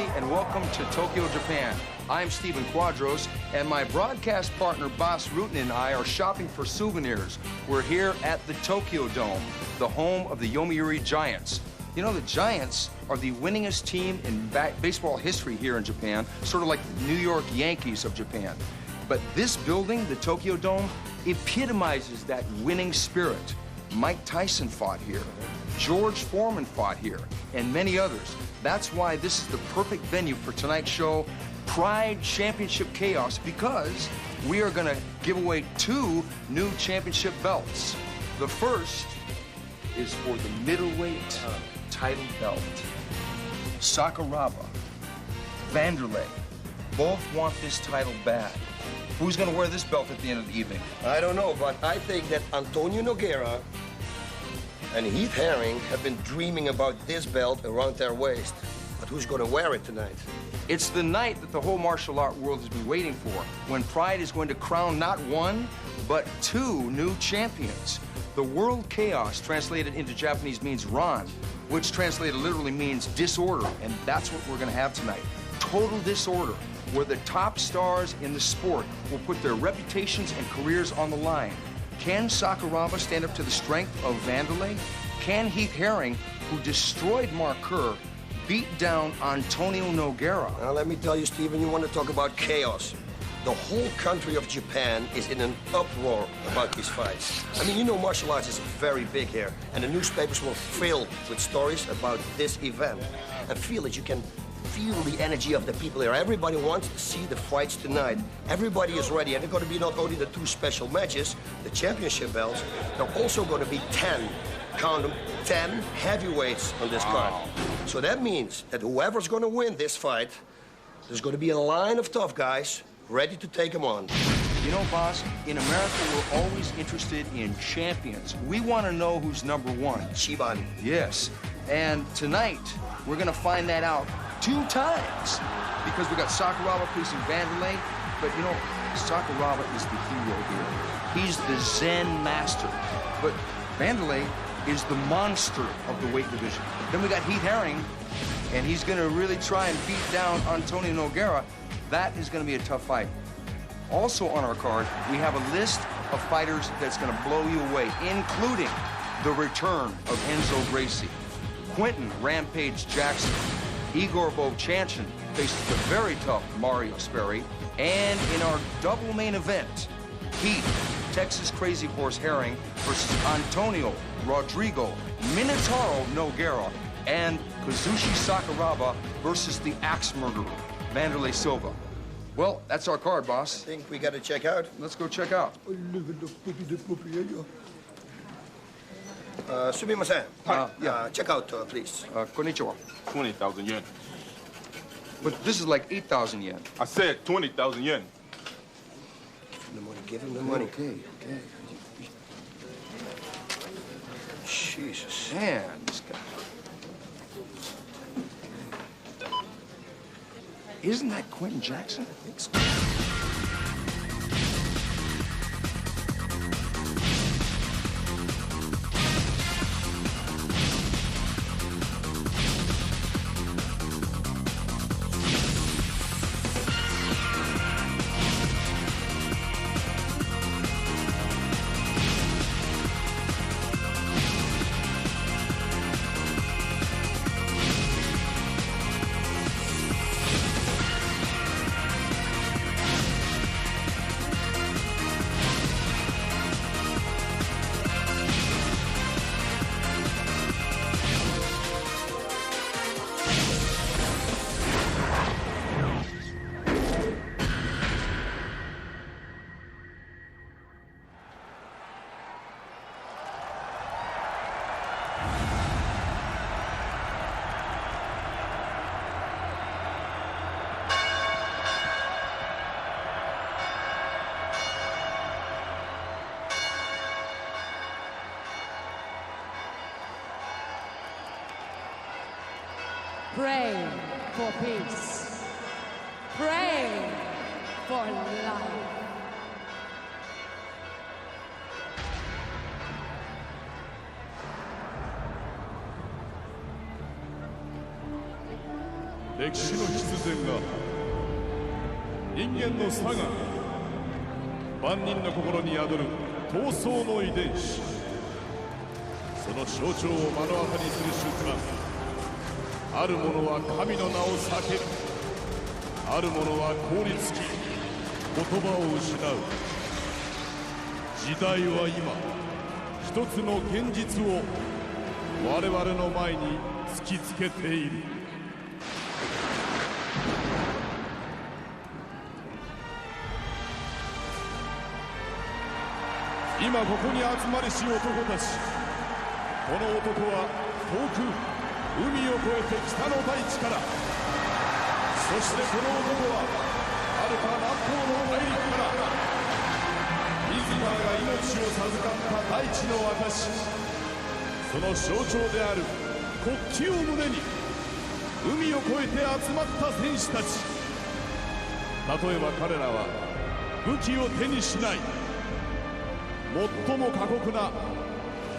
everybody, and welcome to Tokyo, Japan. I'm Stephen Quadros, and my broadcast partner, Bas Rutten, and I are shopping for souvenirs. We're here at the Tokyo Dome, the home of the Yomiuri Giants. You know, the Giants are the winningest team in baseball history here in Japan, sort of like the New York Yankees of Japan. But this building, the Tokyo Dome, epitomizes that winning spirit. Mike Tyson fought here, George Foreman fought here, and many others. That's why this is the perfect venue for tonight's show, Pride Championship Chaos, because we are going to give away 2 new championship belts. The first is for the middleweight title belt. Sakuraba, Wanderlei, both want this title bad. Who's going to wear this belt at the end of the evening? I don't know, but I think that Antônio Nogueira and Heath have been dreaming about this belt around their waist. But who's going to wear it tonight? It's the night that the whole martial art world has been waiting for, when Pride is going to crown not 1, but 2 new champions. The word chaos, translated into Japanese, means ran, which translated literally means disorder, and that's what we're going to have tonight. Total disorder, where the top stars in the sport will put their reputations and careers on the line. Can Sakuraba stand up to the strength of Wanderlei? Can Heath, who destroyed Mark Kerr, beat down Antônio Nogueira? Now, let me tell you, Stephen, you want to talk about chaos. The whole country of Japan is in an uproar about these fights. I mean, you know, martial arts is very big here, and the newspapers will fill with stories about this event. And feel it, you can feel the energy of the people here. Everybody wants to see the fights tonight. Everybody is ready, and they're going to be not only the 2 special matches, the championship belts, there are also going to be 10, count them, 10 heavyweights on this card. So that means that whoever's going to win this fight, there's going to be a line of tough guys ready to take them on. You know, boss, in America, we're always interested in champions. We want to know who's #1. Shiban. Yes, and tonight, we're going to find that out 2 times, because we got Sakuraba facing Wanderlei, but you know, Sakuraba is the hero here. He's the Zen master, but Wanderlei is the monster of the weight division. Then we got Heath, and he's gonna really try and beat down Antônio Nogueira. That is gonna be a tough fight. Also on our card, we have a list of fighters that's gonna blow you away, including the return of Enzo Gracie, Quentin Rampage Jackson, Igor Vovchanchyn faces the very tough Mario Sperry, and in our double main event, Heath, Texas Crazy Horse Herring versus Antônio Rodrigo Minotauro Nogueira, and Kazushi Sakuraba versus the Axe Murderer, Wanderlei Silva. Well, that's our card, boss. I think we got to check out. Let's go check out. Sumimasen. Yeah. Check out, please. Konnichiwa. 20,000 yen. But this is like 8,000 yen. I said 20,000 yen. Give him the money. Give him the money. Okay. Jesus. Man, this guy. Isn't that Quentin Jackson? I think so. Pray for peace. Pray for life. 歴史の必然が人間の差が万人の心に宿る闘争の遺伝子、その象徴を目の当たりにする瞬間、ある者は神の名を叫び、ある者は凍りつき言葉を失う。時代は今一つの現実を我々の前に突きつけている。今ここに集まりし男たち、この男は遠く海を越えて北の大地から、そしてこの男ははるか南方の大陸から、自らが命を授かった大地の証、その象徴である国旗を胸に海を越えて集まった戦士たち。例えば彼らは武器を手にしない、最も過酷な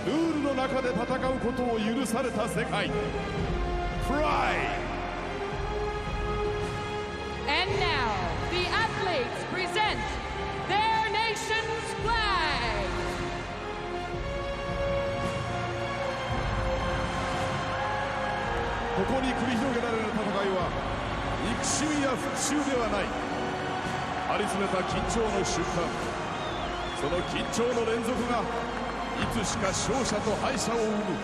ルールの中で戦うことを許された世界。Fly! And now, the athletes present their nation's flag! ここに繰り広げられる戦いは憎しみや復讐ではない。張り詰めた緊張の瞬間、その緊張の連続がいつしか勝者と敗者を生む。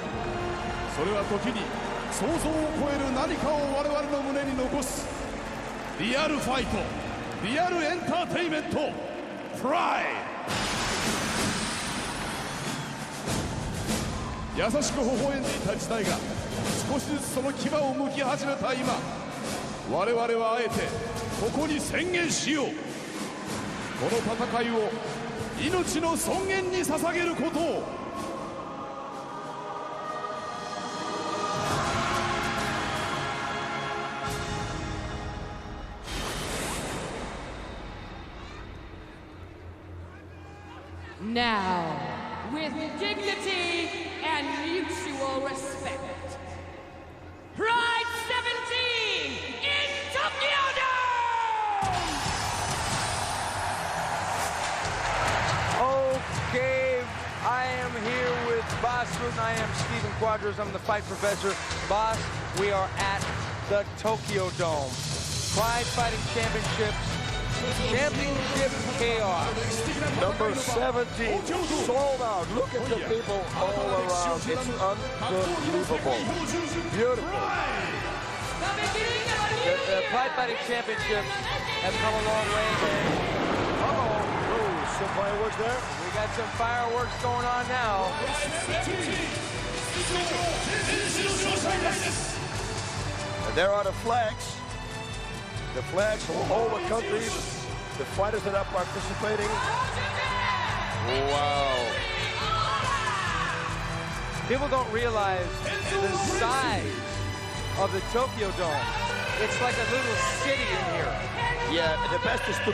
それは時に想像を超える何かを我々の胸に残す。リアルファイト、リアルエンターテイメント、フライ。優しく微笑んでいた時代が少しずつその牙を剥き始めた今、我々はあえてここに宣言しよう。この戦いを命の尊厳に捧げることを。Now, with dignity and mutual respect, Pride 17 in Tokyo Dome! Okay, I am here with Boss Root and I am Stephen Quadros. I'm the fight professor. Boss, we are at the Tokyo Dome. Pride Fighting Championships. Championship chaos. Number 17, sold out. Look at the people all around. It's unbelievable. Beautiful. The Pride Fighting Championships have come a long way. Some fireworks there. We got some fireworks going on now. And there are the flags. The flags from all the countries. The fighters that are participating. Wow. People don't realize the size of the Tokyo Dome. It's like a little city in here. Yeah, the best is to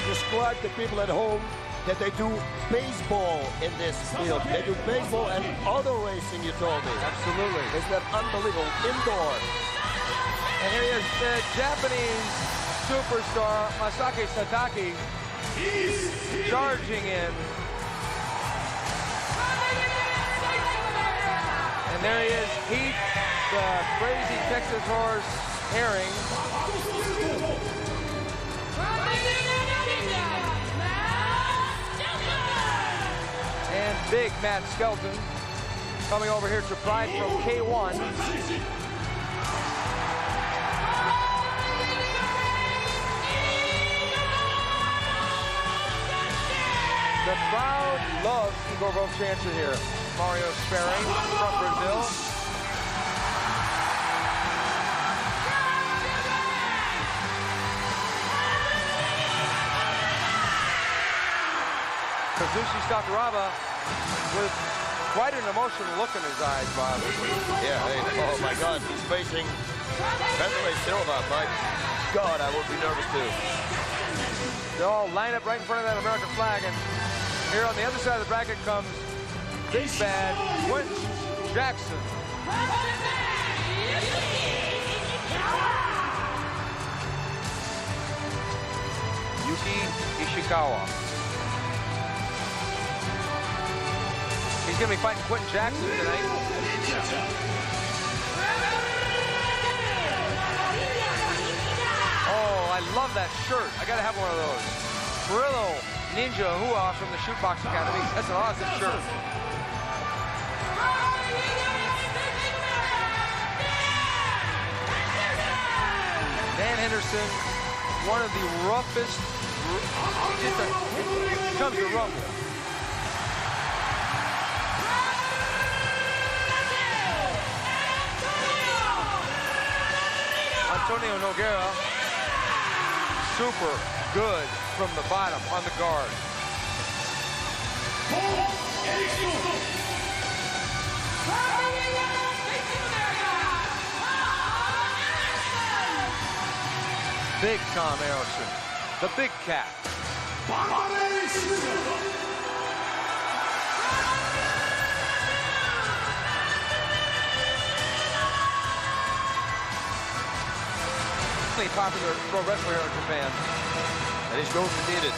describe the people at home that they do baseball in this field. They do baseball and other racing, you told me. Absolutely. Isn't that unbelievable? Indoor. And here is the Japanese superstar, Satake, charging in. And there he is, Heath, the crazy Texas horse, Herring. And big Matt Skelton coming over here to Pride from K1. The crowd loves Igor Vovchanchyn here. Mario Sperry from Brazil. Kazushi Sakuraba with quite an emotional look in his eyes, Bob. Yeah, hey, oh my God, he's facing Wanderlei Silva. My God, I would be nervous too. They all line up right in front of that American flag, and here on the other side of the bracket comes Big Bad Jackson. Yuki Ishikawa. He's going to be fighting Quentin Jackson tonight. Oh, I love that shirt. I got to have one of those. Brillo Ninja Hua from the Shootbox Academy. That's an awesome shirt. Dan Henderson, one of the roughest. It comes to rough. Antônio Nogueira, super good from the bottom on the guard. Big Tom Erikson, the big cat. Popular pro wrestler here in Japan, And he's going to need it.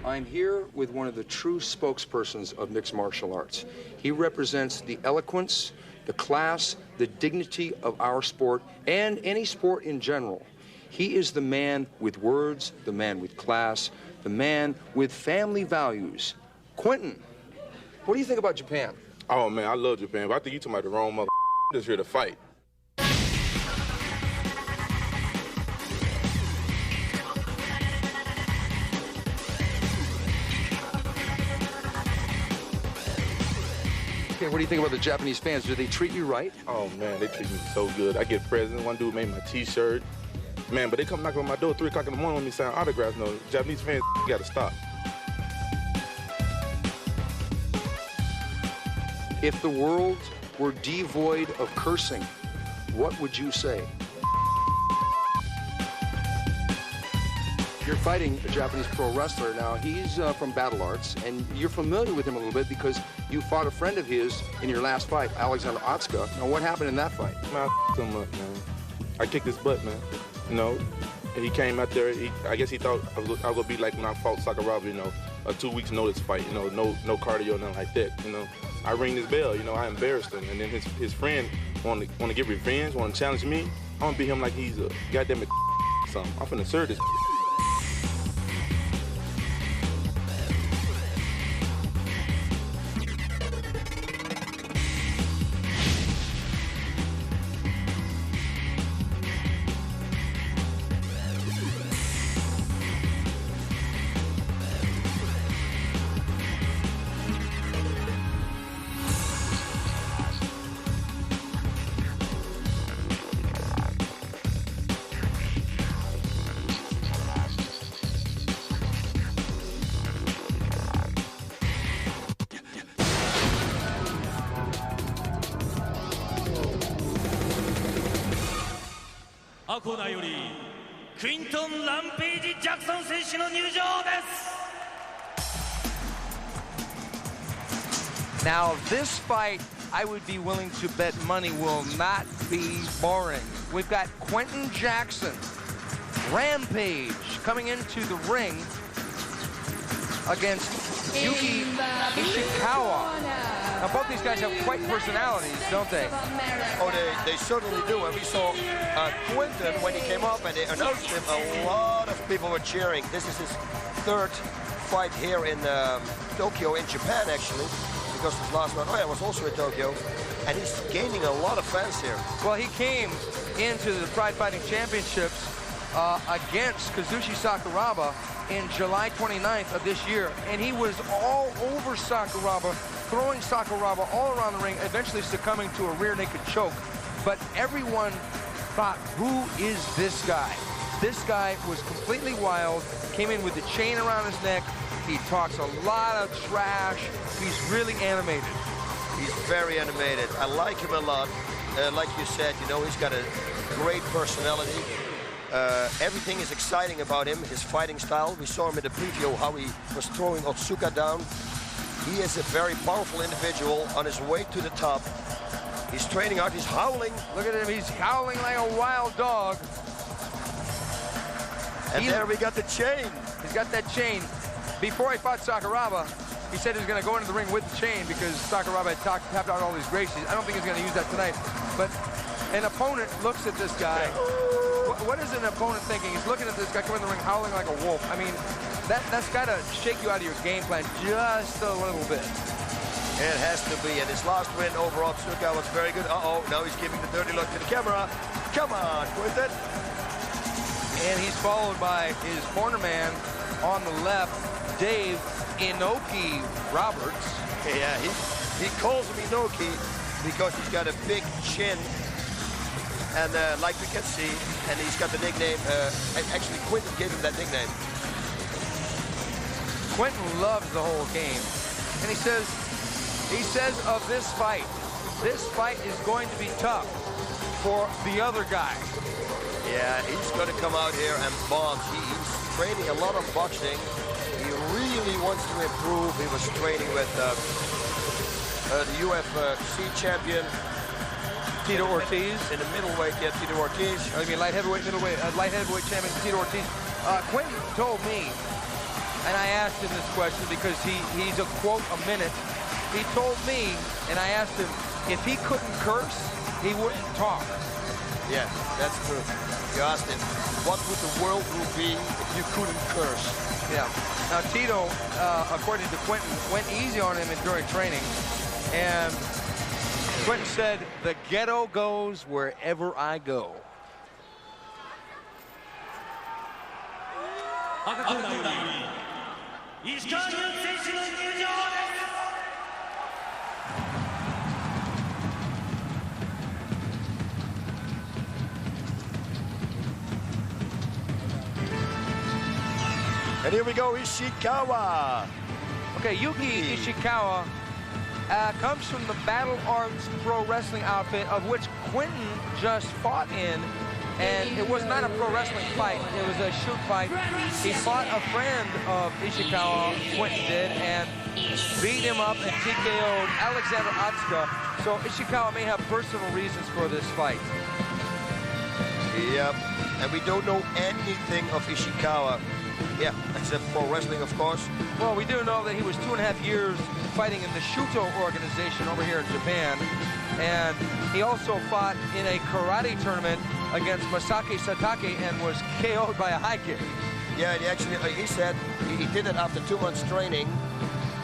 I'm here with one of the true spokespersons of mixed martial arts. He represents the eloquence, the class, the dignity of our sport, and any sport in general. He is the man with words, the man with class, the man with family values. Quentin, what do you think about Japan? Oh, man, I love Japan, but I think you're talking about the wrong mother just here to fight. Okay, what do you think about the Japanese fans? Do they treat you right? Oh, man, they treat me so good. I get presents. One dude made my T-shirt. Man, but they come knocking on my door 3 o'clock in the morning when me sign autographs. No, Japanese fans got to stop. If the world were devoid of cursing, what would you say? You're fighting a Japanese pro wrestler now. He's from Battle Arts, and you're familiar with him a little bit because you fought a friend of his in your last fight, Alexander Otska. Now, what happened in that fight? Man, I him up, man. I kicked his butt, man. You know, he came out there. I guess he thought I was gonna be like when I fought Sakuraba, you know, a 2 weeks notice fight. You know, no cardio, nothing like that. You know, I ring his bell. You know, I embarrassed him, and then his friend want to get revenge, want to challenge me. I'm gonna beat him like he's a goddamn something. I'm finna serve this. Now, this fight, I would be willing to bet money will not be boring. We've got Quentin Jackson, Rampage, coming into the ring against Yuki Ishikawa. Now, both these guys have quite personalities, don't they? Oh, they certainly do. And we saw Quentin, when he came up and they announced him, a lot of people were cheering. This is his 3rd fight here in Tokyo, in Japan, actually. Because his last one, was also in Tokyo. And he's gaining a lot of fans here. Well, he came into the Pride Fighting Championships against Kazushi Sakuraba in July 29th of this year. And he was all over Sakuraba, throwing Sakuraba all around the ring, eventually succumbing to a rear naked choke. But everyone thought, who is this guy? This guy was completely wild, came in with the chain around his neck. He talks a lot of trash. He's really animated. He's very animated. I like him a lot. Like you said, you know, he's got a great personality. Everything is exciting about him, his fighting style. We saw him in the preview how he was throwing Otsuka down. He is a very powerful individual on his way to the top. He's training out, he's howling. Look at him, he's howling like a wild dog. And there we got the chain. He's got that chain. Before he fought Sakuraba, he said he was going to go into the ring with the chain because Sakuraba had tapped out all these Gracies. I don't think he's going to use that tonight. But an opponent looks at this guy. What is an opponent thinking? He's looking at this guy coming in the ring howling like a wolf. I mean, that's got to shake you out of your game plan just a little bit. It has to be. And his last win over Otsuka was very good. Uh-oh, now he's giving the dirty look to the camera. Come on, Quinton. And he's followed by his corner man on the left, Dave Inoki Roberts. Yeah, he calls him Inoki because he's got a big chin. And like we can see, and he's got the nickname, actually Quinton gave him that nickname. Quinton loves the whole game. And he says of this fight is going to be tough for the other guy. Yeah, he's going to come out here and box. He's training a lot of boxing. He really wants to improve. He was training with the UFC champion, Tito Ortiz. In the middleweight, yeah, Tito Ortiz. I mean, light heavyweight champion, Tito Ortiz. Quinton told me, and I asked him this question because he's a quote a minute. He told me, and I asked him, if he couldn't curse, he wouldn't talk. Yeah, that's true. You asked him, what would the world be if you couldn't curse? Yeah. Now, Tito, according to Quinton, went easy on him during training. And Quinton said, the ghetto goes wherever I go. And here we go, Ishikawa. Okay, Yuki Ishikawa comes from the Battle Arts Pro Wrestling outfit, of which Quinton just fought in. And it was not a pro wrestling fight, it was a shoot fight. He fought a friend of Ishikawa, Quinton did, and beat him up and TKO'd Alexander Otsuka. So Ishikawa may have personal reasons for this fight. Yep, and we don't know anything of Ishikawa. Yeah, except pro wrestling, of course. Well, we do know that he was 2.5 years fighting in the Shuto organization over here in Japan. And he also fought in a karate tournament against Masaki Satake and was KO'd by a high kick. Yeah, and he said he did it after 2 months training,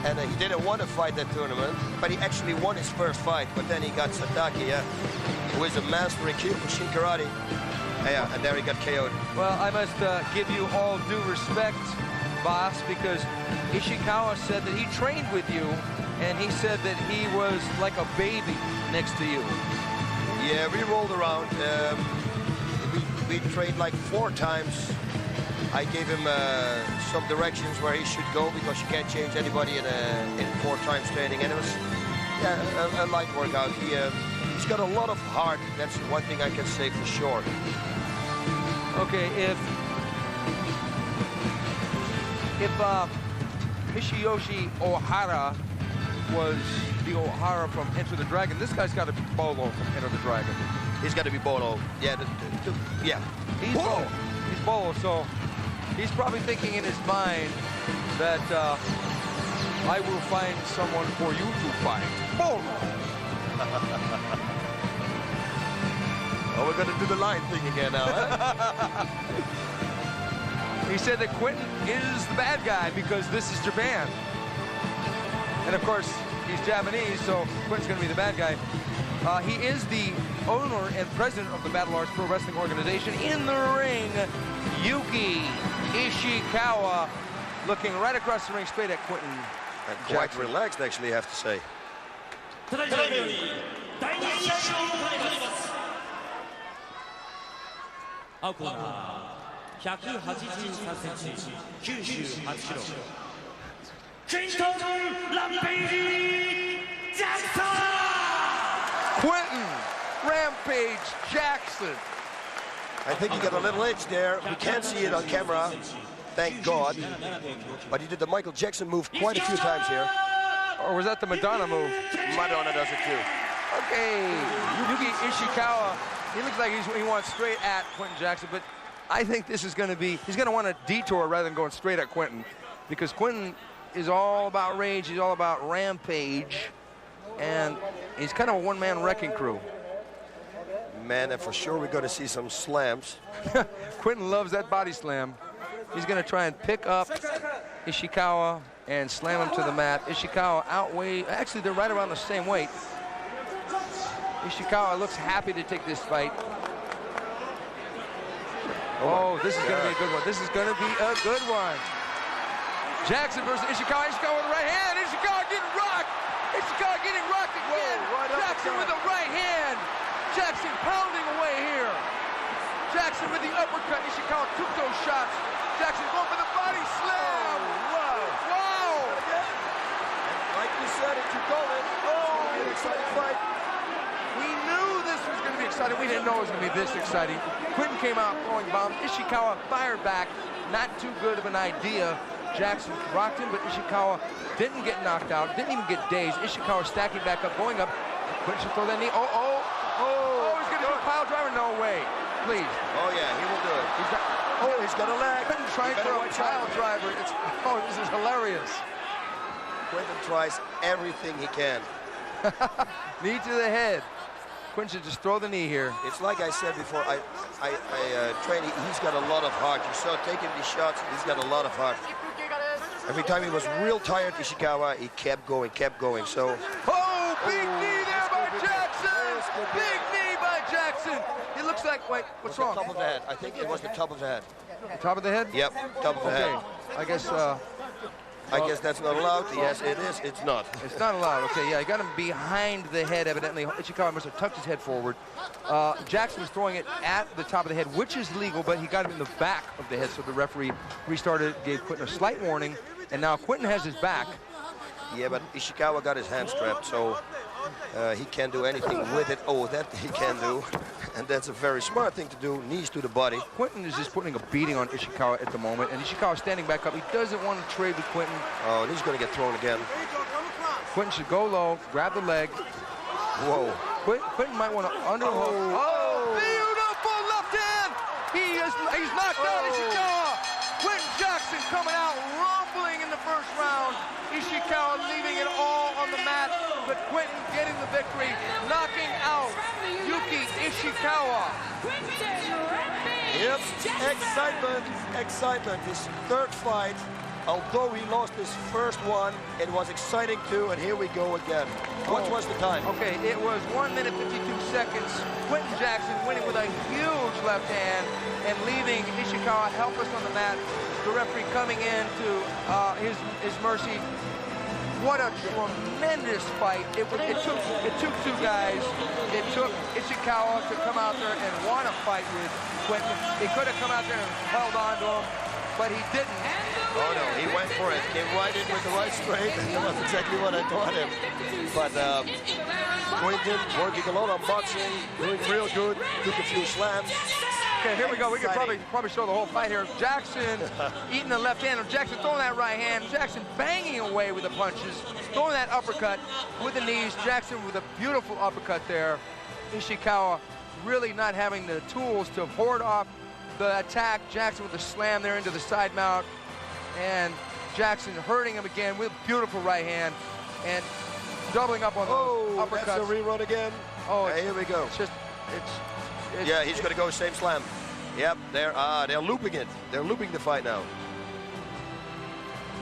and he didn't want to fight that tournament, but he actually won his first fight. But then he got Satake, yeah, who is a master in Kyokushin karate. Yeah, and there he got KO'd. Well, I must give you all due respect, boss, because Ishikawa said that he trained with you, and he said that he was like a baby next to you. Yeah, we rolled around. We trained like 4 times. I gave him some directions where he should go because you can't change anybody in 4 times training. And it was a light workout. He's got a lot of heart. That's one thing I can say for sure. Okay, if Hisayoshi Ohara was the Ohara from Enter the Dragon, this guy's got to be Bolo from Enter the Dragon. He's got to be Bolo. Yeah, yeah. He's Bolo. He's Bolo, so he's probably thinking in his mind that I will find someone for you to fight. Bolo! Oh, we're going to do the line thing again now, huh? He said that Quinton is the bad guy because this is Japan. And of course, he's Japanese, so Quinton's going to be the bad guy. He is the owner and president of the Battle Arts Pro Wrestling Organization. In the ring, Yuki Ishikawa, looking right across the ring, straight at Quinton. And quite relaxed, actually, I have to say. Quinton Rampage Jackson. I think he got a little edge there. We can't see it on camera, thank God. But he did the Michael Jackson move quite a few times here. Or was that the Madonna move? Madonna does it too. Okay, Yuki Ishikawa, he looks like he wants straight at Quentin Jackson, but I think this is going to be, he's going to want a detour rather than going straight at Quentin, because Quentin is all about rage, he's all about rampage, and he's kind of a one-man wrecking crew. Man, and for sure we're going to see some slams. Quentin loves that body slam. He's going to try and pick up Ishikawa and slam him to the mat. Ishikawa actually they're right around the same weight. Ishikawa looks happy to take this fight. Oh, this is going to be a good one. This is going to be a good one. Jackson versus Ishikawa. Ishikawa with the right hand. Ishikawa getting rocked. Ishikawa getting rocked again. Jackson with the right hand. Jackson pounding away here. Jackson with the uppercut. Ishikawa took those shots. Jackson going for the body slam. Wow. Like you said, it you called it. Oh, an exciting fight. We knew this was going to be exciting. We didn't know it was going to be this exciting. Quentin came out throwing bombs. Ishikawa fired back. Not too good of an idea. Jackson rocked him, but Ishikawa didn't get knocked out, didn't even get dazed. Ishikawa stacking back up, going up. Quentin should throw that knee. Oh, he's going to do a pile driver? No way. Please. Oh, yeah, he will do it. He's got a leg. Quentin trying for a pile driver. This is hilarious. Quentin tries everything he can. Knee to the head. Quentin should just throw the knee here. It's like I said before, I train, he's got a lot of heart. You saw taking these shots, he's got a lot of heart. Every time he was real tired, Ishikawa, he kept going, so. Oh, big knee there by Jackson! Big knee by Jackson! It looks like, wait, what's wrong? The top of the head. I think it was the top of the head. Top of the head? Yep, top of the head. I guess, that's not allowed. Yes, it is. It's not. It's not allowed. Okay, yeah, he got him behind the head, evidently. Ishikawa must have tucked his head forward. Jackson was throwing it at the top of the head, which is legal, but he got him in the back of the head, so the referee restarted, gave Quentin a slight warning, and now Quentin has his back. Yeah, but Ishikawa got his hand strapped, so he can't do anything with it. Oh, that he can do. And that's a very smart thing to do, knees to the body. Quentin is just putting a beating on Ishikawa at the moment, and Ishikawa standing back up. He doesn't want to trade with Quentin. Oh, and he's going to get thrown again. Quentin should go low, grab the leg. Whoa. Quentin might want to underhook. Oh, beautiful left hand! He's knocked out Ishikawa. Quentin Jackson coming out rumbling in the first round. Ishikawa leaving it all on the mat, but Quentin getting the victory, knocking out Yuki Ishikawa. Yep, excitement. His third fight, although he lost his first one, it was exciting too, and here we go again. What was the time? Okay, it was 1 minute 52 seconds. Quentin Jackson winning with a huge left hand and leaving Ishikawa helpless on the mat. The referee coming in to his mercy. What a tremendous fight. It took two guys. It took Ishikawa to come out there and want to fight with Quentin. He could have come out there and held on to him, but he didn't. Oh no, he went for it. Came right in with the right straight. That was exactly what I taught him. But Quentin working a lot on boxing, doing real good, took a few slams. Okay, here we go. We can probably show the whole fight here. Jackson eating the left hand. Jackson throwing that right hand. Jackson banging away with the punches, throwing that uppercut with the knees. Jackson with a beautiful uppercut there. Ishikawa really not having the tools to ward off the attack. Jackson with the slam there into the side mount. And Jackson hurting him again with a beautiful right hand and doubling up on those uppercuts. That's a rerun again. Oh, here we go. Yeah, he's going to go same slam. Yep, they're looping it. They're looping the fight now.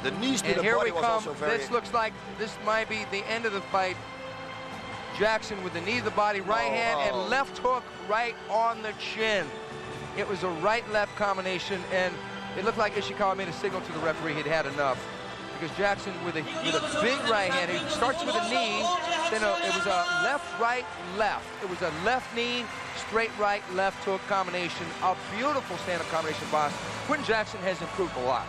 The knees to the body was also very... This looks like this might be the end of the fight. Jackson with the knee to the body, right hand, and left hook right on the chin. It was a right-left combination, and it looked like Ishikawa made a signal to the referee he'd had enough. Because Jackson with a big right hand, he starts with a knee, then it was a left, right, left. It was a left knee, straight right, left hook combination. A beautiful stand-up combination, boss. Quentin Jackson has improved a lot.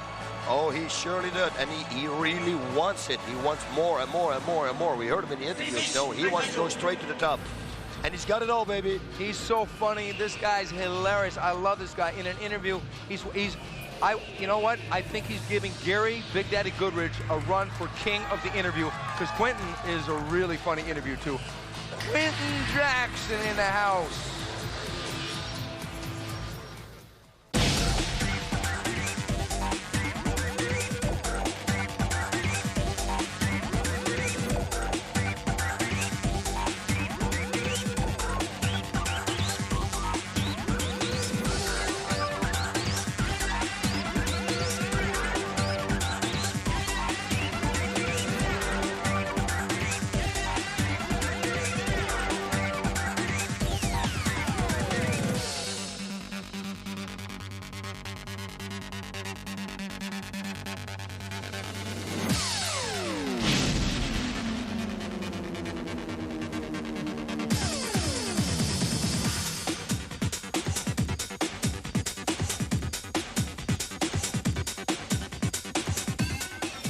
Oh, he surely did, and he really wants it. He wants more and more and more and more. We heard him in the interview, so he wants to go straight to the top. And he's got it all, baby. He's so funny. This guy's hilarious. I love this guy. In an interview, you know what? I think he's giving Gary Big Daddy Goodrich a run for king of the interview, because Quentin is a really funny interview too. Quentin Jackson in the house.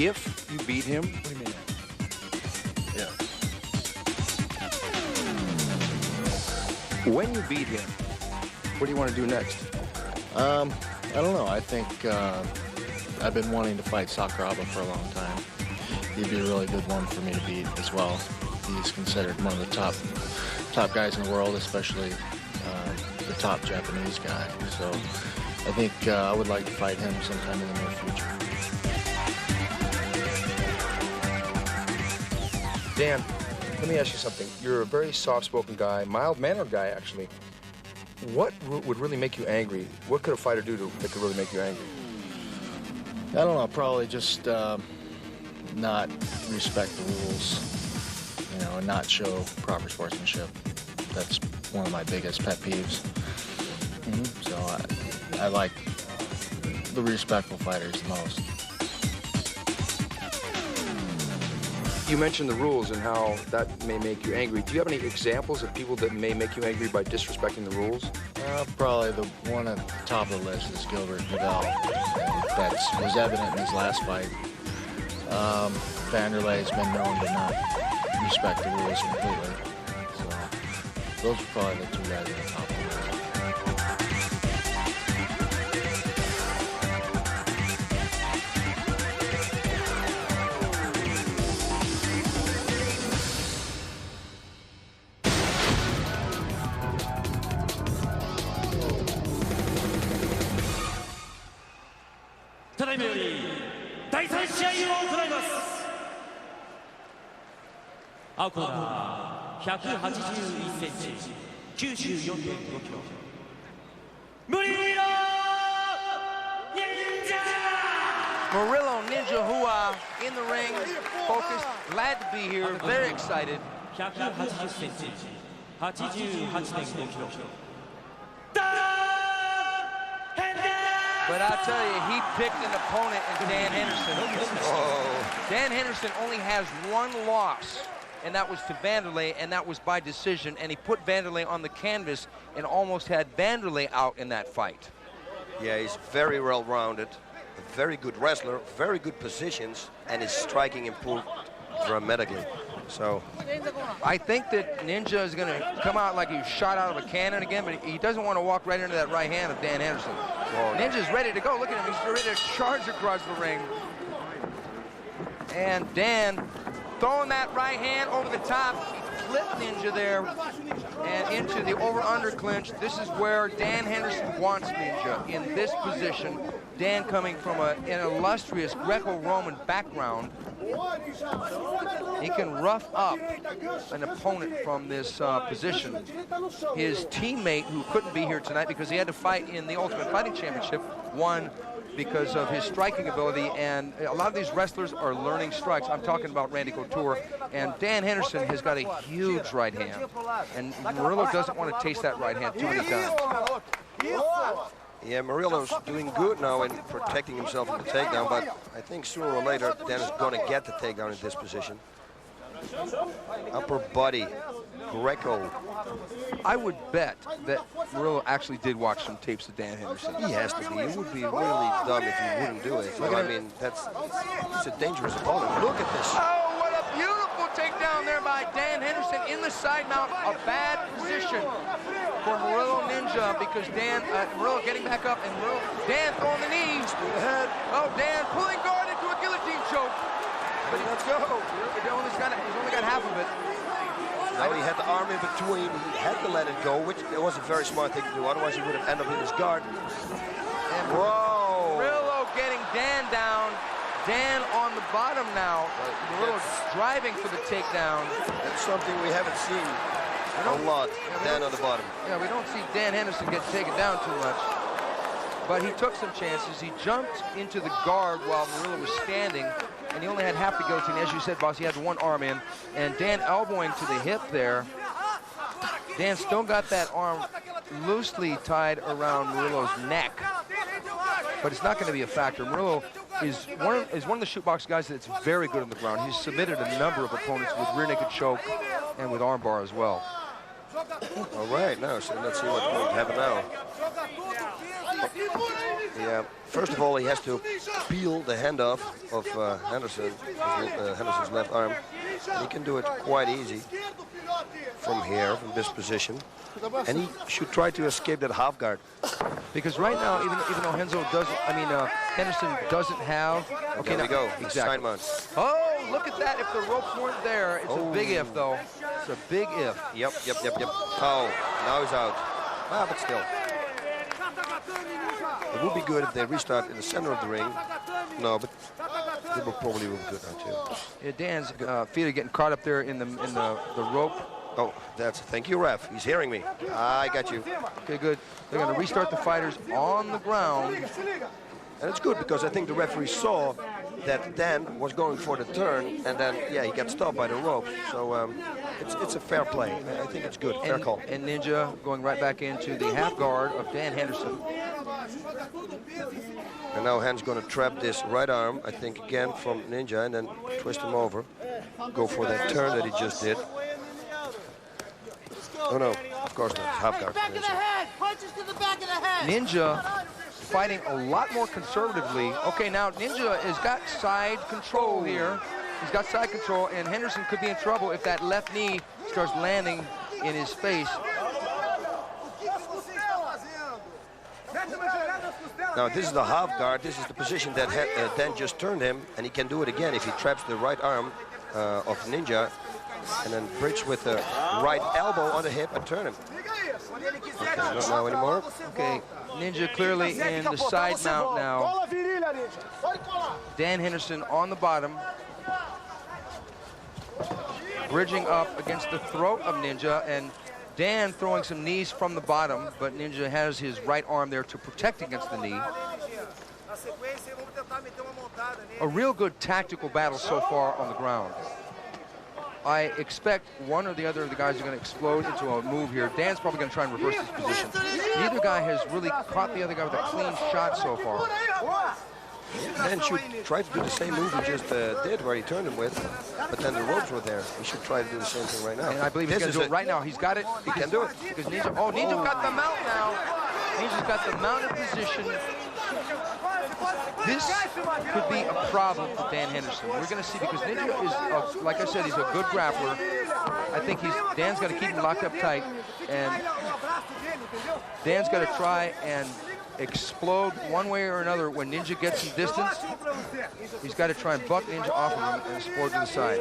If you beat him, what do you mean? Yeah. When you beat him, what do you want to do next? I don't know. I think I've been wanting to fight Sakuraba for a long time. He'd be a really good one for me to beat as well. He's considered one of the top guys in the world, especially the top Japanese guy. So I think I would like to fight him sometime in the near future. Dan, let me ask you something. You're a very soft-spoken guy, mild-mannered guy, actually. What would really make you angry? What could a fighter do that could really make you angry? I don't know. Probably just not respect the rules, you know, and not show proper sportsmanship. That's one of my biggest pet peeves. So I like the respectful fighters the most. You mentioned the rules and how that may make you angry. Do you have any examples of people that may make you angry by disrespecting the rules? Probably the one at the top of the list is Gilbert Vidal. That was evident in his last fight. Wanderlei has been known to not respect the rules completely. So those are probably the two guys at the top of the list. ただいまより第3試合を行います。青コーナー181センチ、94.5キロ。Murillo Ninja! Murillo Ninja Hua in the ring, focused, glad to be here, very excited. 180センチ、88.5キロ。But I'll tell you, he picked an opponent in Dan Henderson. Dan Henderson only has one loss, and that was to Wanderlei, and that was by decision. And he put Wanderlei on the canvas and almost had Wanderlei out in that fight. Yeah, he's very well-rounded, a very good wrestler, very good positions, and his striking improved dramatically. So I think that Ninja is going to come out like he was shot out of a cannon again, but he doesn't want to walk right into that right hand of Dan Henderson. Ninja's ready to go. Look at him. He's ready to charge across the ring. And Dan throwing that right hand over the top. He flipped Ninja there and into the over-under clinch. This is where Dan Henderson wants Ninja, in this position. Dan coming from an illustrious Greco-Roman background. He can rough up an opponent from this position. His teammate, who couldn't be here tonight because he had to fight in the Ultimate Fighting Championship, won because of his striking ability, and a lot of these wrestlers are learning strikes. I'm talking about Randy Couture, and Dan Henderson has got a huge right hand, and Murillo doesn't want to taste that right hand too many times. yeah, Murillo's doing good now in protecting himself from the takedown, but I think sooner or later Dan is going to get the takedown in this position. Upper body, Greco. I would bet that Murillo actually did watch some tapes of Dan Henderson. He has to be. It would be really dumb if he wouldn't do it. Well, I mean, it's a dangerous opponent. Look at this. Oh, what a beautiful takedown there by Dan Henderson in the side mount. A bad position for Murillo Ninja because Murillo getting back up and Dan throwing the knees. Oh, Dan pulling guard into a guillotine choke. But let's go. He's only got half of it. Now he had the arm in between. He had to let it go, which it was a very smart thing to do. Otherwise, he would have ended up in his guard. And Whoa! Murillo getting Dan down. Dan on the bottom now. Murillo driving for the takedown. That's something we haven't seen a lot. Dan on the bottom. Yeah, we don't see Dan Henderson get taken down too much. But he took some chances. He jumped into the guard while Murillo was standing, and he only had half the guillotine. As you said, boss, he had one arm in, and Dan elbowing to the hip there. Dan still got that arm loosely tied around Murillo's neck, but it's not going to be a factor. Murillo is one of the shootbox guys that's very good on the ground. He's submitted a number of opponents with rear naked choke and with armbar as well. All right, now, so let's see what's going to happen now. Yeah, first of all, he has to peel the hand off of Henderson, Henderson's left arm. And he can do it quite easy from here, from this position. And he should try to escape that half guard. Because right now, even though Henderson doesn't have. Okay, there we go. Exactly. Side mount. Oh, look at that! If the ropes weren't there, it's a big if, though. It's a big if. Yep. Oh, now he's out. Ah, but still. It would be good if they restart in the center of the ring. No, but it will probably be good now too. Yeah, Dan's feet are getting caught up there in the rope. Oh, thank you, ref. He's hearing me. I got you. Okay, good. They're going to restart the fighters on the ground. And it's good because I think the referee saw that Dan was going for the turn, and then, yeah, he got stopped by the ropes. So it's a fair play. I think it's good. Fair call. And Ninja going right back into the half guard of Dan Henderson. And now Hans going to trap this right arm, I think, again from Ninja, and then twist him over. Go for that turn that he just did. Oh, no, of course not. Half guard. Ninja fighting a lot more conservatively. Okay, now Ninja has got side control here. He's got side control, and Henderson could be in trouble if that left knee starts landing in his face. Now, this is the half guard. This is the position that Dan just turned him, and he can do it again if he traps the right arm of Ninja, and then bridge with the right elbow on the hip and turn him. Okay, not now anymore. Okay, Ninja clearly in the side mount now. Dan Henderson on the bottom. Bridging up against the throat of Ninja, and Dan throwing some knees from the bottom, but Ninja has his right arm there to protect against the knee. A real good tactical battle so far on the ground. I expect one or the other of the guys are going to explode into a move here. Dan's probably going to try and reverse this position. Neither guy has really caught the other guy with a clean shot so far. Dan should try to do the same move he just did, where he turned him with, but then the ropes were there. He should try to do the same thing right now. And I believe he's going to do it right now. He's got it. He can do it. Because Ninja, Ninja got the mount now. Ninja's got the mounted position. This could be a problem for Dan Henderson. We're going to see, because Ninja is, like I said, he's a good grappler. I think Dan's got to keep him locked up tight, and Dan's got to try and explode one way or another when Ninja gets some distance. He's got to try and buck Ninja off of him and explode to the side.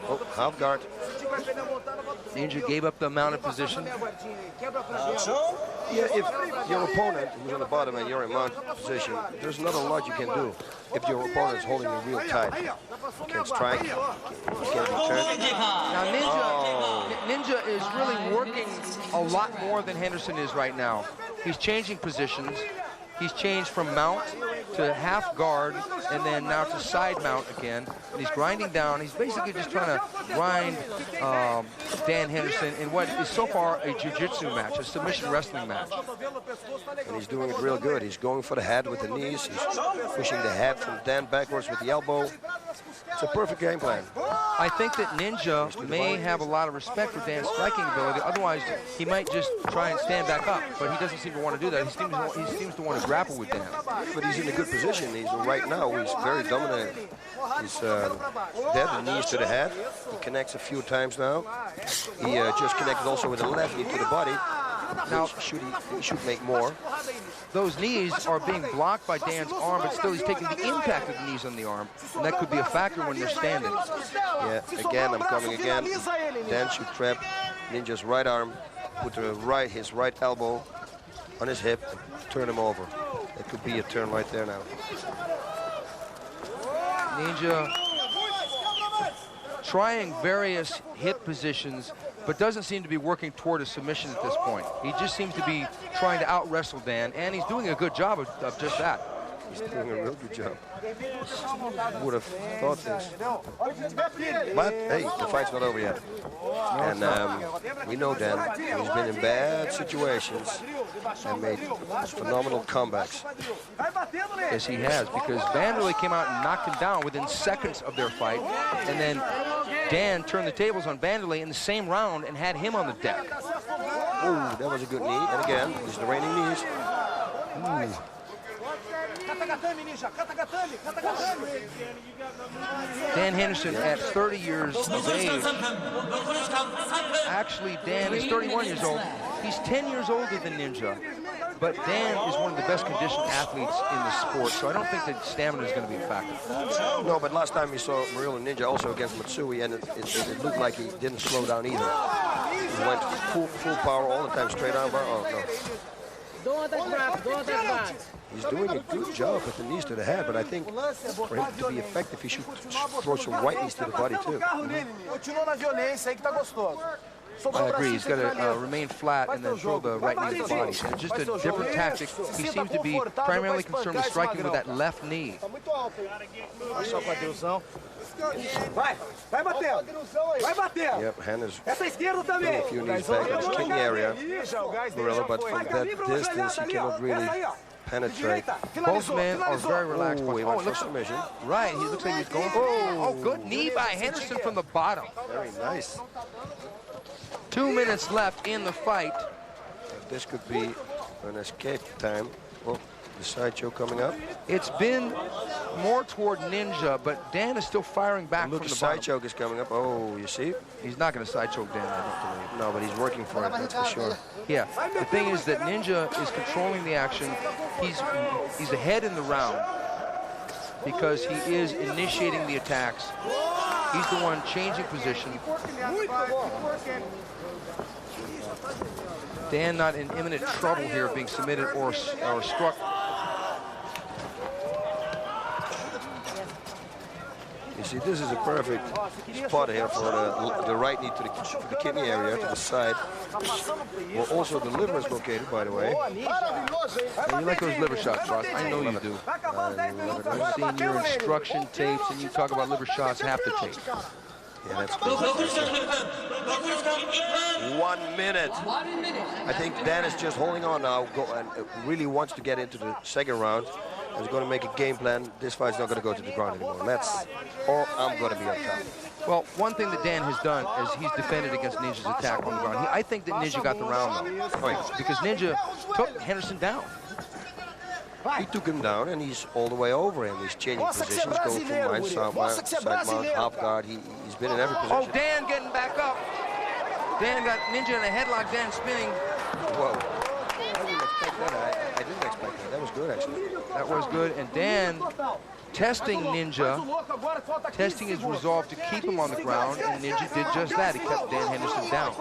Oh, half guard. Ninja gave up the mounted position. Yeah, if your opponent who's on the bottom and you're in mounted position, there's not a lot you can do. If your opponent is holding you real tight, you can strike, you can return. Now Ninja is really working a lot more than Henderson is right now. He's changing positions. He's changed from mount to half guard, and then now to side mount again. And he's grinding down. He's basically just trying to grind Dan Henderson in what is so far a jiu-jitsu match, a submission wrestling match. And he's doing it real good. He's going for the head with the knees. He's pushing the head from Dan backwards with the elbow. It's a perfect game plan. I think that Ninja may have a lot of respect for Dan's striking ability. Otherwise, he might just try and stand back up. But he doesn't seem to want to do that. He seems to want to grapple with Dan. But he's in a good position. Right now, he's very dominant. He's dead, the knees to the head. He connects a few times now. He just connected also with the left knee to the body. Now, he should make more. those knees are being blocked by Dan's arm, but still he's taking the impact of the knees on the arm, and that could be a factor when they're standing. Yeah, again, I'm coming again. Dan should trap Ninja's right arm, put his right elbow on his hip, and turn him over. That could be a turn right there now. Ninja trying various hip positions, but doesn't seem to be working toward a submission at this point. He just seems to be trying to out-wrestle Dan, and he's doing a good job of just that. He's doing a real good job. Would have thought this. But, hey, the fight's not over yet. And we know Dan. He's been in bad situations and made phenomenal comebacks. Yes, he has, because Wanderlei came out and knocked him down within seconds of their fight, and then Dan turned the tables on Wanderlei in the same round and had him on the deck. Oh, that was a good knee. And again, he's the reigning knees. Dan Henderson at 30 years of age. Actually, Dan is 31 years old. He's 10 years older than Ninja, but Dan is one of the best conditioned athletes in the sport, so I don't think that stamina is going to be a factor. No, but last time we saw Murilo Ninja also against Matsui, and it looked like he didn't slow down either. He went full power all the time, straight arm bar. Oh, no. He's doing a good job with the knees to the head, but I think for him to be effective, he should throw some right knees to the body too. I agree. He's got to remain flat and then throw the right knee to the body. And just a different tactic. He seems to be primarily concerned with striking with that left knee. Yep, Hender's doing a few knees back in his kidney area, Murilo, but from that distance, he cannot really penetrate. Both men are very relaxed. He went for submission. Right, he looks like he's going for oh, good knee by Henderson from the bottom. Very nice. 2 minutes left in the fight. This could be an escape time. Oh, the sideshow coming up. It's been more toward Ninja, but Dan is still firing back from the bottom. Side choke is coming up. Oh, you see? He's not going to side choke Dan, I don't believe. No, but he's working for it, that's for sure. Yeah, the thing is that Ninja is controlling the action. He's ahead in the round because he is initiating the attacks. He's the one changing position. Dan not in imminent trouble here of being submitted or struck. You see, this is a perfect spot here for the right knee to the kidney area, to the side. Well, also the liver is located, by the way. And you like those liver shots, Ross. I know you do. I've seen your instruction tapes, and you talk about liver shots half the tape. Yeah, that's good. 1 minute. I think Dan is just holding on now and really wants to get into the second round. He's going to make a game plan. This fight's not going to go to the ground anymore. Or I'm going to be on top. Well, one thing that Dan has done is he's defended against Ninja's attack on the ground. I think that Ninja got the round, though. Because Ninja took Henderson down. He took him down, and he's all the way over him. He's changing positions, going from line, side mount, half guard. He's been in every position. Oh, Dan getting back up. Dan got Ninja in a headlock. Dan spinning. Whoa. I didn't expect that. I didn't expect that. That was good, actually. That was good. And Dan testing Ninja, testing his resolve to keep him on the ground, and Ninja did just that. He kept Dan Henderson down.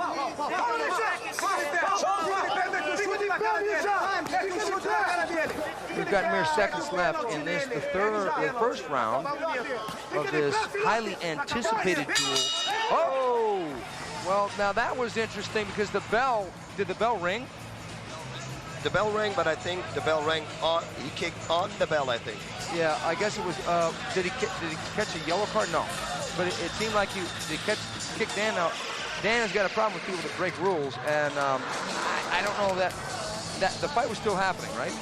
We've got mere seconds left in this, the first round of this highly anticipated duel. Oh! Well, now that was interesting because the bell, did the bell ring? The bell rang, but I think the bell rang on, he kicked on the bell, I think. Yeah, I guess it was, did he catch a yellow card? No. But it seemed like he kicked Dan out. Dan has got a problem with people that break rules, and I don't know that the fight was still happening, right?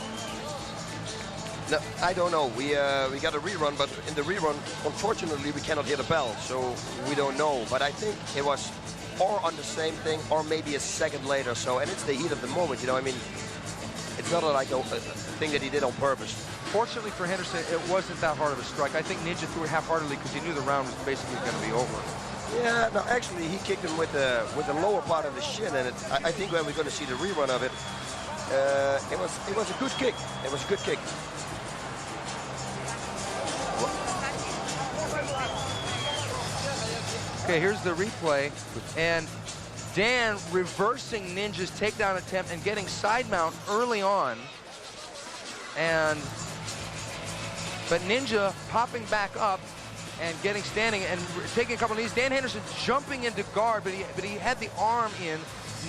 No, I don't know. We got a rerun, but in the rerun, unfortunately, we cannot hear the bell, so we don't know. But I think it was or on the same thing, or maybe a second later. So, and it's the heat of the moment, you know. I mean, it's not like a thing that he did on purpose. Fortunately for Henderson, it wasn't that hard of a strike. I think Ninja threw it half-heartedly because he knew the round was basically going to be over. Yeah, no, actually, he kicked him with the lower part of the shin, and I think when we're going to see the rerun of it, It was a good kick. It was a good kick. Okay, here's the replay, and Dan reversing Ninja's takedown attempt and getting side mount early on, but Ninja popping back up and getting standing and taking a couple of knees. Dan Henderson jumping into guard, but he had the arm in.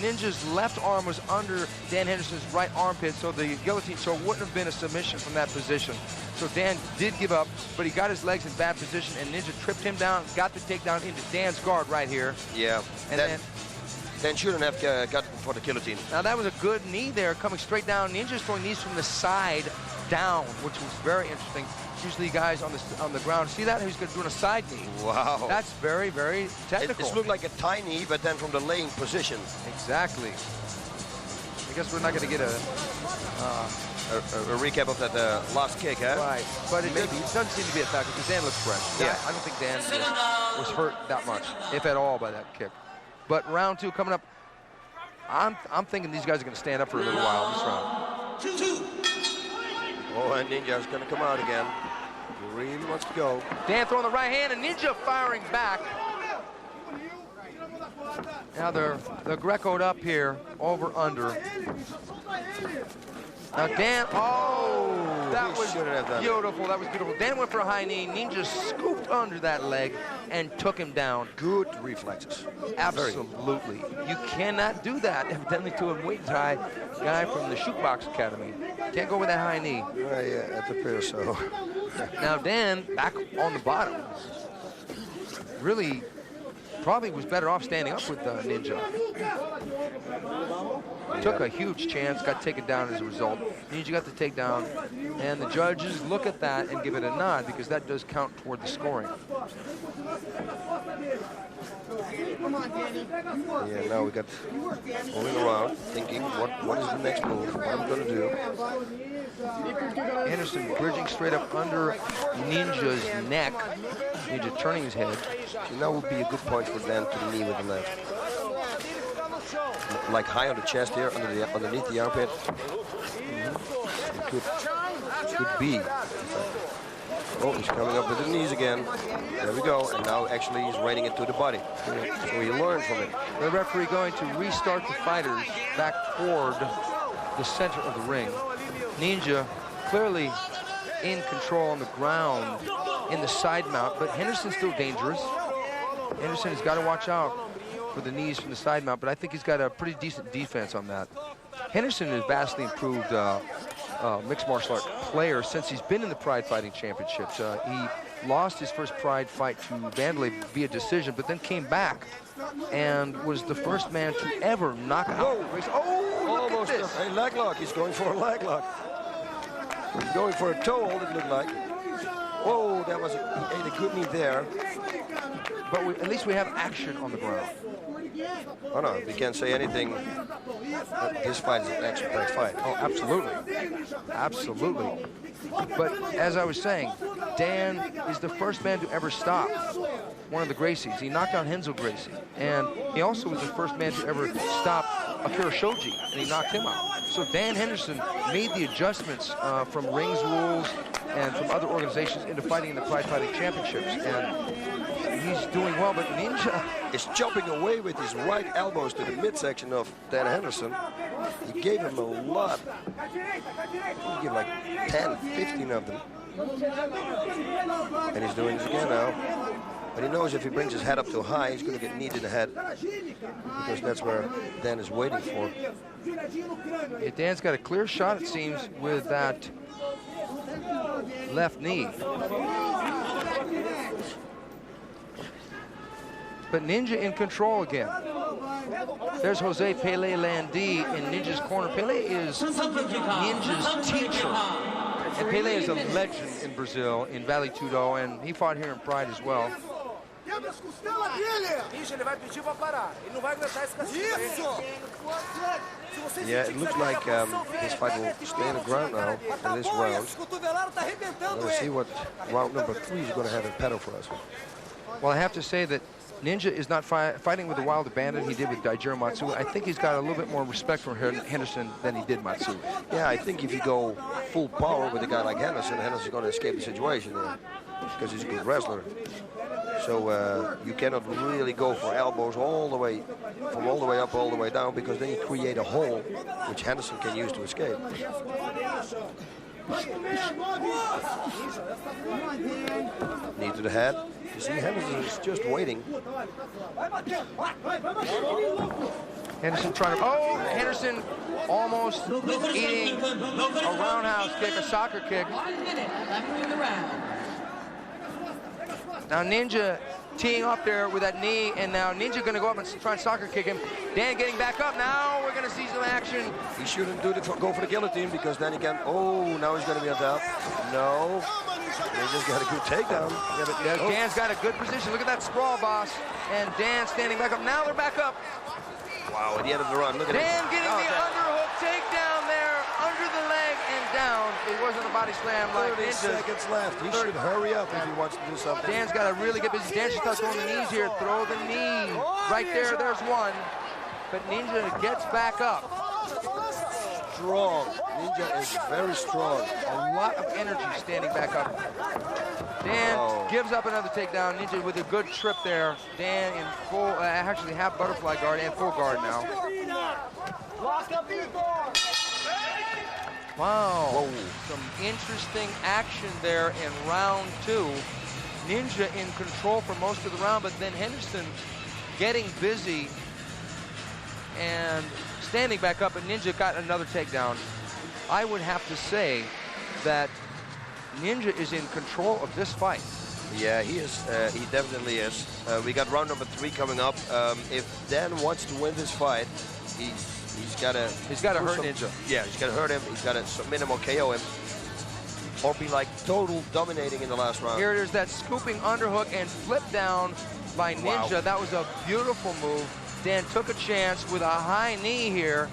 Ninja's left arm was under Dan Henderson's right armpit, so the guillotine, so it wouldn't have been a submission from that position. So Dan did give up, but he got his legs in bad position, and Ninja tripped him down, got the takedown into Dan's guard right here. Yeah, and Dan shouldn't have gotten for the guillotine. Now that was a good knee there, coming straight down. Ninja's throwing knees from the side down, which was very interesting. Usually guys on the ground, see that? He's doing a side knee. Wow. That's very, very technical. It looked like a tie knee, but then from the laying position. Exactly. I guess we're not going to get a recap of that last kick, huh? Right, but it doesn't seem to be a factor because Dan looks fresh. Yeah. I don't think Dan was hurt that much, if at all, by that kick. But round two coming up, I'm thinking these guys are going to stand up for a little while in this round. Oh, and Ninja's going to come out again. He really wants to go. Dan throwing the right hand, and Ninja firing back. Now they're Greco'd up here, over, under. Now Dan, that was beautiful, that was beautiful. Dan went for a high knee, Ninja scooped under that leg and took him down. Good reflexes. Absolutely. You cannot do that, evidently, to a Muay Thai guy from the Shootbox Academy. Can't go with that high knee. Yeah, it appears so. Now Dan, back on the bottom, really probably was better off standing up with Ninja. Took a huge chance, got taken down as a result. Ninja got the takedown, and the judges look at that and give it a nod because that does count toward the scoring. Yeah, now we got going around, thinking what is the next move, what I'm going to do. Henderson bridging straight up under Ninja's neck. Ninja turning his head. So now would be a good point for Dan to the knee with the left. Like high on the chest here, underneath the armpit. Could be. Oh, he's coming up with the knees again. There we go. And now actually he's raining it to the body. So he learned from it. The referee going to restart the fighters back toward the center of the ring. Ninja clearly in control on the ground in the side mount, but Henderson's still dangerous. Henderson has got to watch out for the knees from the side mount, but I think he's got a pretty decent defense on that. Henderson has vastly improved mixed martial art player since he's been in the Pride Fighting Championships. He lost his first Pride fight to Wanderlei via decision, but then came back and was the first man to ever knock out Gracie. Oh, look almost at this. a leg lock. He's going for a leg lock. He's going for a toe hold, it looked like. Whoa, that was he ate a good knee there. But at least we have action on the ground. Oh no, we can't say anything. This fight is an action-packed fight. Oh, absolutely. Absolutely. But as I was saying, Dan is the first man to ever stop one of the Gracies. He knocked out Renzo Gracie. And he also was the first man to ever stop Akira Shoji, and he knocked him out. So Dan Henderson made the adjustments from Rings rules and from other organizations into fighting in the Pride Fighting Championships. And he's doing well, but Ninja is jumping away with his right elbows to the midsection of Dan Henderson. He gave him a lot. He gave like 10, 15 of them. And he's doing this again now. But he knows if he brings his head up too high, he's going to get kneed in the head. Because that's where Dan is waiting for. Yeah, Dan's got a clear shot, it seems, with that left knee. But Ninja in control again. There's Jose Pele Landi in Ninja's corner. Pele is Ninja's teacher. And Pele is a legend in Brazil, in Vale Tudo, and he fought here in Pride as well. Yeah, it looks like this fight will stay on the ground now in this round. Let's see what round number 3 is going to have in petto for us. Well, I have to say that Ninja is not fighting with the wild abandon he did with Daijiro Matsui. I think he's got a little bit more respect for Henderson than he did Matsui. Yeah, I think if you go full power with a guy like Henderson's going to escape the situation because he's a good wrestler. So you cannot really go for elbows all the way, from all the way up, all the way down, because then you create a hole which Henderson can use to escape. Knee to the head. You see, Henderson is just waiting. Henderson trying to, oh, Henderson almost eating a roundhouse kick, a soccer kick. 1 minute left in the round. Now Ninja teeing up there with that knee, and now Ninja gonna go up and try and soccer kick him. Dan getting back up. Now we're gonna see some action. He shouldn't go for the guillotine, because then he can, oh, now he's gonna be on top. No, Ninja's got a good takedown. Yeah, but Dan's got a good position. Look at that sprawl, boss. And Dan standing back up. Now they're back up. Wow, at the end of the run, look at Dan it. getting the underhook takedown there, under the leg and down. It wasn't a body slam like 30 Ninja. seconds left. He should hurry up if he wants to do something. Dan's got to really get busy. Dan should start throwing the knees here. Throw the knee. Right there, there's one. But Ninja gets back up. Strong. Ninja is very strong. A lot of energy standing back up. Dan gives up another takedown. Ninja with a good trip there. Dan in full, actually half butterfly guard and full guard now. Wow. Whoa. Some interesting action there in round 2. Ninja in control for most of the round, but then Henderson getting busy and standing back up, and Ninja got another takedown. I would have to say that Ninja is in control of this fight. Yeah, he is. He definitely is. We got round number 3 coming up. If Dan wants to win this fight, he's got to hurt Ninja. Yeah, he's got to hurt him. He's got to minimal KO him, or be like total dominating in the last round. Here it is, that scooping underhook and flip down by Ninja. Wow. That was a beautiful move. Dan took a chance with a high knee here,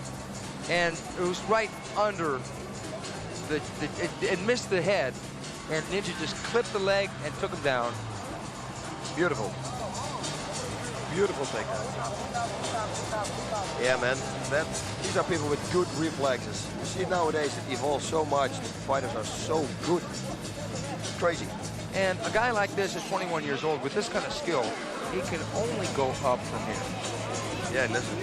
and it was right under it missed the head, and Ninja just clipped the leg and took him down. Beautiful. Beautiful takedown. Yeah, man. These are people with good reflexes. You see, nowadays it evolves so much. The fighters are so good. It's crazy. And a guy like this is 21 years old. With this kind of skill, he can only go up from here. Yeah, listen,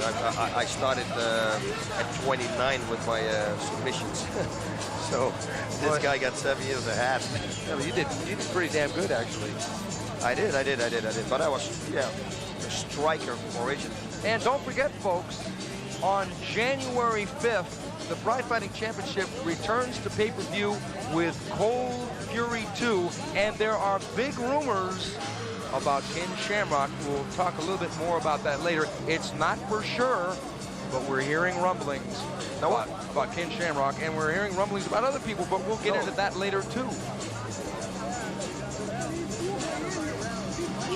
I started at 29 with my submissions. So this guy got 7 years ahead. Yeah, but you did pretty damn good, actually. I did. But I was, yeah, a striker originally. And don't forget, folks, on January 5th, the Pride Fighting Championship returns to pay-per-view with Cold Fury 2, and there are big rumors about Ken Shamrock. We'll talk a little bit more about that later. It's not for sure, but we're hearing rumblings about Ken Shamrock, and we're hearing rumblings about other people, but we'll get into that later too.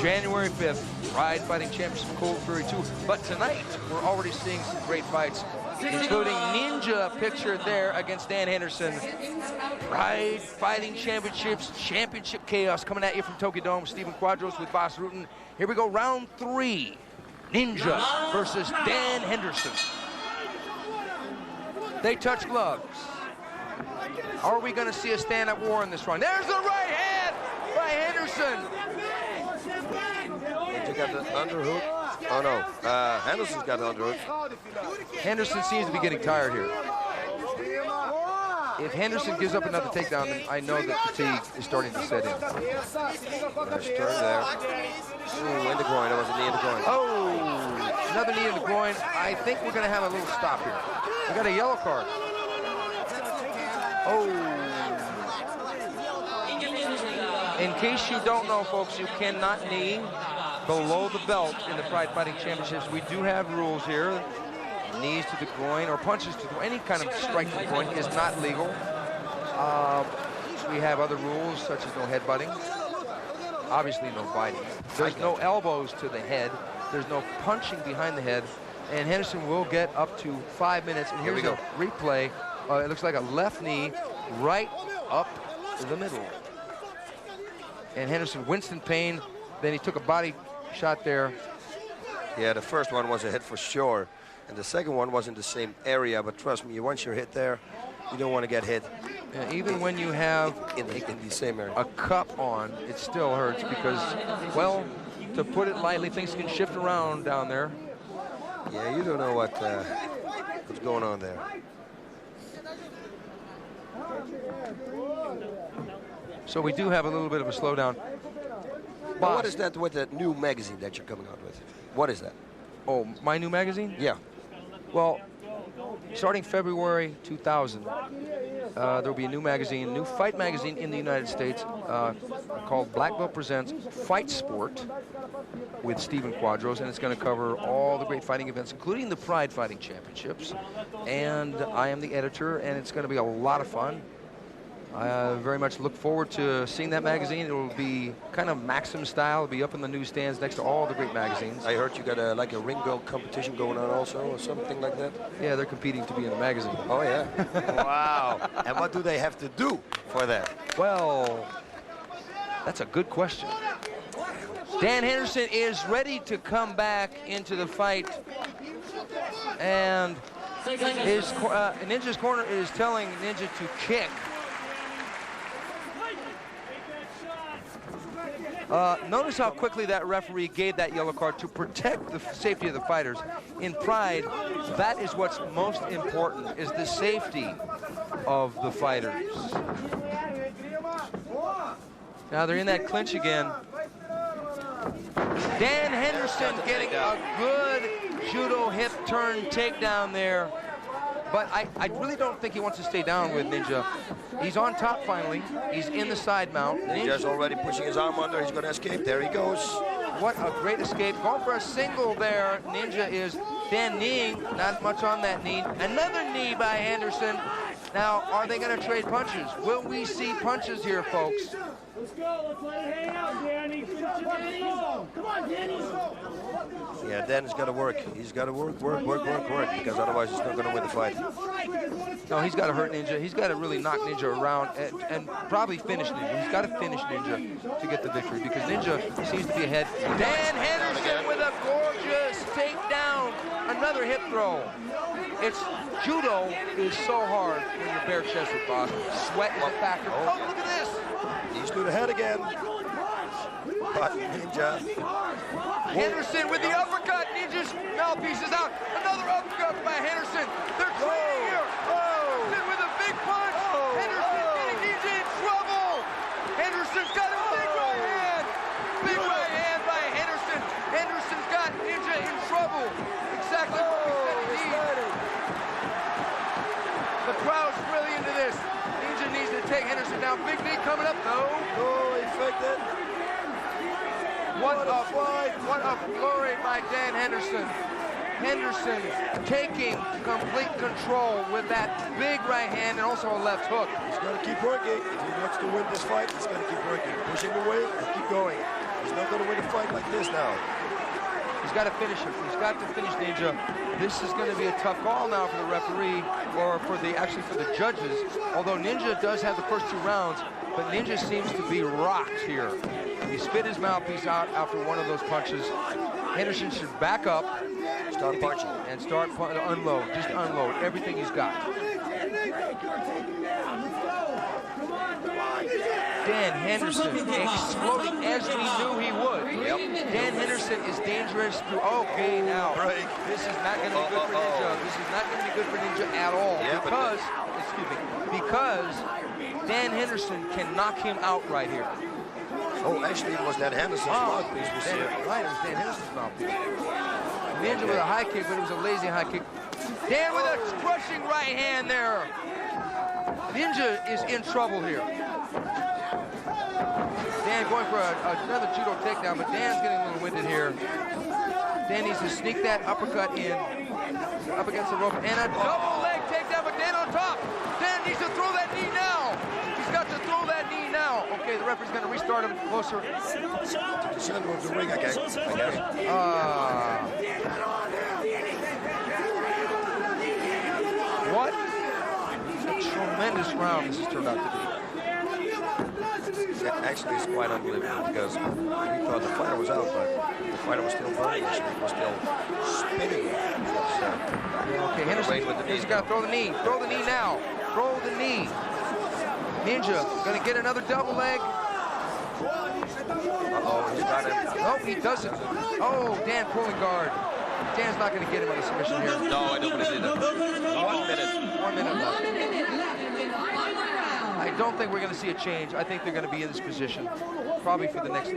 January 5th, Pride Fighting Championship Cold Fury 2. But tonight, we're already seeing some great fights, including Ninja pictured there against Dan Henderson. Pride Fighting Championships, Championship Chaos coming at you from Tokyo Dome. Stephen Quadros with Boss Rutan. Here we go, round 3. Ninja versus Dan Henderson. They touch gloves. Are we going to see a stand-up war in this round? There's the right hand by Henderson. Ninja got the underhook. Oh no, Henderson's got the underhook. Henderson seems to be getting tired here. If Henderson gives up another takedown, then I know that fatigue is starting to set in. Nice turn there. Ooh, in the groin. That was a knee in the groin. Oh, another knee in the groin. I think we're going to have a little stop here. We got a yellow card. Oh. In case you don't know, folks, you cannot knee below the belt in the Pride Fighting Championships. We do have rules here. Knees to the groin or punches to the groin, any kind of strike to the groin is not legal. We have other rules such as no headbutting. Obviously no biting. There's no elbows to the head. There's no punching behind the head. And Henderson will get up to 5 minutes. And here's a replay. It looks like a left knee right up the middle. And Henderson winced in pain. Then he took a body shot there. Yeah, the first one was a hit for sure. And the second one was in the same area, but trust me, once you're hit there, you don't want to get hit. Yeah, even when you have in the same area. a cup on, it still hurts because, well, to put it lightly, things can shift around down there. Yeah, you don't know what's going on there. So we do have a little bit of a slowdown. But what is that with that new magazine that you're coming out with? What is that? Oh, my new magazine? Yeah. Well, starting February 2000, there will be a new magazine, new fight magazine in the United States called Black Belt Presents Fight Sport with Steven Quadros, and it's going to cover all the great fighting events, including the Pride Fighting Championships. And I am the editor, and it's going to be a lot of fun. I very much look forward to seeing that magazine. It will be kind of Maxim style. It'll be up in the newsstands next to all the great magazines. I heard you got like a ring belt competition going on also, or something like that? Yeah, they're competing to be in the magazine. Oh, yeah? Wow. And what do they have to do for that? Well, that's a good question. Dan Henderson is ready to come back into the fight. And Ninja's corner is telling Ninja to kick. Notice how quickly that referee gave that yellow card to protect the safety of the fighters. In Pride, that is what's most important, is the safety of the fighters. Now they're in that clinch again. Dan Henderson getting a good judo hip turn takedown there. But I really don't think he wants to stay down with Ninja. He's on top finally. He's in the side mount. Ninja's already pushing his arm under. He's going to escape. There he goes. What a great escape. Going for a single there. Ninja is then kneeing. Not much on that knee. Another knee by Henderson. Now, are they going to trade punches? Will we see punches here, folks? Let's go. Let's let it hang out, Danny. Come on, Danny. Yeah, Dan's got to work. He's got to work, because otherwise he's not going to win the fight. No, he's got to hurt Ninja. He's got to really knock Ninja around and probably finish Ninja. He's got to finish Ninja to get the victory because Ninja seems to be ahead. Dan Henderson with a gorgeous takedown. Another hip throw. It's judo is so hard when you're bare-chested, boss. Sweat is a factor. Oh, look at this. He's to the head again. But Ninja. Henderson with the uppercut. Ninja's mouthpiece is out. Another uppercut by Henderson. They're trading here. With a big punch. Henderson getting Ninja in trouble. Henderson's got a big right hand. Big right hand by Henderson. Henderson's got Ninja in trouble. Exactly what we said he needs. The crowd's really into this. Ninja needs to take Henderson down. Big knee coming up. No. Oh, he faked it. What a flurry by Dan Henderson. Henderson taking complete control with that big right hand and also a left hook. He's got to keep working. If he wants to win this fight, he's got to keep working. Push him away and keep going. He's not going to win a fight like this now. He's got to finish him. He's got to finish Ninja. This is going to be a tough call now for the referee, or for the judges. Although Ninja does have the first 2 rounds, but Ninja seems to be rocked here. He spit his mouthpiece out after one of those punches. Henderson should back up, start punching, and start unload. Just unload everything he's got. Dan Henderson exploding as we knew he would. Yep. Dan Henderson is dangerous. Okay, now this is not going to be good for Ninja. This is not going to be good for Ninja at all. Yeah, because Dan Henderson can knock him out right here. Oh, actually, it was Dan Henderson's mouthpiece. Right, it was Dan Henderson's mouthpiece. Ninja with a high kick, but it was a lazy high kick. Dan with a crushing right hand there. Ninja is in trouble here. Dan going for another judo takedown, but Dan's getting a little winded here. Dan needs to sneak that uppercut in, up against the rope, and a double leg takedown, but Dan on top. Dan needs to throw that knee now. He's got to throw that knee now. Okay, the referee's going to restart him closer. To the center of the ring, I guess. What a tremendous round this has turned out to be. actually is quite unbelievable because we thought the fighter was out, but the fighter was still burning. Actually, he was still spinning. Okay, Henderson's got to throw the knee. Throw the knee now. Throw the knee. Ninja going to get another double leg. Uh-oh, he's got him. Nope, he doesn't. Oh, Dan pulling guard. Dan's not going to get him with a submission here. No, I don't believe it. 1 minute. 1 minute left. I don't think we're going to see a change. I think they're going to be in this position probably for the next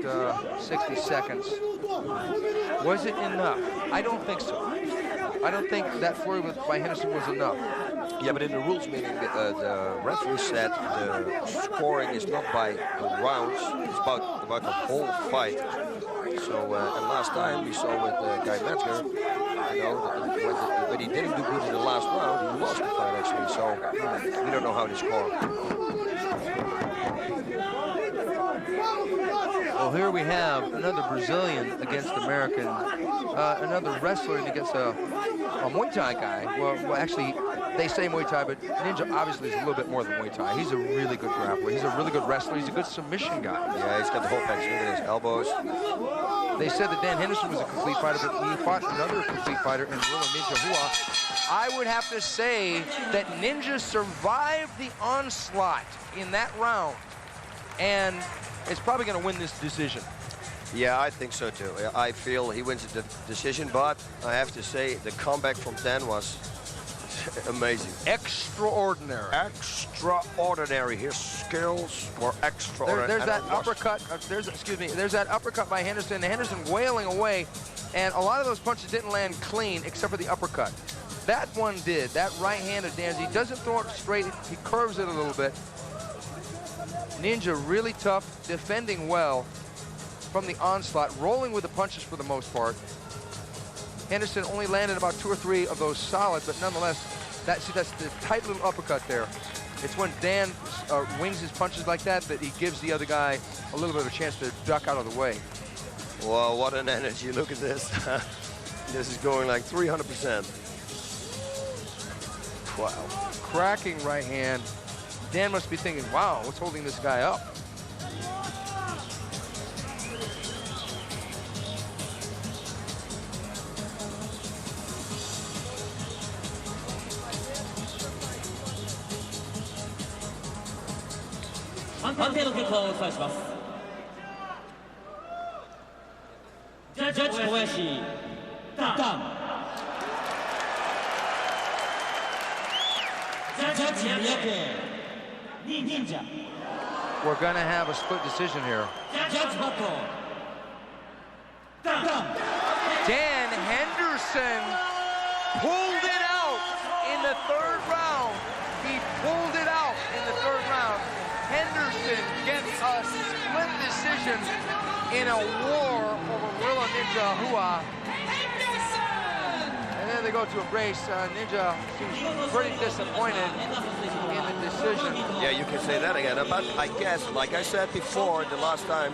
60 seconds. Was it enough? I don't think so. I don't think that flurry by Henderson was enough. Yeah, but in the rules meeting, the referee said the scoring is not by the rounds, it's about the whole fight. So, and last time we saw with Guy Metzger, you know, when he didn't do good in the last round, he lost the fight actually. So, we don't know how they score. Well, here we have another Brazilian against American, another wrestler against a Muay Thai guy. Well, actually, they say Muay Thai, but Ninja obviously is a little bit more than Muay Thai. He's a really good grappler. He's a really good wrestler. He's a good submission guy. Yeah, he's got the whole package. Look at his elbows. They said that Dan Henderson was a complete fighter, but he fought another complete fighter in Rilla Ninja Hua. I would have to say that Ninja survived the onslaught in that round, and is probably going to win this decision. Yeah, I think so too. I feel he wins the decision, but I have to say the comeback from Dan was amazing. Extraordinary. Extraordinary. His skills were extraordinary. There's that uppercut. There's that uppercut by Henderson. Henderson wailing away, and a lot of those punches didn't land clean except for the uppercut. That one did. That right hand of Dan's, he doesn't throw it straight. He curves it a little bit. Ninja really tough, defending well from the onslaught, rolling with the punches for the most part. Henderson only landed about 2 or 3 of those solid, but nonetheless, that's the tight little uppercut there. It's when Dan wings his punches like that he gives the other guy a little bit of a chance to duck out of the way. Wow, what an energy. Look at this. This is going like 300%. Wow. Cracking right hand. Dan must be thinking, wow, what's holding this guy up? We're going to have a split decision here. Dan Henderson pulled it out in the 3rd round. He pulled it out in the 3rd round. Henderson gets a split decision in a war over Rilla Ninja Hua. And then they go to embrace. Ninja seems pretty disappointed in the decision. Yeah, you can say that again. But I guess, like I said before, the last time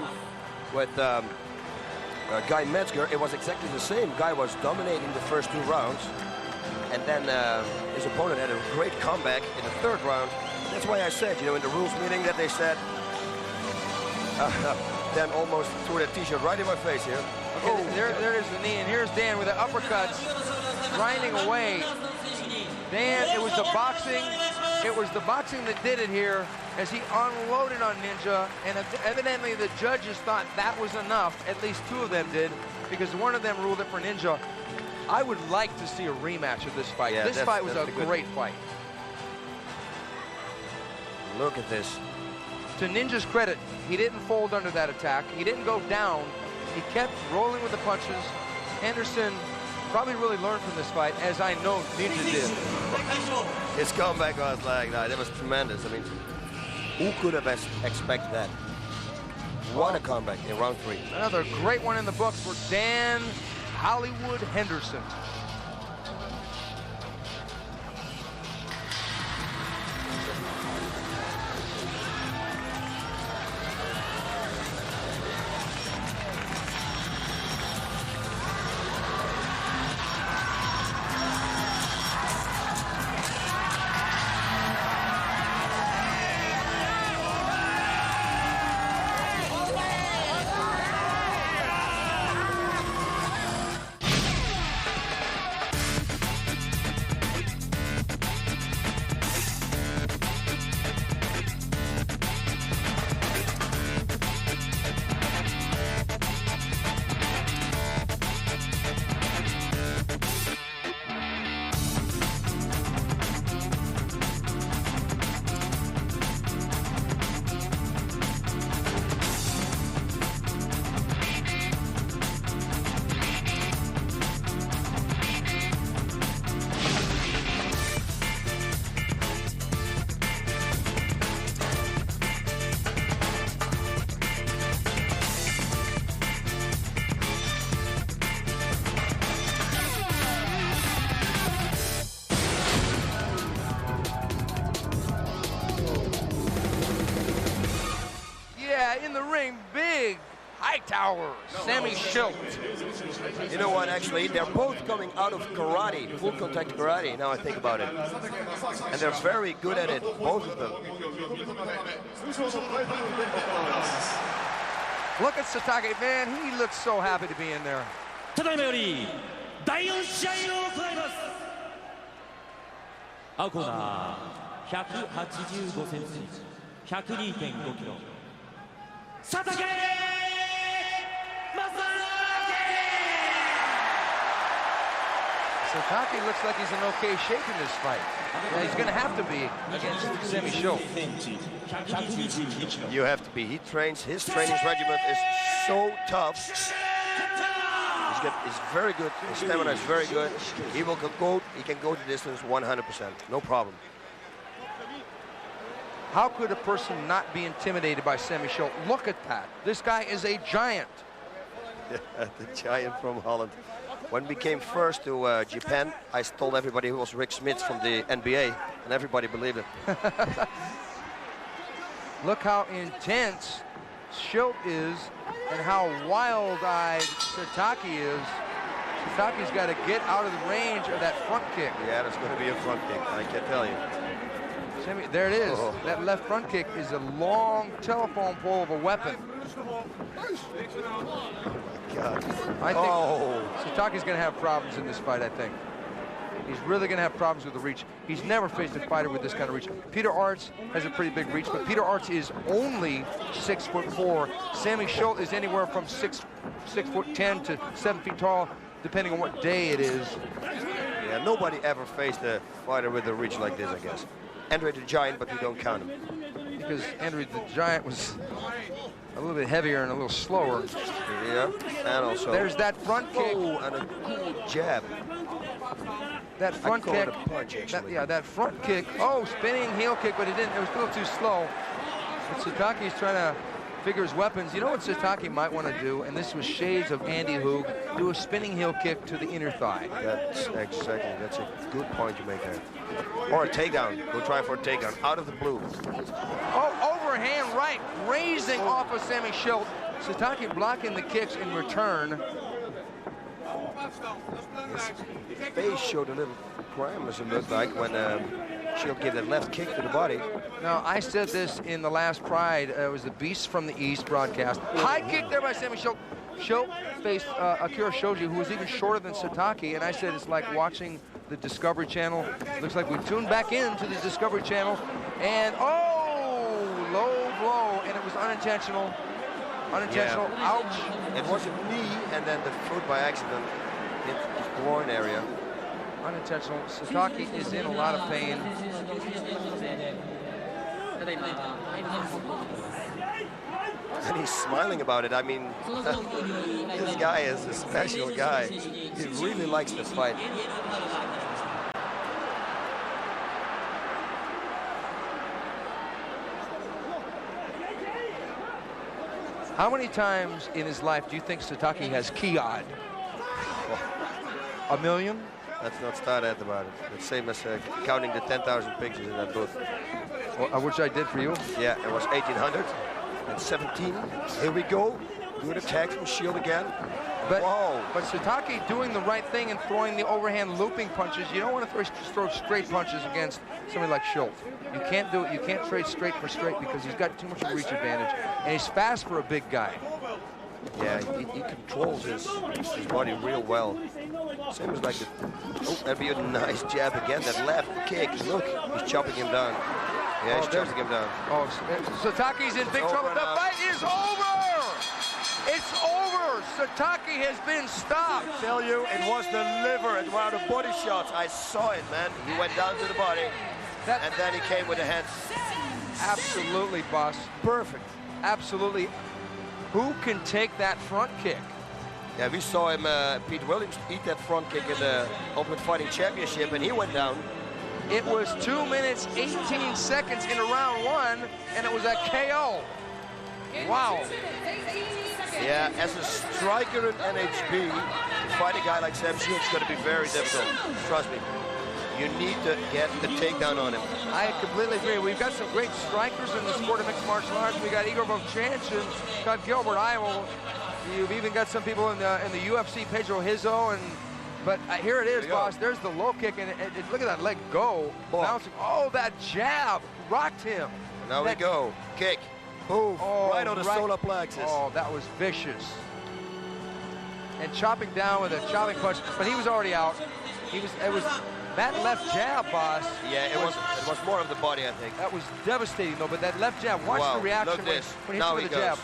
with Guy Metzger, it was exactly the same. Guy was dominating the first 2 rounds. And then his opponent had a great comeback in the 3rd round. That's why I said, you know, in the rules meeting that they said, Dan almost threw that t-shirt right in my face here. Okay, there's the knee, and here's Dan with the uppercuts, grinding away. Dan, it was the boxing that did it here as he unloaded on Ninja, and evidently the judges thought that was enough. At least 2 of them did, because one of them ruled it for Ninja. I would like to see a rematch of this fight. Yeah, this fight was a great fight. Look at this. To Ninja's credit, he didn't fold under that attack. He didn't go down. He kept rolling with the punches. Henderson probably really learned from this fight, as I know Ninja did. His comeback was like that. It was tremendous. I mean, who could have expected that? What a comeback in round 3. Another great one in the books for Dan Hollywood Henderson. Hightower, Sammy Schilt. You know what, actually, they're both coming out of karate, full contact karate, now I think about it. And they're very good at it, both of them. Look at Satake, man, he looks so happy to be in there. ただいまより第4試合を行います。青コーナー185センチ、102.5キロ。Satake! Satake looks like he's in okay shape in this fight. Yeah, he's going to have to be against Sammy Schilt. You have to be. He trains, his training regimen is so tough. He's very good, his stamina is very good. He can go the distance 100%, no problem. How could a person not be intimidated by Sammy Schilt? Look at that. This guy is a giant. Yeah, the giant from Holland. When we came first to Japan, I told everybody who was Rick Smith from the NBA, and everybody believed it. Look how intense Schilt is and how wild-eyed Satake is. Satake's got to get out of the range of that front kick. Yeah, there's going to be a front kick, I can tell you. Sammy, there it is. Oh. That left front kick is a long telephone pole of a weapon. God. I think Satake's going to have problems in this fight, I think. He's really going to have problems with the reach. He's never faced a fighter with this kind of reach. Peter Arts has a pretty big reach, but Peter Arts is only 6'4". Sammy Schilt is anywhere from 6'10" to 7 feet tall, depending on what day it is. Yeah, nobody ever faced a fighter with a reach like this, I guess. Andre the Giant, but we don't count him. Because Andre the Giant was a little bit heavier and a little slower. Yeah, and also... There's that front kick. Oh, and a cool jab. That front kick. Punch, that front kick. Oh, spinning heel kick, but it didn't. It was a little too slow. But Satake's trying to figure his weapons. You know what Satake might want to do, and this was shades of Andy Hoog, do a spinning heel kick to the inner thigh. That's exactly. That's a good point you make there. Or a takedown. Go try for a takedown out of the blue. Oh, overhand right, raising off of Sammy Schilt. Satake blocking the kicks in return. His face showed a little crime, as it looked like, when Schilt gave that left kick to the body. Now, I said this in the last Pride. It was the Beast from the East broadcast. High kick there by Sammy Schilt. Schilt faced Akira Shoji, who was even shorter than Satake, and I said it's like watching the Discovery Channel. Looks like we tuned back into the Discovery Channel, and oh, low blow, and it was unintentional. Unintentional, yeah. Ouch. It was a knee, and then the foot by accident hit the groin area. Unintentional. Satake is in a lot of pain. And he's smiling about it. I mean, this guy is a special guy. He really likes this fight. How many times in his life do you think Satake has ki-awed? A million? Let's not start at about it. The same as counting the 10,000 pictures in that booth. Which I did for you? Yeah, it was 1817. Here we go. Good attack from Schilt again. But Satake doing the right thing and throwing the overhand looping punches. You don't want to throw straight punches against somebody like Schilt. You can't do it. You can't trade straight for straight because he's got too much of a reach advantage. And he's fast for a big guy. Yeah, he controls his body real well. Same as like the... Oh, that'd be a nice jab again. That left kick. Look, he's chopping him down. Yeah, he's chopping him down. Oh, Satake's in big trouble. The fight is over! It's over! Satake has been stopped. I tell you, it was the liver and one of the body shots. I saw it, man. He went down to the body, and then he came with the hands. Absolutely, boss. Perfect. Absolutely. Who can take that front kick? Yeah, we saw him, Pete Williams, eat that front kick in the Ultimate Fighting Championship, and he went down. It was 2 minutes, 18 seconds into round one, and it was a KO. Wow. Yeah, as a striker in NHB, to fight a guy like Sam Schilt is going to be very difficult. Trust me. You need to get the takedown on him. I completely agree. We've got some great strikers in the sport of mixed martial arts. We got Igor Vovchanchyn, got Gilbert Iowa, You've even got some people in the UFC, Pedro Hizzo, but here it is, boss. There's the low kick, and look at that leg go. Bouncing. Oh, that jab rocked him. Now we go. Kick. Boom. Oh, right on the solar plexus. Oh, that was vicious. And chopping down with a chopping punch, but he was already out. It was that left jab, boss. Yeah, it was more of the body, I think. That was devastating, though. But that left jab, watch the reaction when he hits with the jab.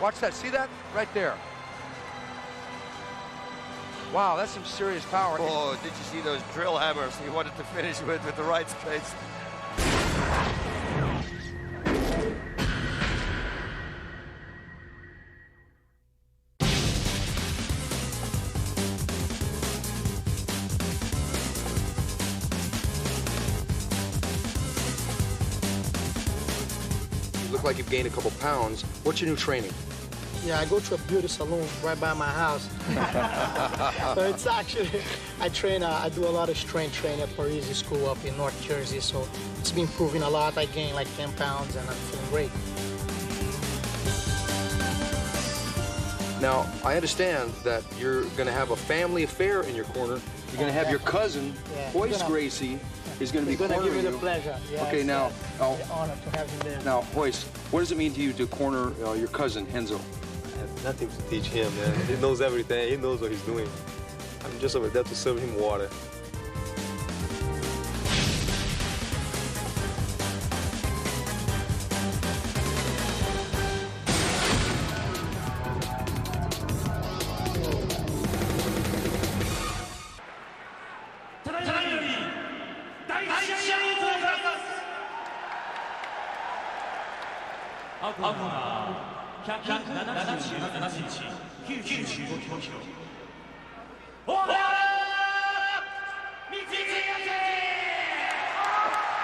Watch that. See that right there. Wow, that's some serious power. Oh, did you see those drill hammers he wanted to finish with the right straights? You look like you've gained a couple pounds. What's your new training? Yeah, I go to a beauty salon right by my house. So it's actually, I do a lot of strength training at Parisi School up in North Jersey. So it's been improving a lot. I gained like 10 pounds and I'm feeling great. Now, I understand that you're going to have a family affair in your corner. You're going to have your cousin, Hoist Gracie, is going to be cornering you. He's going to give me the pleasure. Yes, okay, now, the honor to have him there. Now, Hoist, what does it mean to you to corner your cousin, Henzo? I have nothing to teach him, man. He knows everything. He knows what he's doing. I'm just over there to serve him water.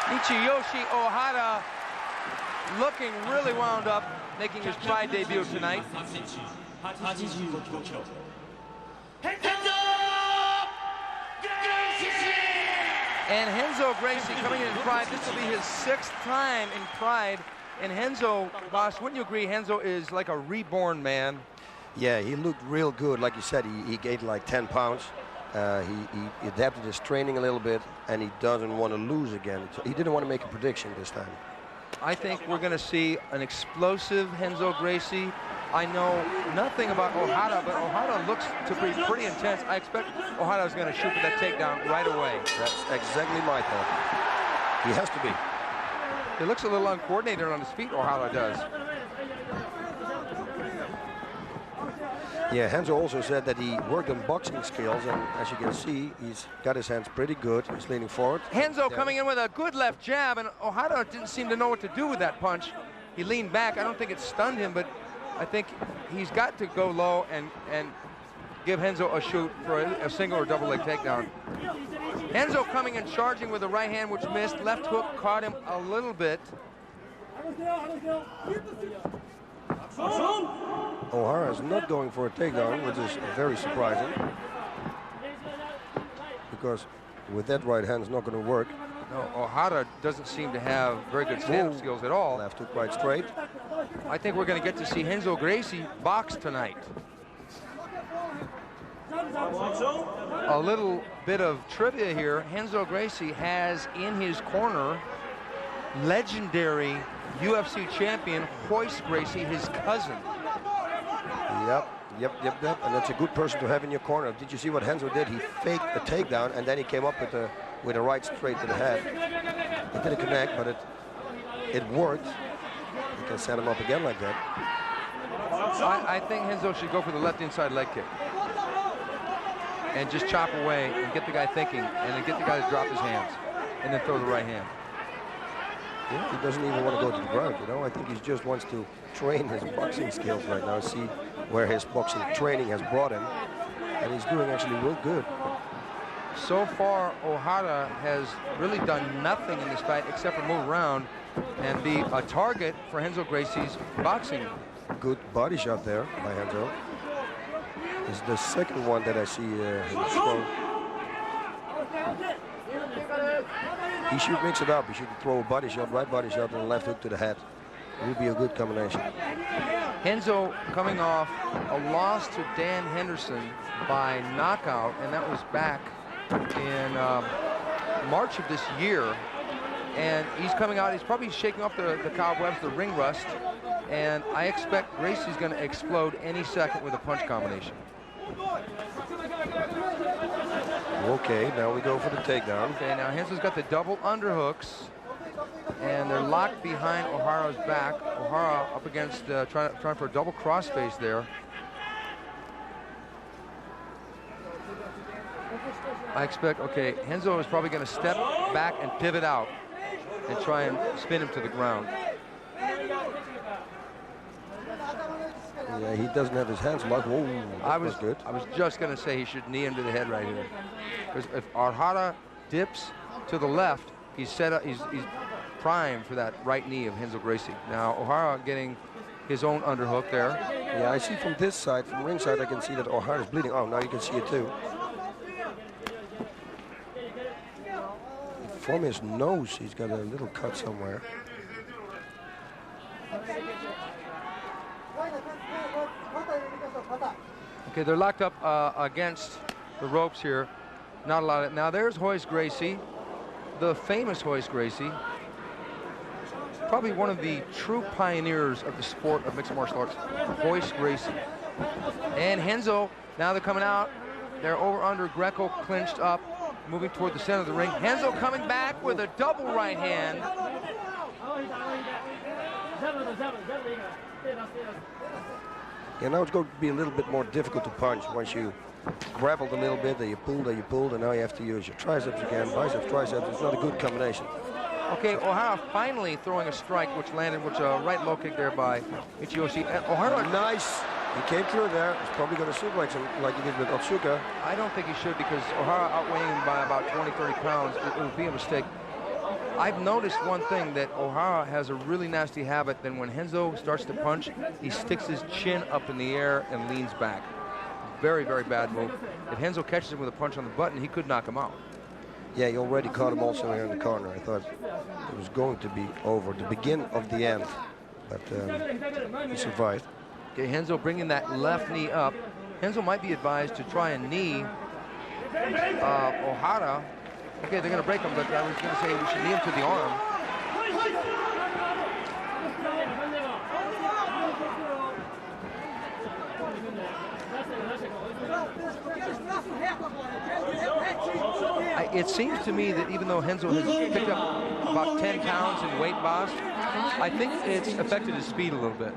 Michiyoshi Ohara looking really wound up, making his Pride debut tonight. And Henzo Gracie coming in Pride. This will be his 6th time in Pride. And Henzo, boss, wouldn't you agree Henzo is like a reborn man? Yeah, he looked real good. Like you said, he gained like 10 pounds. He adapted his training a little bit, and he doesn't want to lose again. So he didn't want to make a prediction this time. I think we're going to see an explosive Henzo Gracie. I know nothing about Ohara, but Ohara looks to be pretty intense. I expect Ohara is going to shoot for that takedown right away. That's exactly my thought. He has to be. He looks a little uncoordinated on his feet, Ohara does. Yeah, Henzo also said that he worked on boxing skills, and as you can see, he's got his hands pretty good. He's leaning forward. Henzo coming in with a good left jab, and Ohara didn't seem to know what to do with that punch. He leaned back. I don't think it stunned him, but I think he's got to go low and give Henzo a shoot for a single or double leg takedown. Henzo coming and charging with the right hand, which missed. Left hook caught him a little bit. Ohara is not going for a takedown, which is very surprising. Because with that right hand, it's not going to work. No, Ohara doesn't seem to have very good stand-up skills at all. Left hook quite straight. I think we're going to get to see Henzo Gracie box tonight. A little bit of trivia here. Henzo Gracie has in his corner legendary UFC champion Hoist Gracie, his cousin. Yep. And that's a good person to have in your corner. Did you see what Henzo did? He faked a takedown, and then he came up with a right straight to the head. It didn't connect, but it worked. You can set him up again like that. I think Henzo should go for the left inside leg kick and just chop away and get the guy thinking, and then get the guy to drop his hands and then throw the right hand. Yeah, he doesn't even want to go to the ground, you know. I think he just wants to train his boxing skills right now, see where his boxing training has brought him, and he's doing actually real good. So far, Ohara has really done nothing in this fight except for move around and be a target for Henzo Gracie's boxing. Good body shot there by Henzo. It's the second one that I see him throw. He should mix it up. He should throw a body shot, right body shot, and a left hook to the head. It would be a good combination. Henzo coming off a loss to Dan Henderson by knockout, and that was back in March of this year. And he's coming out, he's probably shaking off the cobwebs, the ring rust, and I expect Gracie's going to explode any second with a punch combination. Okay, now we go for the takedown. Okay, now Henzo's got the double underhooks, and they're locked behind Ohara's back. Ohara up against, trying for a double crossface there. I expect, okay, Henzo is probably going to step back and pivot out and try and spin him to the ground. Yeah, he doesn't have his hands locked. Whoa, that was good. I was just going to say he should knee him to the head right here. Because if Ohara dips to the left, he's set up, he's primed for that right knee of Henzo Gracie. Now Ohara getting his own underhook there. Yeah, I see from this side, from ringside, I can see that Ohara is bleeding. Oh, now you can see it too. From his nose, he's got a little cut somewhere. Okay, they're locked up against the ropes here. Not a lot of, now there's Royce Gracie, the famous Royce Gracie. Probably one of the true pioneers of the sport of mixed martial arts, Royce Gracie. And Henzo, now they're coming out. They're over under Greco clinched up, moving toward the center of the ring. Henzo coming back with a double right hand. Yeah, now it's going to be a little bit more difficult to punch once you grappled a little bit, then you pulled, and now you have to use your triceps again. Biceps, triceps, it's not a good combination. Okay, Ohara finally throwing a strike, which landed with a right low kick there by Ichiyoshi. And Ohara, nice. He came through there. He's probably going to suplex him like he did with Otsuka. I don't think he should, because Ohara outweighing him by about 20, 30 pounds. It would be a mistake. I've noticed one thing, that Ohara has a really nasty habit. Then when Henzo starts to punch, he sticks his chin up in the air and leans back. Very, very bad move. If Henzo catches him with a punch on the button, he could knock him out. Yeah, he already caught him also here in the corner. I thought it was going to be over, the begin of the end, but he survived. Okay, Henzo bringing that left knee up. Henzo might be advised to try and knee Ohara. Okay, they're going to break him, but I was going to say we should knee him to the arm. It seems to me that even though Henzo has picked up about 10 pounds in weight, boss, I think it's affected his speed a little bit.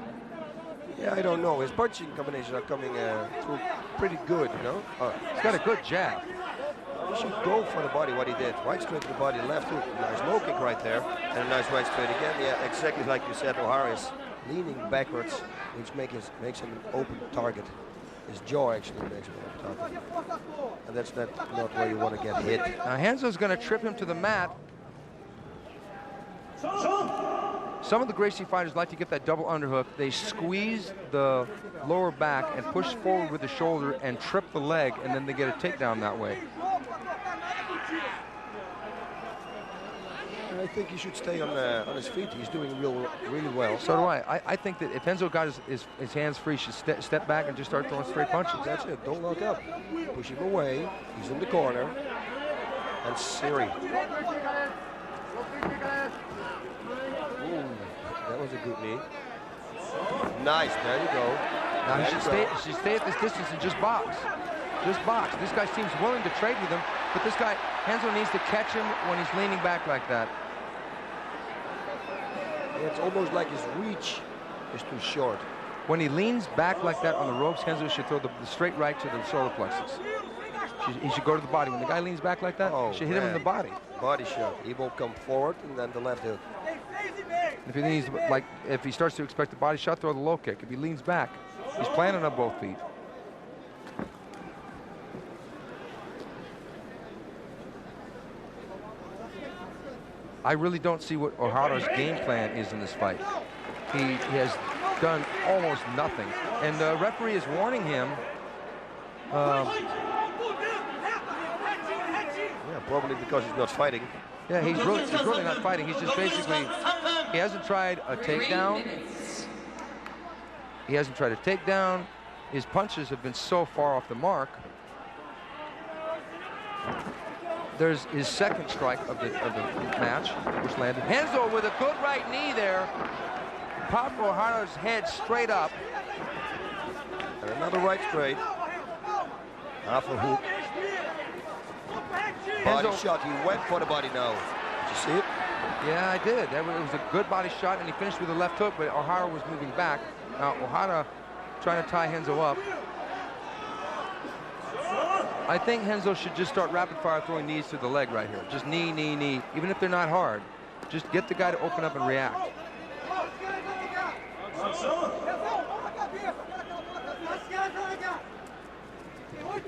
Yeah, I don't know. His punching combinations are coming through pretty good, you know. He's got a good jab. He should go for the body, what he did. Right straight to the body, left hook. Nice low kick right there. And a nice right straight again. Yeah, exactly like you said, Ohara is leaning backwards, which makes him an open target. His jaw actually makes him an open target. And that's not where you want to get hit. Now Henzo's going to trip him to the mat. Some of the Gracie fighters like to get that double underhook. They squeeze the lower back and push forward with the shoulder and trip the leg, and then they get a takedown that way. I think he should stay on his feet. He's doing really well. So do I. I think that if Henzo got his hands free, he should step back and just start throwing straight punches. That's it. Don't lock up. Push him away. He's in the corner. And Siri. That was a good knee. Nice, there you go. Now he should stay at this distance and just box. Just box. This guy seems willing to trade with him, but this guy, Henzo, needs to catch him when he's leaning back like that. Yeah, it's almost like his reach is too short. When he leans back like that on the ropes, Henzo should throw the straight right to the solar plexus. He should go to the body. When the guy leans back like that, he should hit him in the body. Body shot. He will come forward and then the left hook. If he starts to expect the body shot, throw the low kick. If he leans back, he's planted on both feet. I really don't see what Ohara's game plan is in this fight. He has done almost nothing, and the referee is warning him. Yeah, probably because he's not fighting. Yeah, he's really not fighting. He's just basically, he hasn't tried a takedown. He hasn't tried a takedown. His punches have been so far off the mark. There's his second strike of the match, which landed. Henzo with a good right knee there. Popped Ohara's head straight up. And another right straight. Half a hook. Body shot. He went for the body now. Did you see it? Yeah, I did. It was a good body shot, and he finished with a left hook, but Ohara was moving back. Now, Ohara trying to tie Henzo up. I think Henzo should just start rapid-fire throwing knees to the leg right here. Just knee, knee, knee. Even if they're not hard, just get the guy to open up and react.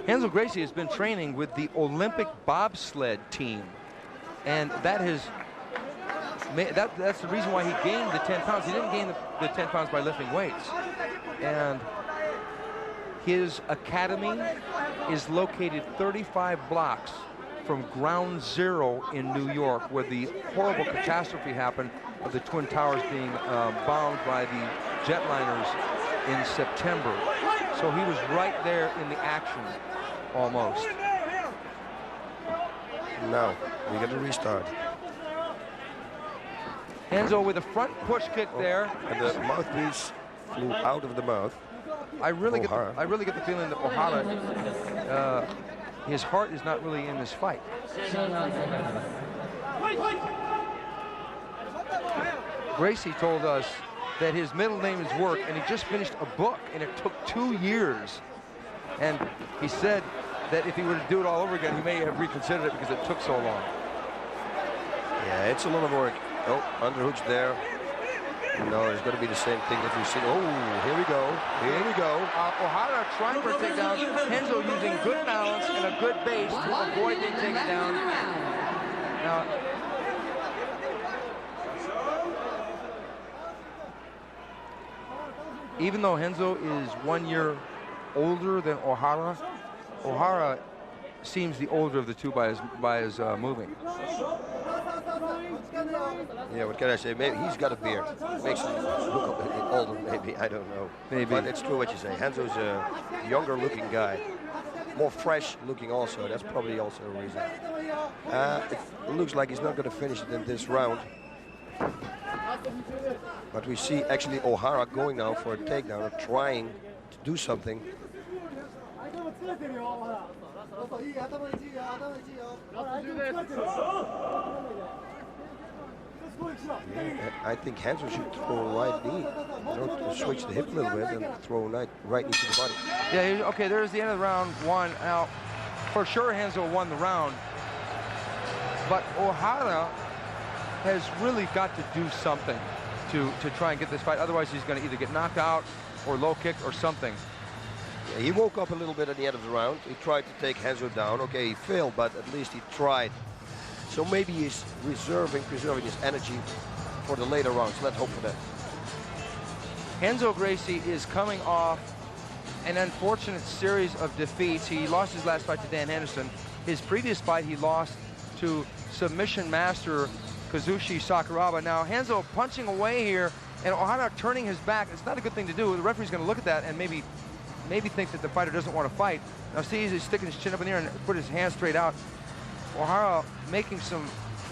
Henzo Gracie has been training with the Olympic bobsled team, and that's the reason why he gained the 10 pounds. He didn't gain the 10 pounds by lifting weights. And his academy is located 35 blocks from ground zero in New York, where the horrible catastrophe happened of the Twin Towers being bombed by the jetliners in September. So he was right there in the action, almost. Now, we got to restart. Henzo with a front push kick there. And the mouthpiece flew out of the mouth. I really get the feeling that Ohara, his heart is not really in this fight. Gracie told us that his middle name is Work, and he just finished a book, and it took 2 years. And he said that if he were to do it all over again, he may have reconsidered it because it took so long. Yeah, it's a lot of work. Oh, underhooks there. No, it's going to be the same thing that we've seen. Oh, here we go. Here we go. Ohara trying for a takedown. Henzo using good balance and a good base to avoid being taken down. Now, even though Henzo is 1 year older than Ohara, Ohara seems the older of the two by his moving. Yeah, what can I say? Maybe he's got a beard. Makes him look a bit older, maybe. I don't know. Maybe. But it's true what you say. Henzo's a younger-looking guy. More fresh-looking also. That's probably also a reason. It looks like he's not going to finish it in this round. But we see actually Ohara going now for a takedown, or trying to do something. I think Henderson should throw a right knee. You know, to switch the hip a little bit and throw a right knee to the body. Yeah, okay, there's the end of round one. Now, for sure, Henzo won the round. But Ohara has really got to do something to try and get this fight. Otherwise, he's going to either get knocked out or low kicked or something. Yeah, he woke up a little bit at the end of the round. He tried to take Henzo down. Okay, he failed, but at least he tried. So maybe he's preserving his energy for the later rounds. Let's hope for that. Henzo Gracie is coming off an unfortunate series of defeats. He lost his last fight to Dan Henderson. His previous fight he lost to submission master Kazushi Sakuraba. Now Henzo punching away here, and Ohara turning his back. It's not a good thing to do. The referee's going to look at that and maybe think that the fighter doesn't want to fight. Now see, he's sticking his chin up in the air and put his hand straight out. Ohara making some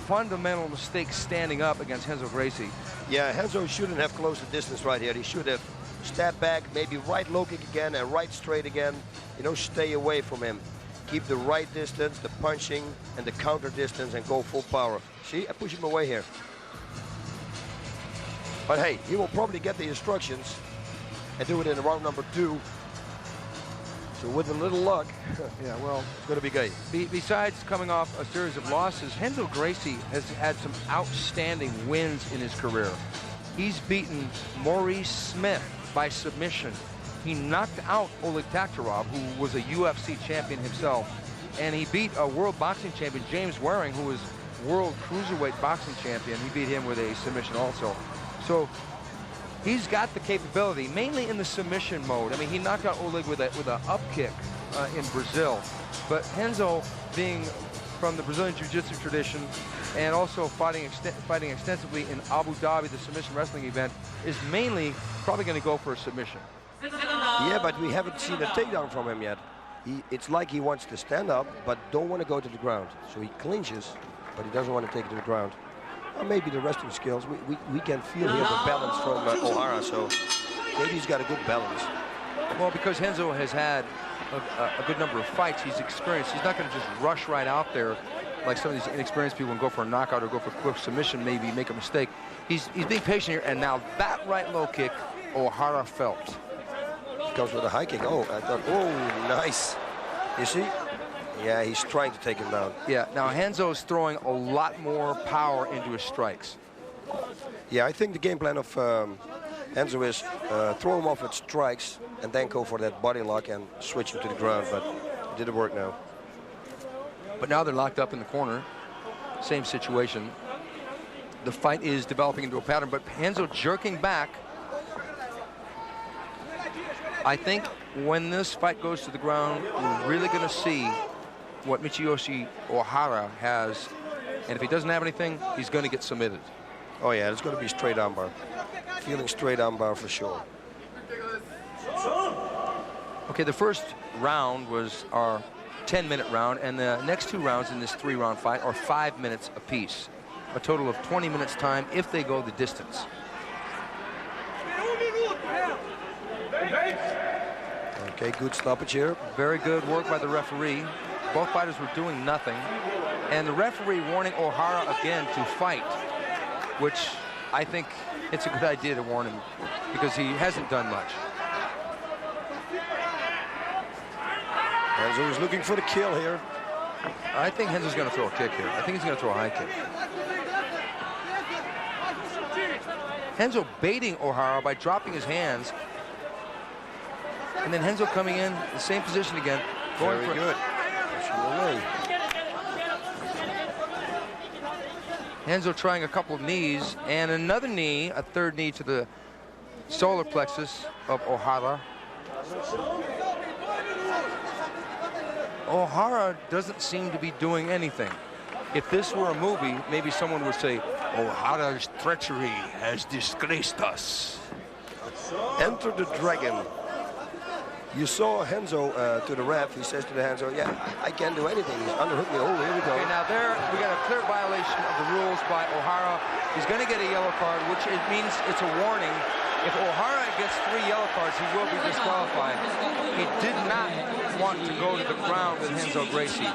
fundamental mistakes standing up against Henzo Gracie. Yeah, Henzo shouldn't have closed the distance right here. He should have stepped back, maybe right low kick again and right straight again. You know, stay away from him. Keep the right distance, the punching and the counter distance, and go full power. See, I push him away here. But hey, he will probably get the instructions and do it in round number 2. So with a little luck, yeah, well, it's going to be great. Besides coming off a series of losses, Henzo Gracie has had some outstanding wins in his career. He's beaten Maurice Smith by submission. He knocked out Oleg Taktarov, who was a UFC champion himself. And he beat a world boxing champion, James Waring, who was world cruiserweight boxing champion. He beat him with a submission also. So he's got the capability, mainly in the submission mode. I mean, he knocked out Oleg with a up kick in Brazil. But Henzo being from the Brazilian Jiu-Jitsu tradition, and also fighting extensively in Abu Dhabi, the submission wrestling event, is mainly probably going to go for a submission. Yeah, but we haven't seen a takedown from him yet. It's like he wants to stand up, but don't want to go to the ground. So he clinches, but he doesn't want to take it to the ground. Or maybe the wrestling skills. We can feel here the balance from Ohara, so maybe he's got a good balance. Well, because Renzo has had a good number of fights, he's experienced. He's not going to just rush right out there like some of these inexperienced people and go for a knockout or go for a quick submission, maybe make a mistake. He's being patient here, and now that right low kick, Ohara felt. Goes with a high kick. Oh, I thought, oh, nice. You see? Yeah, he's trying to take him down. Yeah, now Renzo's throwing a lot more power into his strikes. Yeah, I think the game plan of Renzo is throw him off with strikes and then go for that body lock and switch him to the ground, but it didn't work now. But now they're locked up in the corner. Same situation. The fight is developing into a pattern, but Renzo jerking back. I think when this fight goes to the ground, we're really going to see what Michiyoshi Ohara has. And if he doesn't have anything, he's going to get submitted. Oh, yeah, it's going to be straight armbar. Feeling straight armbar for sure. Okay, the first round was our 10-minute round, and the next two rounds in this 3-round fight are 5 minutes apiece. A total of 20 minutes time if they go the distance. Okay, good stoppage here. Very good work by the referee. Both fighters were doing nothing. And the referee warning Ohara again to fight, which I think it's a good idea to warn him because he hasn't done much. Renzo is looking for the kill here. I think Renzo's going to throw a kick here. I think he's going to throw a high kick. Renzo baiting Ohara by dropping his hands. And then Renzo coming in the same position again. Going Very good. Away. Renzo trying a couple of knees and another knee, a third knee to the solar plexus of Ohara. Ohara doesn't seem to be doing anything. If this were a movie, maybe someone would say, Ohara's treachery has disgraced us. Enter the dragon. You saw Renzo to the ref. He says to the Renzo, yeah, I can't do anything. He's underhooked me. Oh, here we go. Okay, now there we got a clear violation of the rules by Ohara. He's going to get a yellow card, which it means it's a warning. If Ohara gets 3 yellow cards, he will be disqualified. He did not want to go to the ground with Renzo Gracie.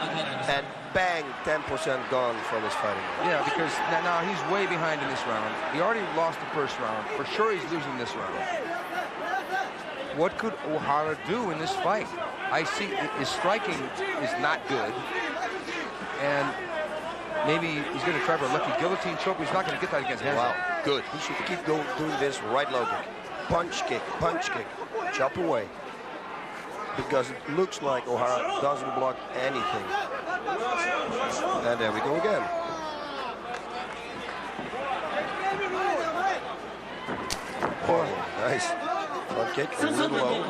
And bang, 10% gone from his fighting. Yeah, because now he's way behind in this round. He already lost the first round. For sure he's losing this round. What could Ohara do in this fight? I see his striking is not good. And maybe he's going to try for a lucky guillotine choke. He's not going to get that against Henderson. Wow, good. He should keep doing this right low kick. Punch kick, chop away. Because it looks like Ohara doesn't block anything. And there we go again. Oh, nice. Front kick, a little low.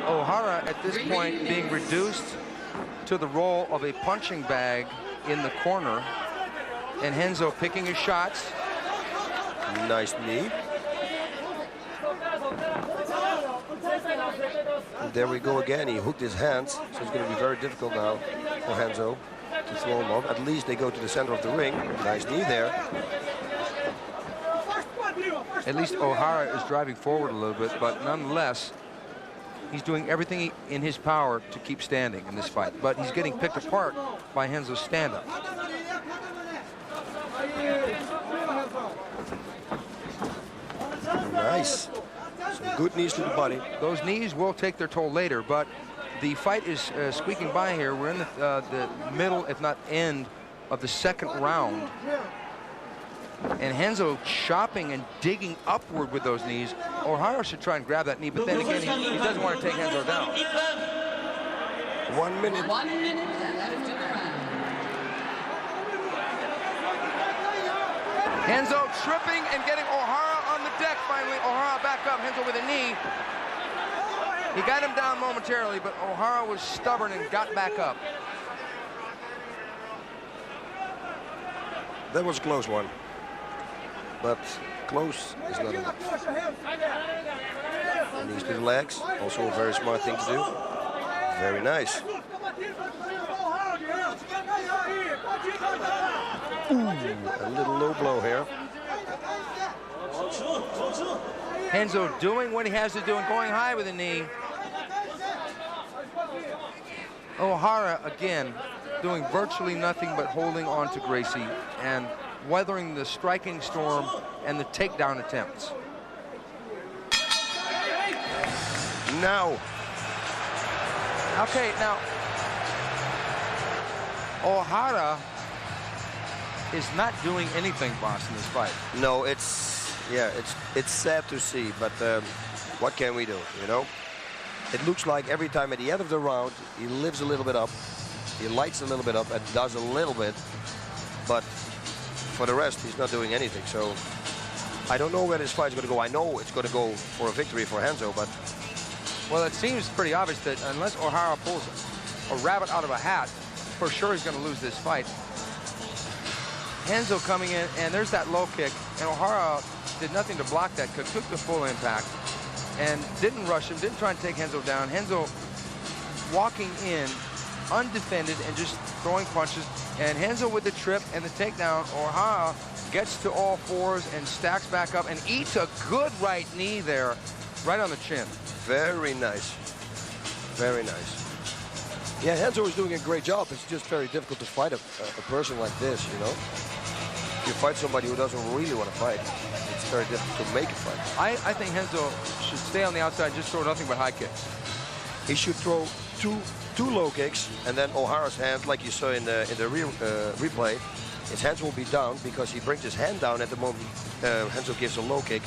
Ohara at this point being reduced to the role of a punching bag in the corner. And Renzo picking his shots. Nice knee. And there we go again. He hooked his hands, so it's going to be very difficult now for Renzo to throw him off. At least they go to the center of the ring. Nice knee there. At least Ohara is driving forward a little bit, but nonetheless, he's doing everything in his power to keep standing in this fight. But he's getting picked apart by Renzo's stand-up. Nice. Some good knees to the body. Those knees will take their toll later, but the fight is squeaking by here. We're in the middle, if not end, of the second round. And Renzo chopping and digging upward with those knees. Ohara should try and grab that knee, but then again, he doesn't want to take Renzo down. 1 minute. 1 minute left in the round. Renzo tripping and getting Ohara on the deck finally. Ohara back up, Renzo with a knee. He got him down momentarily, but Ohara was stubborn and got back up. That was a close one. But close is not enough. And these little legs, also a very smart thing to do. Very nice. Ooh, a little low blow here. Henzo doing what he has to do and going high with a knee. Ohara, again, doing virtually nothing but holding on to Gracie and weathering the striking storm and the takedown attempts. Now. Okay, now, Ohara is not doing anything, boss, in this fight. No, it's sad to see, but what can we do, you know? It looks like every time at the end of the round, he lives a little bit up, he lights a little bit up and does a little bit, but for the rest, he's not doing anything. So I don't know where this fight's going to go. I know it's going to go for a victory for Henzo, but... Well, it seems pretty obvious that unless Ohara pulls a rabbit out of a hat, for sure he's going to lose this fight. Henzo coming in, and there's that low kick, and Ohara did nothing to block that kick, took the full impact, and didn't rush him, didn't try and take Henzo down. Henzo walking in, undefended, and just throwing punches, and Henzo with the trip and the takedown. Ohara gets to all fours and stacks back up and eats a good right knee there, right on the chin. Very nice. Very nice. Yeah, Henzo is doing a great job. It's just very difficult to fight a person like this, you know? If you fight somebody who doesn't really want to fight, it's very difficult to make a fight. I think Henzo should stay on the outside and just throw nothing but high kicks. He should throw two low kicks, and then Ohara's hand, like you saw in the replay, his hands will be down because he brings his hand down at the moment. Henzo gives a low kick,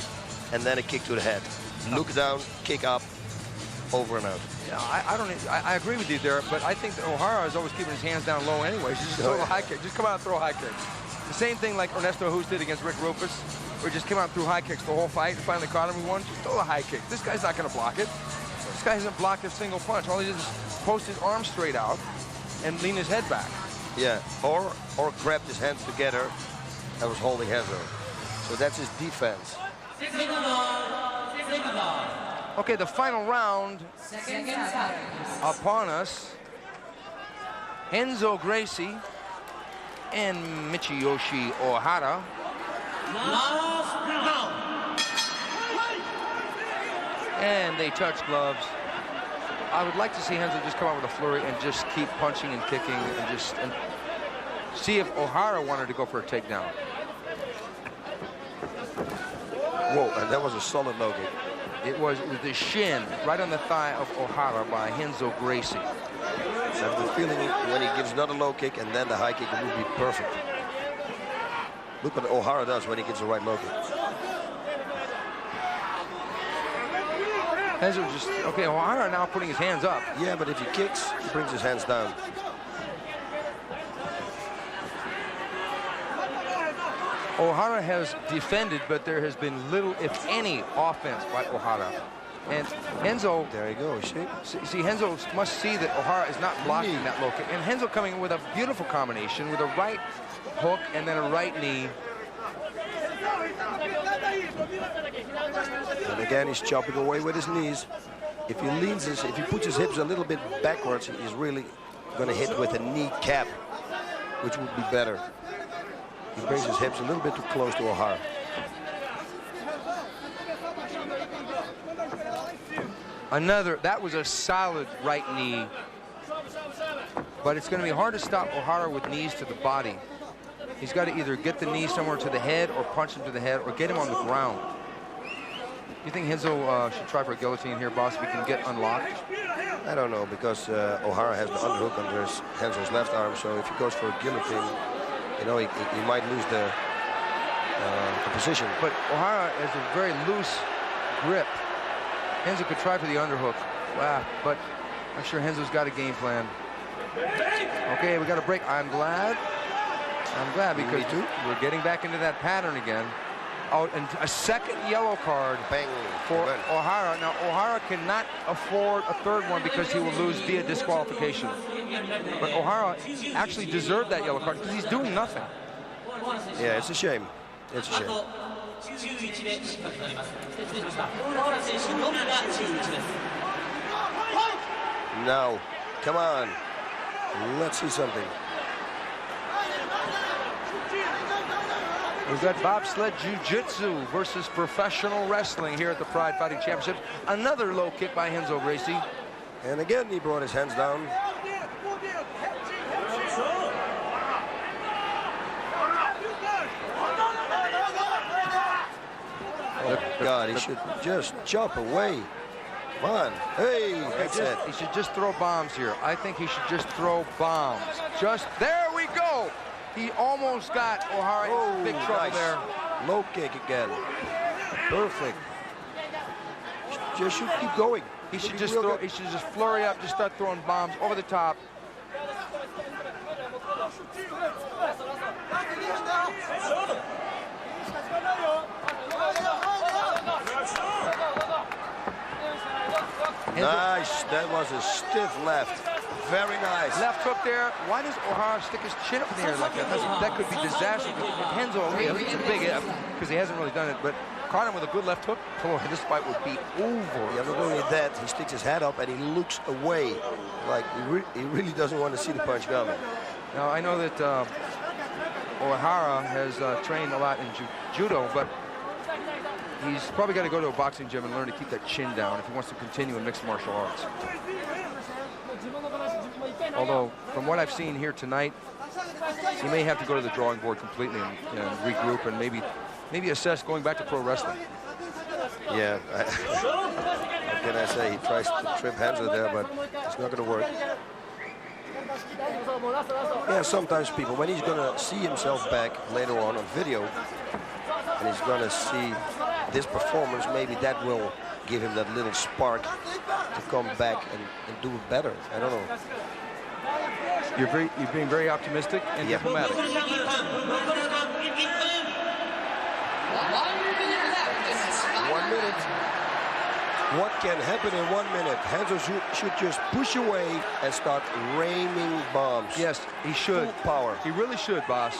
and then a kick to the head. Look down, kick up, over and out. Yeah, I agree with you there, but I think that Ohara is always keeping his hands down low anyway. Just throw a high kick. Just come out and throw a high kick. The same thing like Ernesto Hus did against Rick Rufus, where he just came out and threw high kicks the whole fight and finally caught him and won. Just throw a high kick. This guy's not going to block it. This guy hasn't blocked a single punch. All he did is post his arms straight out and lean his head back. Yeah, or grabbed his hands together and was holding Henzo. So that's his defense. Okay, the final round upon us. Henzo Gracie and Michiyoshi Ohara. And they touch gloves. I would like to see Henzo just come out with a flurry and just keep punching and kicking and see if Ohara wanted to go for a takedown. Whoa, and that was a solid low kick. It was the shin right on the thigh of Ohara by Henzo Gracie. I have the feeling when he gives another low kick and then the high kick, it would be perfect. Look what Ohara does when he gives the right low kick. Henzo just, okay, Ohara now putting his hands up. Yeah, but if he kicks, he brings his hands down. Ohara has defended, but there has been little, if any, offense by Ohara. And Henzo... There you go, see, Henzo must see that Ohara is not blocking that low kick. And Henzo coming in with a beautiful combination with a right hook and then a right knee. And again, he's chopping away with his knees. If he leans his, if he puts his hips a little bit backwards, he's really going to hit with a knee cap, which would be better. He brings his hips a little bit too close to Ohara. That was a solid right knee. But it's going to be hard to stop Ohara with knees to the body. He's got to either get the knee somewhere to the head or punch him to the head or get him on the ground. Do you think Henzo should try for a guillotine here, boss, if he can get unlocked? I don't know, because Ohara has the underhook under Henzo's left arm, so if he goes for a guillotine, you know, he might lose the position. But Ohara has a very loose grip. Henzo could try for the underhook. Wow, but I'm sure Henzo's got a game plan. Okay, we got a break. I'm glad because we're getting back into that pattern again. Oh, and a second yellow card for Ohara. Now, Ohara cannot afford a third one because he will lose via disqualification. But Ohara actually deserved that yellow card because he's doing nothing. Yeah, it's a shame. It's a shame. Now, come on. Let's see something. We've got bobsled jiu-jitsu versus professional wrestling here at the Pride Fighting Championship. Another low kick by Henzo Gracie. And again, he brought his hands down. Oh, God, he should just chop away. Come on. Hey, that's it. He should just throw bombs here. I think he should just throw bombs. Just, there we go. He almost got Ohara in big trouble there. Low kick again. Perfect. Just should keep going. He should just throw, he should just flurry up, just start throwing bombs over the top. Nice. That was a stiff left. Very nice. Left hook there. Why does Ohara stick his chin up in the air like that? That could be disastrous. Henzo, it's a big F because he hasn't really done it, but caught him with a good left hook. Boy, this fight would be over. Yeah, not only that, he sticks his head up and he looks away. Like he really doesn't want to see the punch coming. Now, I know that Ohara has trained a lot in judo, but he's probably got to go to a boxing gym and learn to keep that chin down if he wants to continue in mixed martial arts. Although, from what I've seen here tonight, he may have to go to the drawing board completely and regroup and maybe assess going back to pro wrestling. Yeah, what can I say? He tries to trip Henzo there, but it's not going to work. Yeah, sometimes people, when he's going to see himself back later on video, and he's going to see this performance, maybe that will give him that little spark to come back and do it better. I don't know. You're being very optimistic and diplomatic. 1 minute. What can happen in 1 minute? Henzo should just push away and start raining bombs. Yes, he should. Full power. He really should, boss.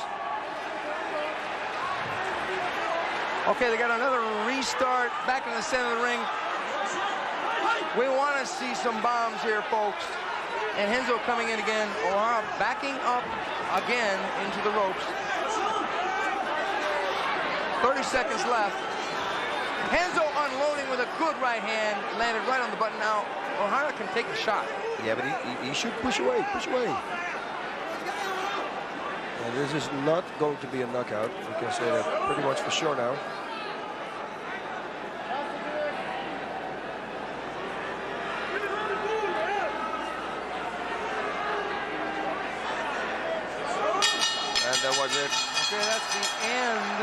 Okay, they got another restart back in the center of the ring. We want to see some bombs here, folks. And Henzo coming in again. Ohara backing up again into the ropes. 30 seconds left. Henzo unloading with a good right hand. Landed right on the button. Now, Ohara can take the shot. Yeah, but he should push away, push away. And this is not going to be a knockout. We can say that pretty much for sure now. And that was it. Okay, that's the end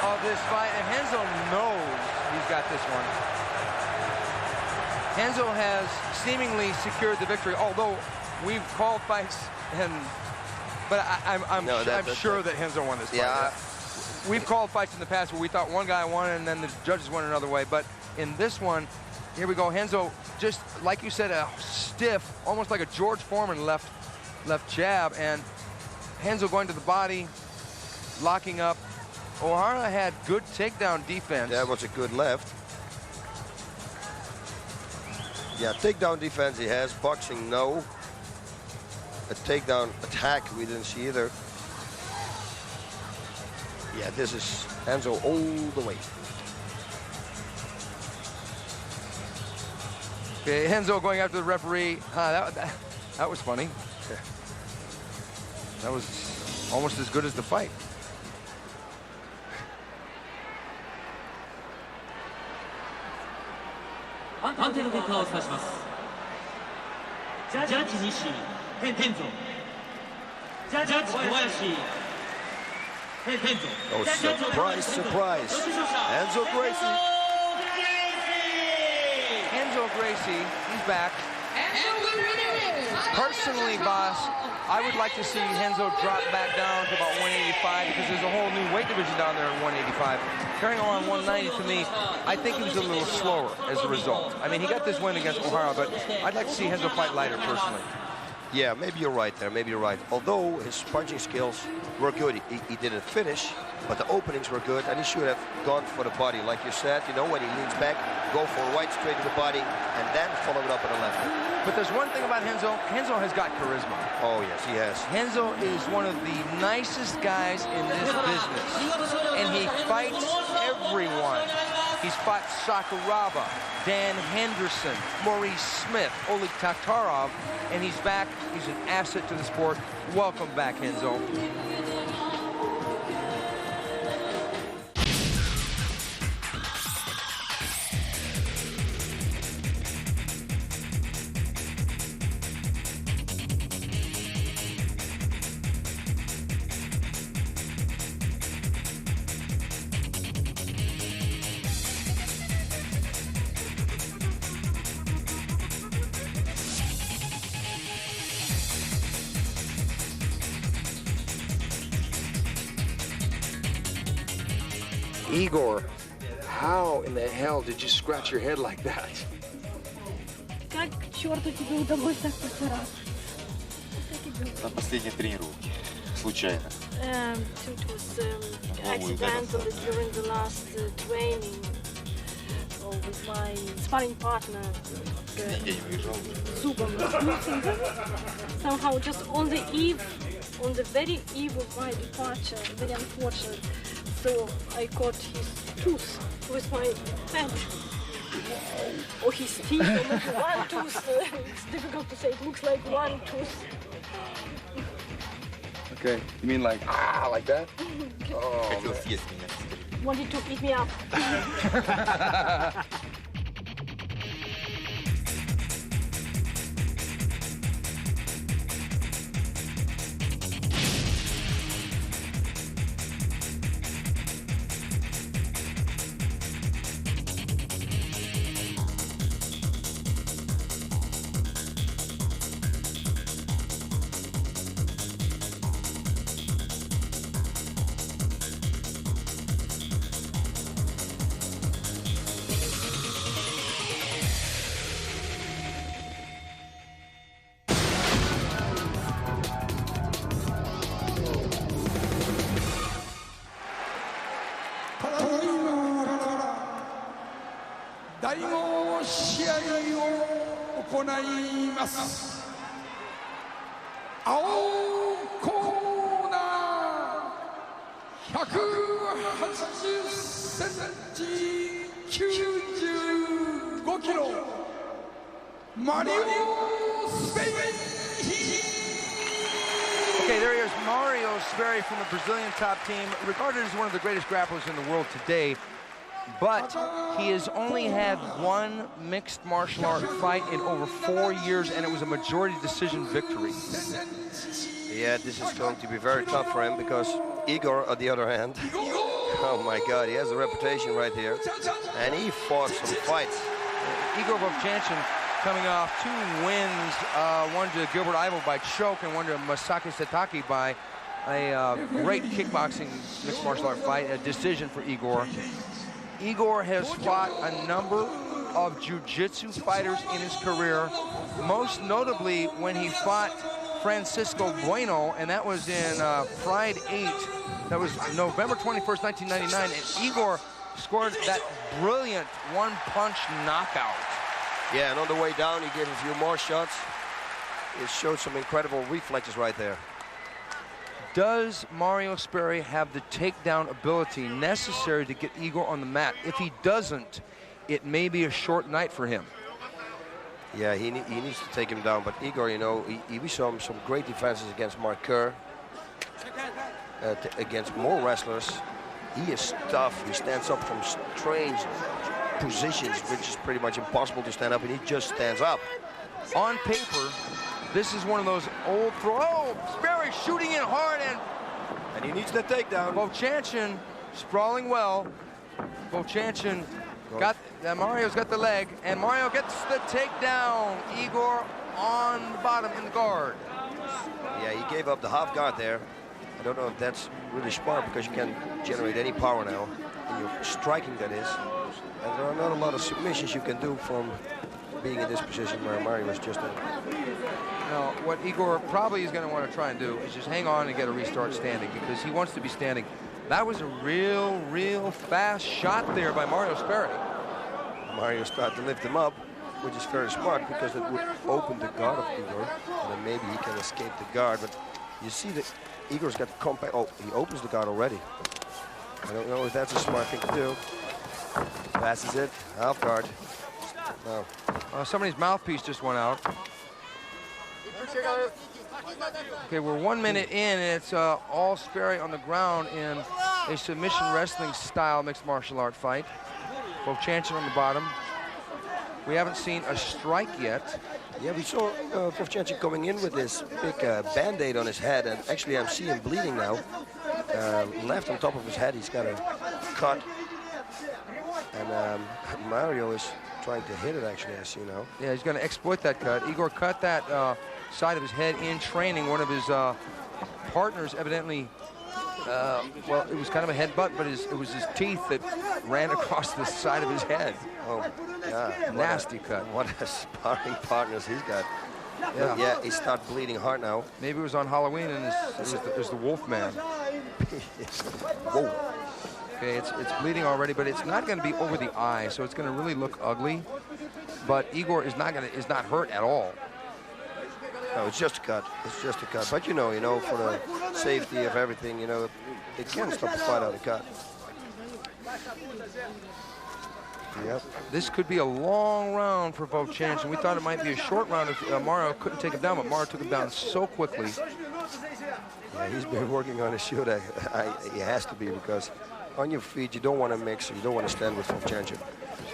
of this fight. And Henzo knows he's got this one. Henzo has seemingly secured the victory, although we've called fights, but I'm sure that Henzo won this fight. Yeah. We've called fights in the past where we thought one guy won and then the judges went another way. But in this one, here we go. Henzo, just like you said, a stiff, almost like a George Foreman left jab, and Henzo going to the body, locking up. Ohara had good takedown defense. That was a good left. Yeah, takedown defense he has. Boxing, no. A takedown attack we didn't see either. Yeah, this is Henzo all the way. Okay, Henzo going after the referee. That was funny. That was almost as good as the fight. Antônio結果をお伝えします。ジャッジ西、ヘンゾ。ジャッジ小林、ヘンゾ。Oh, surprise, surprise. Henzo Gracie. Henzo Gracie, he's back. Personally, boss, I would like to see Henzo drop back down to about 185 because there's a whole new weight division down there at 185. Carrying on 190 to me, I think he was a little slower as a result. I mean, he got this win against Ohara, but I'd like to see Henzo fight lighter personally. Yeah, maybe you're right there, maybe you're right. Although his punching skills were good, he didn't finish, but the openings were good, and he should have gone for the body. Like you said, you know, when he leans back, go for a right straight to the body, and then follow it up with a left hook. But there's one thing about Renzo. Renzo has got charisma. Oh, yes, he has. Renzo is one of the nicest guys in this business, and he fights everyone. He's fought Sakuraba, Dan Henderson, Maurice Smith, Oleg Tatarov, and he's back. He's an asset to the sport. Welcome back, Renzo. Igor, how in the hell did you scratch your head like that? Как к черту тебе удалось так постараться? На последней тренировке. Случайно. It was accidental during the last training with my sparring partner. Zubom. Somehow just on the very eve of my departure, very unfortunate. So I caught his tooth with my hand. Or his teeth, or maybe one tooth. It's difficult to say. It looks like one tooth. Okay, you mean like, like that? Oh, Wanted to beat me up. Okay, there he is, Mario Sperry from the Brazilian top team, regarded as one of the greatest grapplers in the world today. But he has only had one mixed martial art fight in over 4 years, and it was a majority decision victory. Yeah, this is going to be very tough for him because Igor, on the other hand, oh my God, he has a reputation right here, and he fought some fights. Igor Vovchanchyn coming off 2 wins, one to Gilbert Ivo by choke and one to Masaki Satake by a great kickboxing mixed martial art fight, a decision for Igor. Igor has fought a number of jiu-jitsu fighters in his career, most notably when he fought Francisco Bueno, and that was in Pride 8. That was November 21st, 1999, and Igor scored that brilliant one-punch knockout. Yeah, and on the way down, he gave a few more shots. It showed some incredible reflexes right there. Does Mario Sperry have the takedown ability necessary to get Igor on the mat? If he doesn't, it may be a short night for him. Yeah, he needs to take him down. But Igor, you know, we saw some great defenses against Mark Kerr, against more wrestlers. He is tough. He stands up from strange positions, which is pretty much impossible to stand up, and he just stands up. On paper, this is one of those old oh, Sperry shooting in hard, and he needs the takedown. Vovchanchyn sprawling well. Vovchanchyn got, Mario's got the leg, and Mario gets the takedown. Igor on the bottom in the guard. Yeah, he gave up the half guard there. I don't know if that's really smart because you can't generate any power now. And you're striking, that is. And there are not a lot of submissions you can do from being in this position where Mario was just in. No, what Igor probably is going to want to try and do is just hang on and get a restart standing because he wants to be standing. That was a real fast shot there by Mario Sperry. Mario started to lift him up, which is very smart because it would open the guard of Igor, and then maybe he can escape the guard. But you see that Igor's got compact. Oh, he opens the guard already. I don't know if that's a smart thing to do. Passes it, half guard. No. Somebody's mouthpiece just went out. Okay, we're 1 minute in, and it's all Sperry on the ground in a submission wrestling style mixed martial art fight. Vovchanchyn on the bottom. We haven't seen a strike yet. Yeah, we saw Vovchanchyn coming in with this big band-aid on his head, and actually I'm seeing him bleeding now. Left on top of his head, he's got a cut. And Mario is trying to hit it, actually, as you know. Yeah, he's going to exploit that cut. Igor cut that side of his head in training. One of his partners evidently, well, it was kind of a headbutt, but it was his teeth that ran across the side of his head. Oh, yeah. Nasty cut. What a sparring partners he's got. Yeah. Yeah, he started bleeding hard now. Maybe it was on Halloween and it was the Wolf Man. Whoa. Okay, it's bleeding already, but it's not going to be over the eye, so it's going to really look ugly. But Igor is not hurt at all. No, it's just a cut. It's just a cut. But you know, for the safety of everything, you know, it can stop the fight out of cut. Yep. This could be a long round for Vovchanchyn. We thought it might be a short round if Mario couldn't take him down, but Mario took him down so quickly. Yeah, he's been working on his shoulder. He has to be, because on your feet you don't want to mix. You don't want to stand with Vovchanchyn.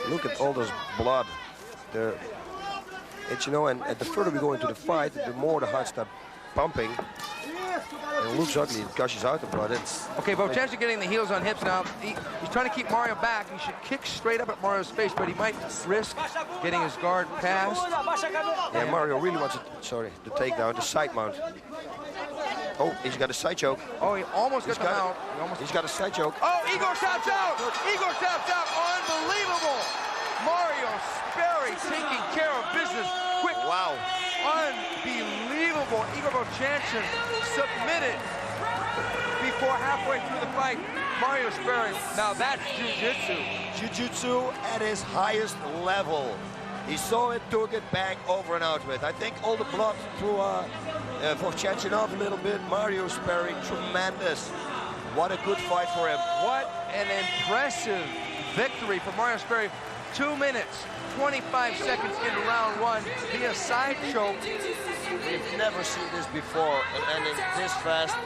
Look at all those blood. It's, you know, and the further we go into the fight, the more the heart starts pumping. And it looks ugly. It gushes out the blood. Okay, Vovchanchyn getting the heels on hips now. He's trying to keep Mario back. He should kick straight up at Mario's face, but he might risk getting his guard passed. Yeah, Mario really wants the takedown, the side mount. Oh, he's got a side choke. Oh, he almost got the mount. He's got a side choke. Oh, Igor taps out! Igor taps out! Unbelievable! Mario Sperry taking care of business quick. Wow. Unbelievable. Igor Vovchanchyn submitted before halfway through the fight. Mario Sperry, now that's jiu-jitsu. Jiu-jitsu at his highest level. He saw it, took it back, over and out with. I think all the blood threw Vovchanchyn off a little bit. Mario Sperry, tremendous. What a good fight for him. What an impressive victory for Mario Sperry. 2 minutes, 25 seconds into round one via side choke. We've never seen this before, and ending this fast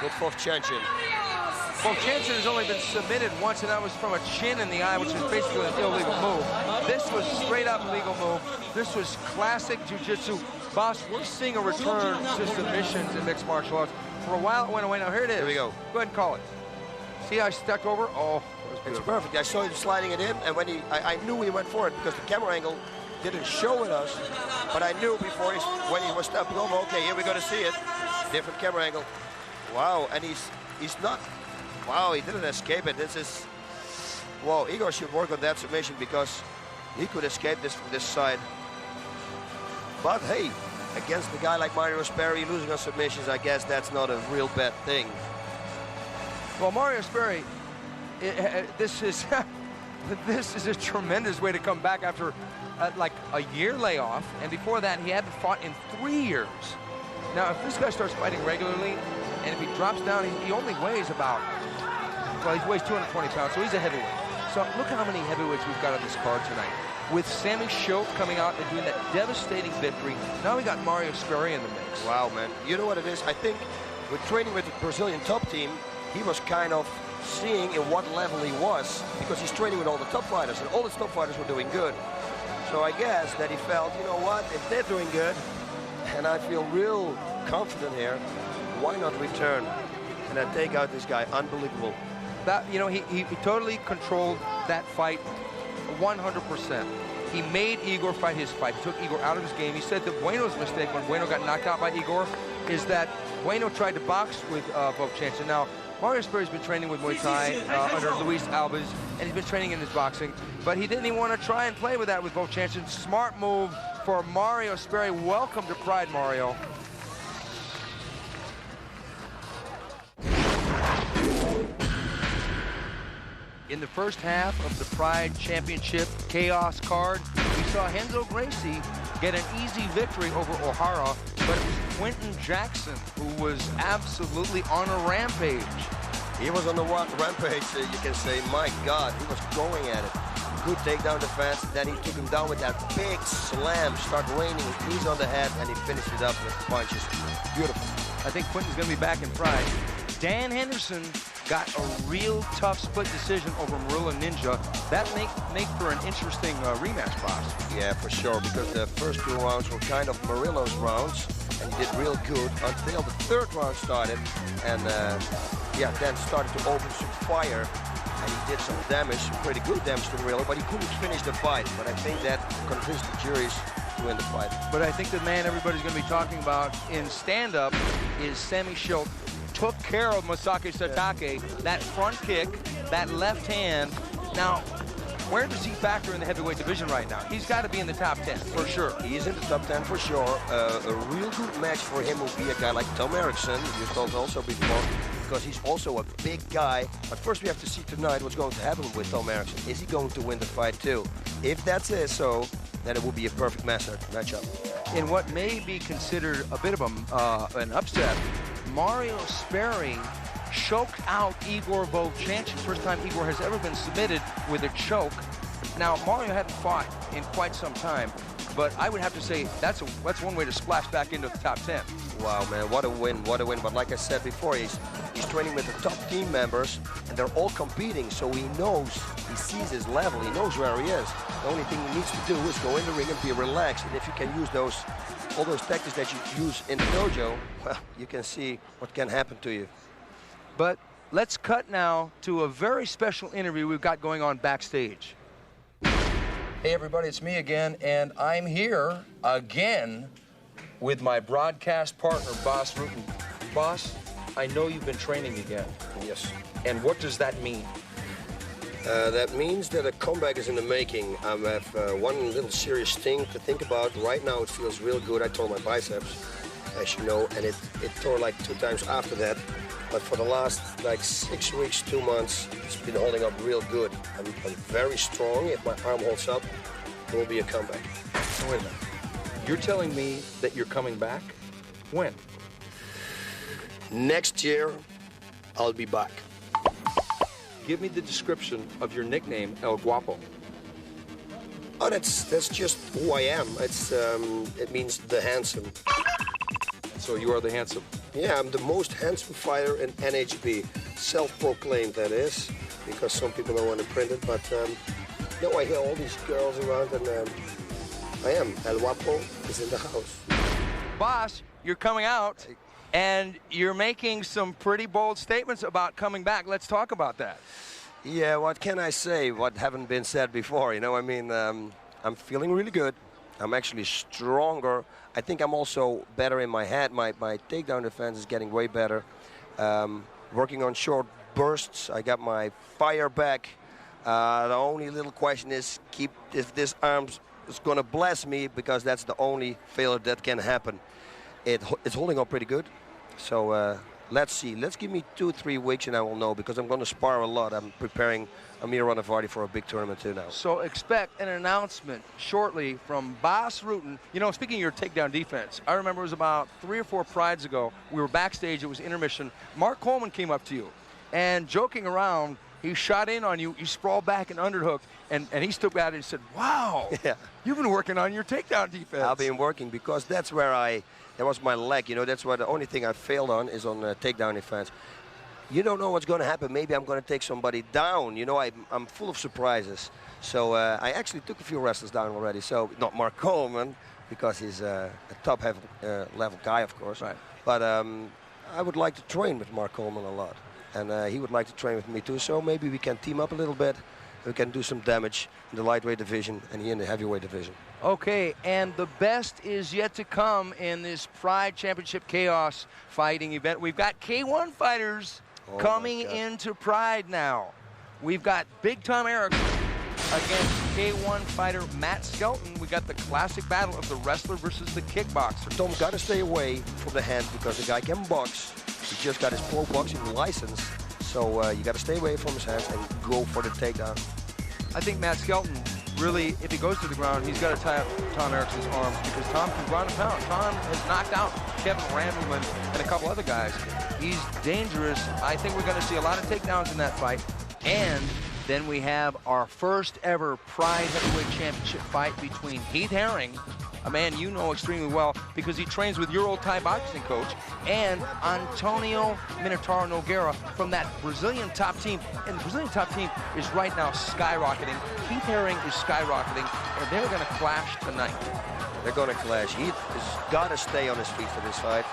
with Vovchanchyn. Vovchanchyn has only been submitted once, and that was from a chin in the eye, which is basically an illegal move. This was straight up legal move. This was classic jiu-jitsu. Boss, we're seeing a return to submissions in mixed martial arts. For a while it went away, now here it is. Here we go. Go ahead and call it. See how I stuck over? Oh. It's perfect. I saw him sliding it in, and when I knew he went for it because the camera angle didn't show it us, but I knew before when he was stepping over, okay, here we're going to see it. Different camera angle. Wow, and he's not, wow, he didn't escape it. This is, wow, Igor should work on that submission because he could escape this from this side. But hey, against a guy like Mario Sperry losing on submissions, I guess that's not a real bad thing. Well, Mario Sperry, this is a tremendous way to come back after like a year layoff, and before that he hadn't fought in 3 years. Now if this guy starts fighting regularly, and if he drops down, he only weighs about, well, he weighs 220 pounds, so he's a heavyweight. So look how many heavyweights we've got on this card tonight. With Sammy Schilt coming out and doing that devastating victory, now we got Mario Sperry in the mix. Wow, man. You know what it is? I think with training with the Brazilian top team, he was kind of seeing in what level he was, because he's training with all the top fighters, and all the top fighters were doing good. So I guess that he felt, you know what, if they're doing good, and I feel real confident here, why not return and then take out this guy? Unbelievable. That, you know, he totally controlled that fight 100%. He made Igor fight his fight. He took Igor out of his game. He said that Bueno's mistake when Bueno got knocked out by Igor is that Bueno tried to box with Vovchanchyn. Now, Mario Sperry's been training with Muay Thai under Luis Alves. and he's been training in his boxing, but he didn't even want to try and play with that with Vovchanchyn. Smart move for Mario Sperry. Welcome to Pride, Mario. In the first half of the Pride Championship Chaos card, we saw Gracie get an easy victory over Ohara, but it was Quentin Jackson who was absolutely on a rampage. He was on the rampage, you can say. My God, he was going at it. Good takedown defense, then he took him down with that big slam, start raining knees on the head, and he finished it up with punches. Beautiful. I think Quentin's gonna be back in Pride. Dan Henderson got a real tough split decision over Marilla Ninja. That make for an interesting rematch, boss. Yeah, for sure, because the first 2 rounds were kind of Marilla's rounds, and he did real good until the 3rd round started, and yeah, then started to open some fire, and he did some damage, pretty good damage to Marilla, but he couldn't finish the fight. But I think that convinced the juries to win the fight. But I think the man everybody's going to be talking about in stand-up is Sammy Schilt. Took care of Masaki Satake, that front kick, that left hand. Now, where does he factor in the heavyweight division right now? He's got to be in the top 10, for sure. He is in the top 10 for sure. A real good match for him will be a guy like Tom Erikson, you told also before, because he's also a big guy. But first we have to see tonight what's going to happen with Tom Erikson. Is he going to win the fight too? If that's it, so then it will be a perfect matchup. In what may be considered a bit of an upset, Mario Sperry choked out Igor Vovchanchyn. First time Igor has ever been submitted with a choke. Now, Mario hadn't fought in quite some time, but I would have to say that's one way to splash back into the top 10. Wow, man, what a win, what a win. But like I said before, he's training with the top team members, and they're all competing, so he knows, he sees his level, he knows where he is. The only thing he needs to do is go in the ring and be relaxed, and if you can use all those tactics that you use in the dojo, well, you can see what can happen to you. But let's cut now to a very special interview we've got going on backstage. Hey everybody, it's me again, and I'm here again with my broadcast partner, Boss Rutten. Boss, I know you've been training again. Yes. And what does that mean? That means that a comeback is in the making. I have one little serious thing to think about. Right now it feels real good. I tore my biceps, as you know, and it tore like 2 times after that. But for the last like 6 weeks, 2 months, it's been holding up real good. I'm very strong. If my arm holds up, there will be a comeback. Wait a minute. You're telling me that you're coming back? When? Next year, I'll be back. Give me the description of your nickname, El Guapo. Oh, that's just who I am. It means the handsome. So you are the handsome? Yeah, I'm the most handsome fighter in NHB. Self-proclaimed, that is, because some people don't want to print it. But no, I hear all these girls around, and I am. El Guapo is in the house. Boss, you're coming out, and you're making some pretty bold statements about coming back. Let's talk about that. Yeah, what can I say? What haven't been said before, you know? I mean, I'm feeling really good. I'm actually stronger. I think I'm also better in my head. My takedown defense is getting way better. Working on short bursts. I got my fire back. The only little question is if this arm is going to bless me, because that's the only failure that can happen. It's holding up pretty good. So let's see. Let's give me 2-3 weeks and I will know, because I'm going to spar a lot. I'm preparing Amir Ranavardi for a big tournament too now. So expect an announcement shortly from Boss Rutten. You know, speaking of your takedown defense, I remember it was about 3 or 4 prides ago. We were backstage. It was intermission. Mark Coleman came up to you, and joking around, he shot in on you. You sprawled back and underhooked, and he stood at it and said, wow, yeah, you've been working on your takedown defense. I've been working, because that's where that was my leg. You know, that's where the only thing I failed on is on takedown defense. You don't know what's going to happen. Maybe I'm going to take somebody down. You know, I'm full of surprises. So I actually took a few wrestlers down already. So not Mark Coleman, because he's a top level guy, of course. Right. But I would like to train with Mark Coleman a lot. And he would like to train with me too. So maybe we can team up a little bit. We can do some damage in the lightweight division and he in the heavyweight division. Okay, and the best is yet to come in this Pride Championship Chaos fighting event. We've got K1 fighters coming into Pride now. we've got Big Tom Erikson against K1 fighter Matt Skelton. We got the classic battle of the wrestler versus the kickboxer. Tom's got to stay away from the hands because the guy can box. He just got his pro boxing license. So you got to stay away from his hands and go for the takedown. I think Matt Skelton, really, if he goes to the ground, he's got to tie up Tom Erikson's arms because Tom can ground and pound. Tom has knocked out Kevin Randleman and a couple other guys. He's dangerous. I think we're going to see a lot of takedowns in that fight. And then we have our first ever Pride Heavyweight Championship fight between Heath, a man you know extremely well because he trains with your old Thai boxing coach, and Antônio Nogueira from that Brazilian top team. And the Brazilian top team is right now skyrocketing. Heath is skyrocketing, and they're going to clash tonight. They're going to clash. Heath has got to stay on his feet for this fight.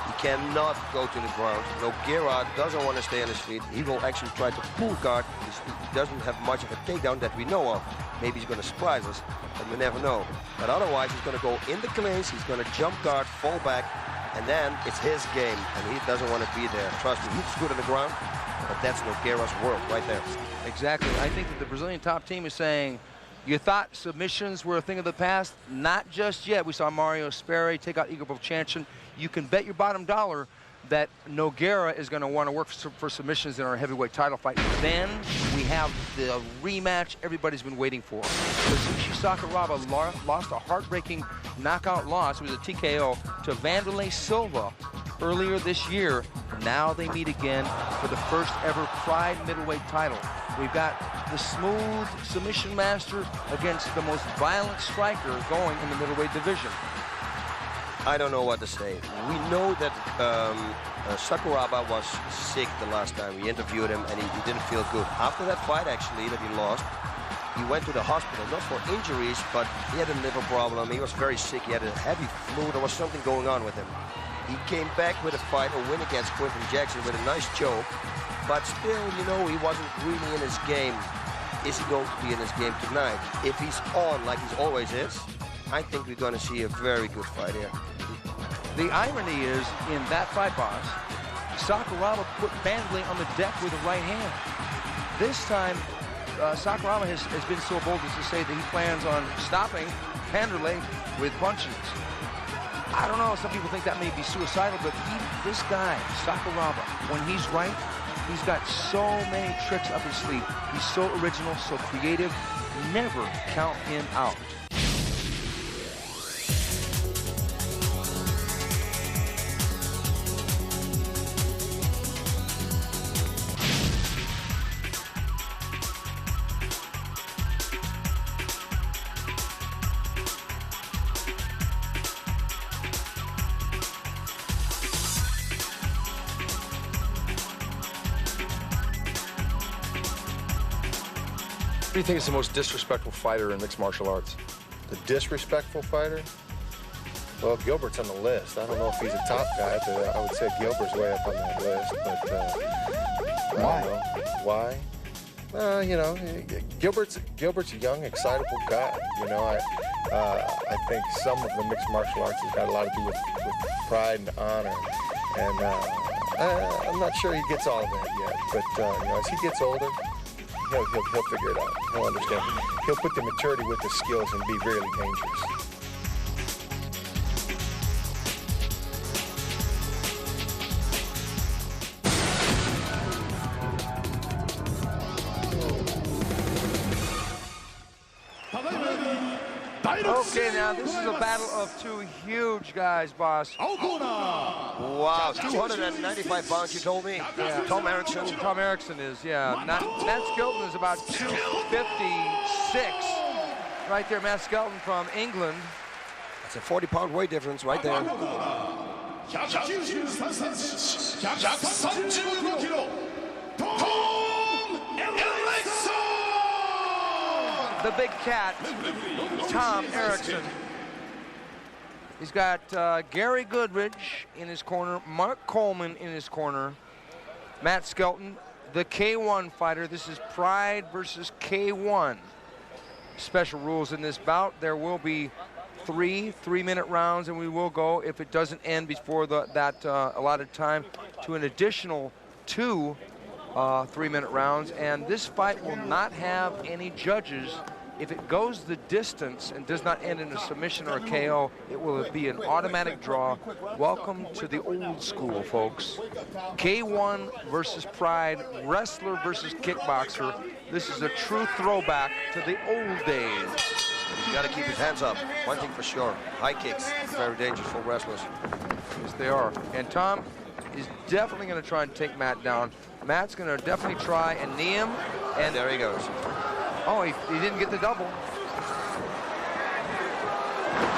He cannot go to the ground. Nogueira doesn't want to stay on his feet. He will actually try to pull guard because he doesn't have much of a takedown that we know of. Maybe he's going to surprise us, but we never know. But otherwise, he's going to go in the clinch, he's going to jump guard, fall back, and then it's his game, and he doesn't want to be there. Trust me, he's good on the ground, but that's Nogueira's world right there. Exactly. I think that the Brazilian top team is saying, you thought submissions were a thing of the past? Not just yet. We saw Mario Sperry take out Igor Vovchanchyn. You can bet your bottom dollar that Nogueira is going to want to work for submissions in our heavyweight title fight. Then we have the rematch everybody's been waiting for. Kazushi Sakuraba lost a heartbreaking knockout loss. It was a TKO to Wanderlei Silva earlier this year. Now they meet again for the first ever Pride middleweight title. We've got the smooth submission master against the most violent striker going in the middleweight division. I don't know what to say. We know that Sakuraba was sick the last time we interviewed him, and he didn't feel good. After that fight, actually, that he lost, he went to the hospital, not for injuries, but he had a liver problem. He was very sick. He had a heavy flu. There was something going on with him. He came back with a fight, a win against Quinton Jackson with a nice choke, but still, you know, he wasn't really in his game. Is he going to be in his game tonight? If he's on like he always is, I think we're going to see a very good fight here. The irony is, in that fight, boss, Sakuraba put Wanderlei on the deck with the right hand. This time, Sakuraba has been so bold as to say that he plans on stopping Wanderlei with punches. I don't know, some people think that may be suicidal, but this guy, Sakuraba, when he's right, he's got so many tricks up his sleeve. He's so original, so creative. Never count him out. Who do you think is the most disrespectful fighter in mixed martial arts? The disrespectful fighter? Well, Gilbert's on the list. I don't know if he's a top guy, but I would say Gilbert's way up on that list. But why? Why? You know, Gilbert's a young, excitable guy. You know, I think some of the mixed martial arts has got a lot to do with pride and honor, and I'm not sure he gets all of that yet. But you know, as he gets older, he'll figure it out. He'll understand. He'll put the maturity with the skills and be really dangerous. Okay, now this is a battle of two huge guys, boss. Wow, 295 pounds, you told me? Yeah. Tom Erikson. Tom Erikson is, yeah. Matt Skelton is about 256. Right there, Matt Skelton from England. That's a 40-pound weight difference right there. The big cat, Tom Erikson. He's got Gary Goodridge in his corner, Mark Coleman in his corner, Matt Skelton, the K1 fighter. This is Pride versus K1. Special rules in this bout. There will be three-minute rounds, and we will go, if it doesn't end before that allotted time, to an additional 2 3-minute rounds, and this fight will not have any judges. If it goes the distance and does not end in a submission or a KO, it will be an automatic draw. Welcome to the old school, folks. K1 versus Pride, wrestler versus kickboxer. This is a true throwback to the old days. He's got to keep his hands up. One thing for sure, high kicks, very dangerous for wrestlers. Yes, they are. And Tom is definitely going to try and take Matt down. Matt's going to definitely try and knee him. And there he goes. Oh, he didn't get the double.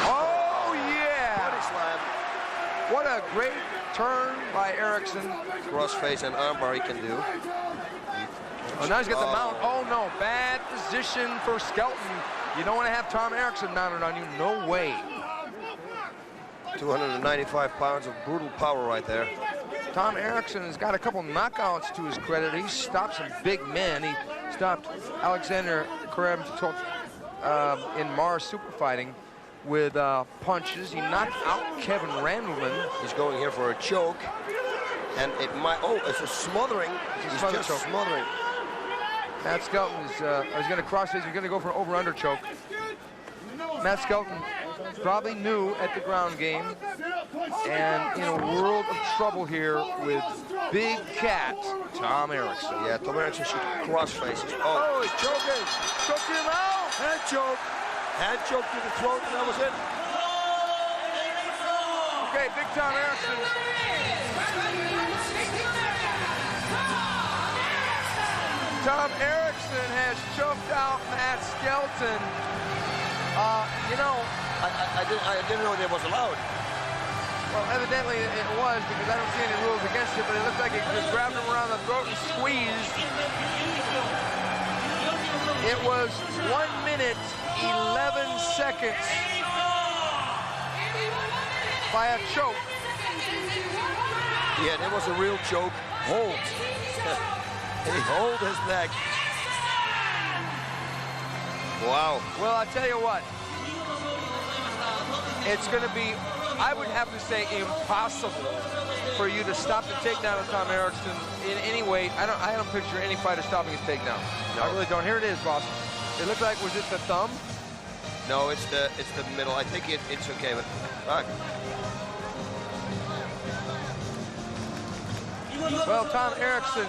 Oh, yeah! Body slam. What a great turn by Erikson. Crossface and armbar he can do. Oh, now he's got the mount. Oh, no, bad position for Skelton. You don't want to have Tom Erikson mounted on you. No way. 295 pounds of brutal power right there. Tom Erikson has got a couple knockouts to his credit. He stopped some big men. He stopped Alexander Karamzov in Mars super fighting with punches. He knocked out Kevin Randleman. He's going here for a choke. And it might, it's a smothering. He's just smothering. Matt Skelton is he's going to cross face. He's going to go for an over-under choke. Matt Skelton probably new at the ground game and in a world of trouble here with big cat Tom Erikson. Yeah, Tom Erikson should cross faces. Oh, he's choking. Choked him out. Hand choke. Hand choke to the throat, and that was it. Okay, big Tom Erikson. Tom Erikson has choked out Matt Skelton. You know, I didn't know that was allowed. Well, evidently it was, because I don't see any rules against it, but it looks like it just grabbed him around the throat and squeezed. It was 1 minute, 11 seconds by a choke. Yeah, that was a real choke. Hold. He hold his neck. Wow. Well, I'll tell you what. It's going to be, I would have to say, impossible for you to stop the takedown of Tom Erikson in any way. I don't picture any fighter stopping his takedown. No. I really don't. Here it is, boss. It looked like, was it the thumb? No, it's the middle. I think it's okay, but all right. Well, Tom Erikson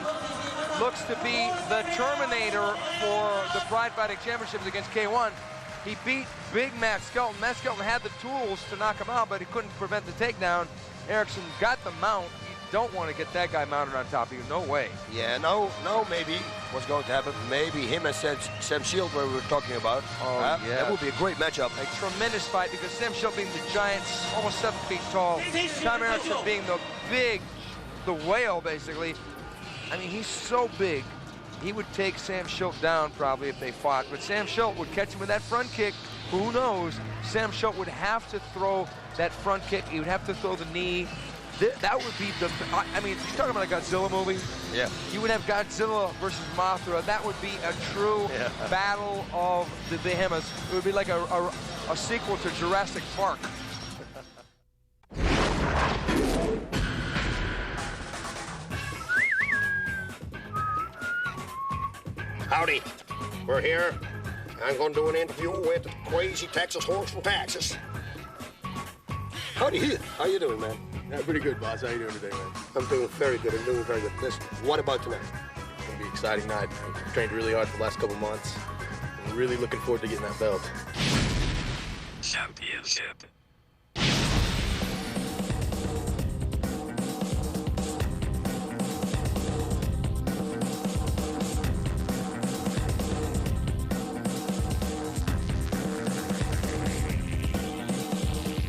looks to be the Terminator for the Pride Fighting Championships against K1. He beat big Matt Skelton. Matt Skelton had the tools to knock him out, but he couldn't prevent the takedown. Erikson got the mount. You don't want to get that guy mounted on top of you. No way. Yeah, no, maybe what's going to happen. Maybe him and Sam Schilt, where we were talking about. Oh, yeah. That would be a great matchup. A tremendous fight, because Sam Schilt being the giant, almost 7 feet tall. Tom Erikson being the whale, basically. I mean, he's so big. He would take Sam Schilt down probably if they fought, but Sam Schilt would catch him with that front kick. Who knows? Sam Schilt would have to throw that front kick. He would have to throw the knee. That would be the, I mean, you're talking about a Godzilla movie. Yeah. You would have Godzilla versus Mothra. That would be a true battle of the behemoths. It would be like a sequel to Jurassic Park. Howdy, we're here. I'm going to do an interview with Crazy Texas Horse from Texas. Howdy, Heath. How you doing, man? Yeah, pretty good, boss. How you doing today, man? I'm doing very good. Listen, what about tonight? It's going to be an exciting night. I've trained really hard for the last couple months. I'm really looking forward to getting that belt. Championship.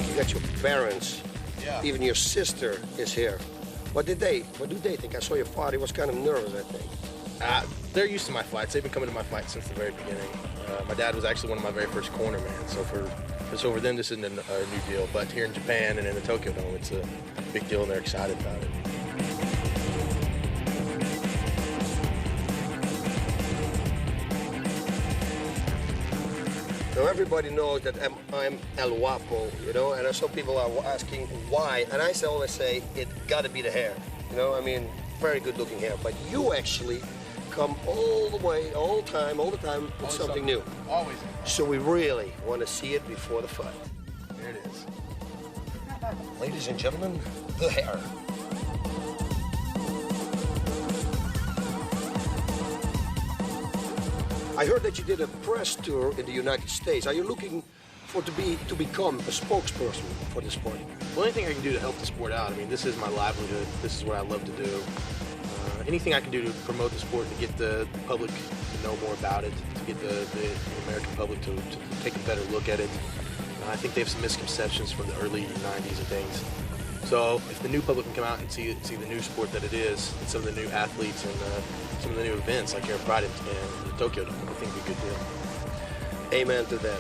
You got your parents, even your sister is here. What do they think? I saw your father was kind of nervous, I think. They're used to my fights. They've been coming to my fights since the very beginning. My dad was actually one of my very first cornermen, so for them this isn't a new deal. But here in Japan and in the Tokyo Dome, it's a big deal, and they're excited about it. Now everybody knows that I'm El Guapo, you know, and some people are asking why, and I always say it got to be the hair, you know. I mean, very good looking hair, but you actually come all the way, all the time with something new. Always. So we really want to see it before the fight. There it is. Ladies and gentlemen, the hair. I heard that you did a press tour in the United States. Are you looking to become a spokesperson for the sport? Well, anything I can do to help the sport out. I mean, this is my livelihood. This is what I love to do. Anything I can do to promote the sport, to get the public to know more about it, to get the American public to take a better look at it. I think they have some misconceptions from the early 90s and things. So if the new public can come out and see the new sport that it is, and some of the new athletes and some of the new events like Air Pride and the Tokyo Dome, I think it'd be a good deal. Amen to that.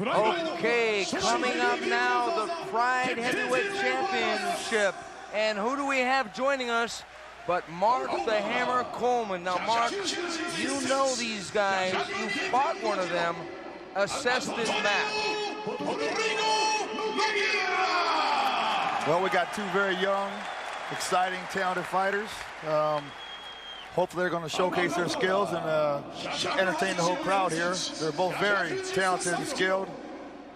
Okay, coming up now, the Pride Heavyweight Championship. And who do we have joining us but Mark the Hammer Coleman? Now, Mark, you know these guys. You fought one of them. Assess this match. Well, we got two very young, exciting, talented fighters. Hopefully they're going to showcase their skills and entertain the whole crowd here. They're both very talented and skilled.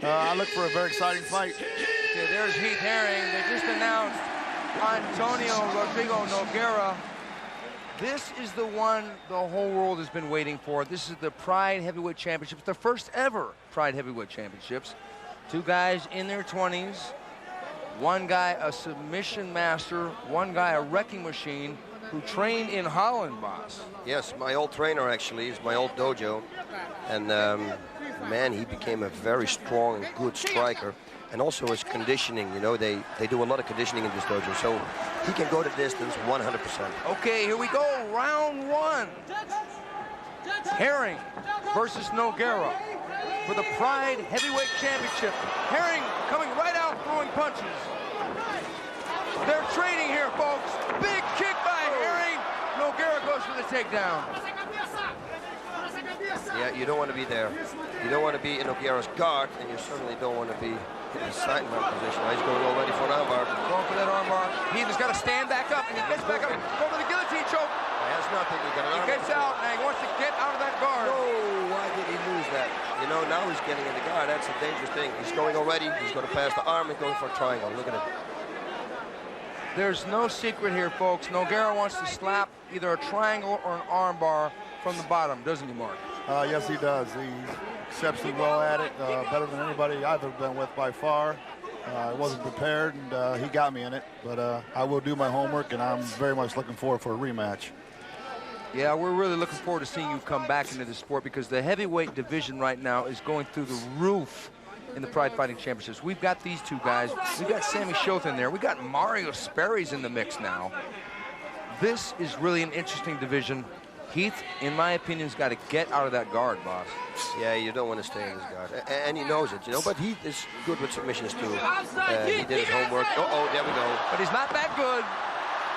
I look for a very exciting fight. Okay, there's Heath Herring. They just announced Antônio Rodrigo Nogueira. This is the one the whole world has been waiting for. This is the Pride Heavyweight Championships, the first ever Pride Heavyweight Championships. Two guys in their 20s. One guy a submission master, one guy a wrecking machine, who trained in Holland, boss. Yes, my old trainer actually is my old dojo. And man, he became a very strong and good striker. And also his conditioning, you know, they do a lot of conditioning in this dojo. So he can go the distance 100%. Okay, here we go, round one. Herring versus Nogueira for the Pride Heavyweight Championship. Herring coming right out throwing punches. They're trading here, folks. Big kick by Herring. Nogueira goes for the takedown. Yeah, you don't want to be there. You don't want to be in Nogueira's guard, and you certainly don't want to be in the sideline position. He's going already for an armbar. Going for that armbar. Heath has got to stand back up, and he gets back up. Go for the guillotine choke. He has nothing. He got an armbar. He gets out, and he wants to get out of that guard. No, why did he lose that? You know, now he's getting in the guard. That's a dangerous thing. He's going already. He's going to pass the arm and going for a triangle. Look at it. There's no secret here, folks. Nogueira wants to slap either a triangle or an armbar from the bottom, doesn't he, Mark? Yes, he does. He's exceptionally well at it, better than anybody I've ever been with by far. I wasn't prepared, and he got me in it. But I will do my homework, and I'm very much looking forward for a rematch. Yeah, we're really looking forward to seeing you come back into the sport because the heavyweight division right now is going through the roof in the Pride Fighting Championships. We've got these two guys. We've got Sammy Schilt in there. We got Mario Sperry's in the mix now. This is really an interesting division. Heath, in my opinion, has got to get out of that guard, boss. Yeah, you don't want to stay in this guard. And he knows it, you know, but Heath is good with submissions, too. He did his homework. Uh-oh, there we go. But he's not that good.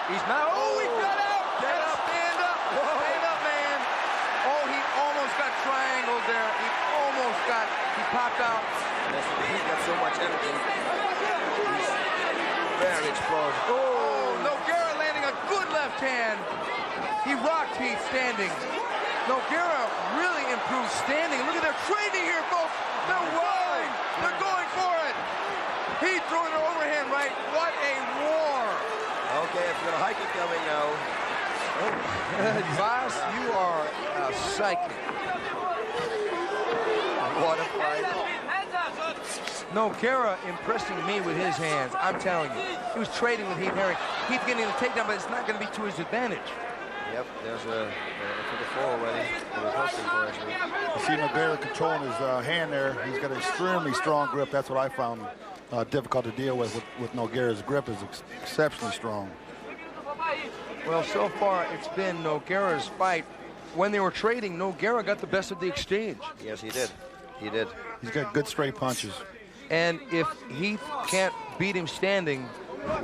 He's not. Oh, he got out. Get up, stand up. Stand up, man. Oh, he almost got triangled there. He almost got, he popped out. intelligent. He's very explosive. Oh, Nogueira landing a good left hand. He rocked Heath standing. Nogueira really improved standing. Look at their training here, folks. They're rolling. They're going for it. Heath throwing an overhand right. What a war. Okay, it's got a high kick coming now. Boss, you are a psychic. What a fight. Nogueira impressing me with his hands. I'm telling you. He was trading with Heath Herring. Heath getting the takedown, but it's not going to be to his advantage. Yep, there's a the fall already. You see Nogueira controlling his hand there. He's got an extremely strong grip. That's what I found difficult to deal with Nogueira's grip is exceptionally strong. Well, so far it's been Nogueira's fight. When they were trading, Nogueira got the best of the exchange. Yes, he did. He did. He's got good straight punches. And if Heath can't beat him standing,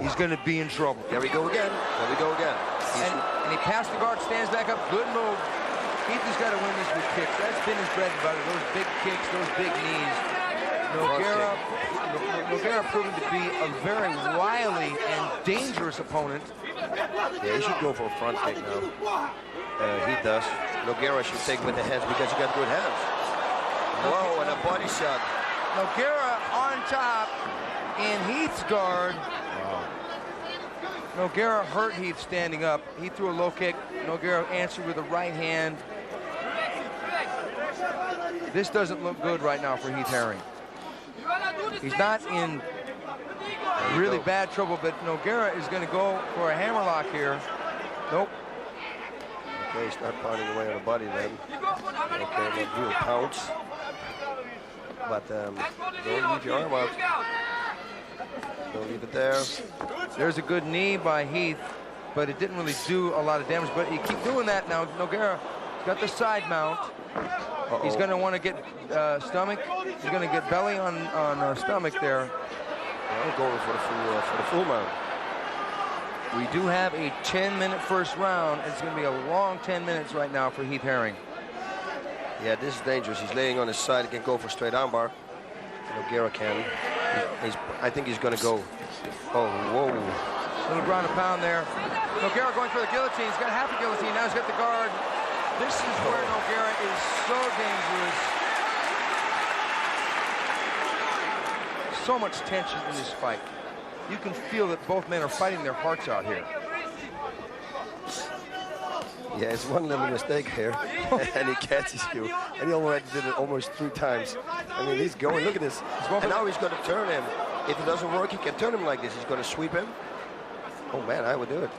he's going to be in trouble. There we go again. There we go again. And he passed the guard, stands back up. Good move. Heath has got to win this with kicks. That's been his bread and butter. Those big kicks, those big knees. Nogueira proving to be a very wily and dangerous opponent. Yeah, he should go for a front kick now. He does. Nogueira should take with the hands because he got good hands. Whoa, and a body shot. Nogueira on top in Heath's guard. Nogueira hurt Heath standing up. He threw a low kick. Nogueira answered with a right hand. This doesn't look good right now for Heath Herring. He's not in really bad trouble, but Nogueira is going to go for a hammerlock here. Nope. Okay, start pounding away on the body then. Okay, we'll do a pounce. But don't leave your arm out. Don't leave it there. There's a good knee by Heath, but it didn't really do a lot of damage. But he keep doing that now. Nogueira got the side mount. He's going to want to get stomach. He's going to get belly on stomach there. I'm going for the full mount. We do have a 10-minute first round. It's going to be a long 10 minutes right now for Heath Herring. Yeah, this is dangerous. He's laying on his side. He can go for straight armbar. Nogueira can. I think he's going to go. Oh, whoa. Little ground and pound there. Nogueira going for the guillotine. He's got half a guillotine. Now he's got the guard. This is where Nogueira is so dangerous. So much tension in this fight. You can feel that both men are fighting their hearts out here. Yeah, it's one little mistake here, and he catches you. And he already did it almost 3 times. I mean, he's going, look at this. And now he's going to turn him. If it doesn't work, he can turn him like this. He's going to sweep him. Oh, man, I would do it.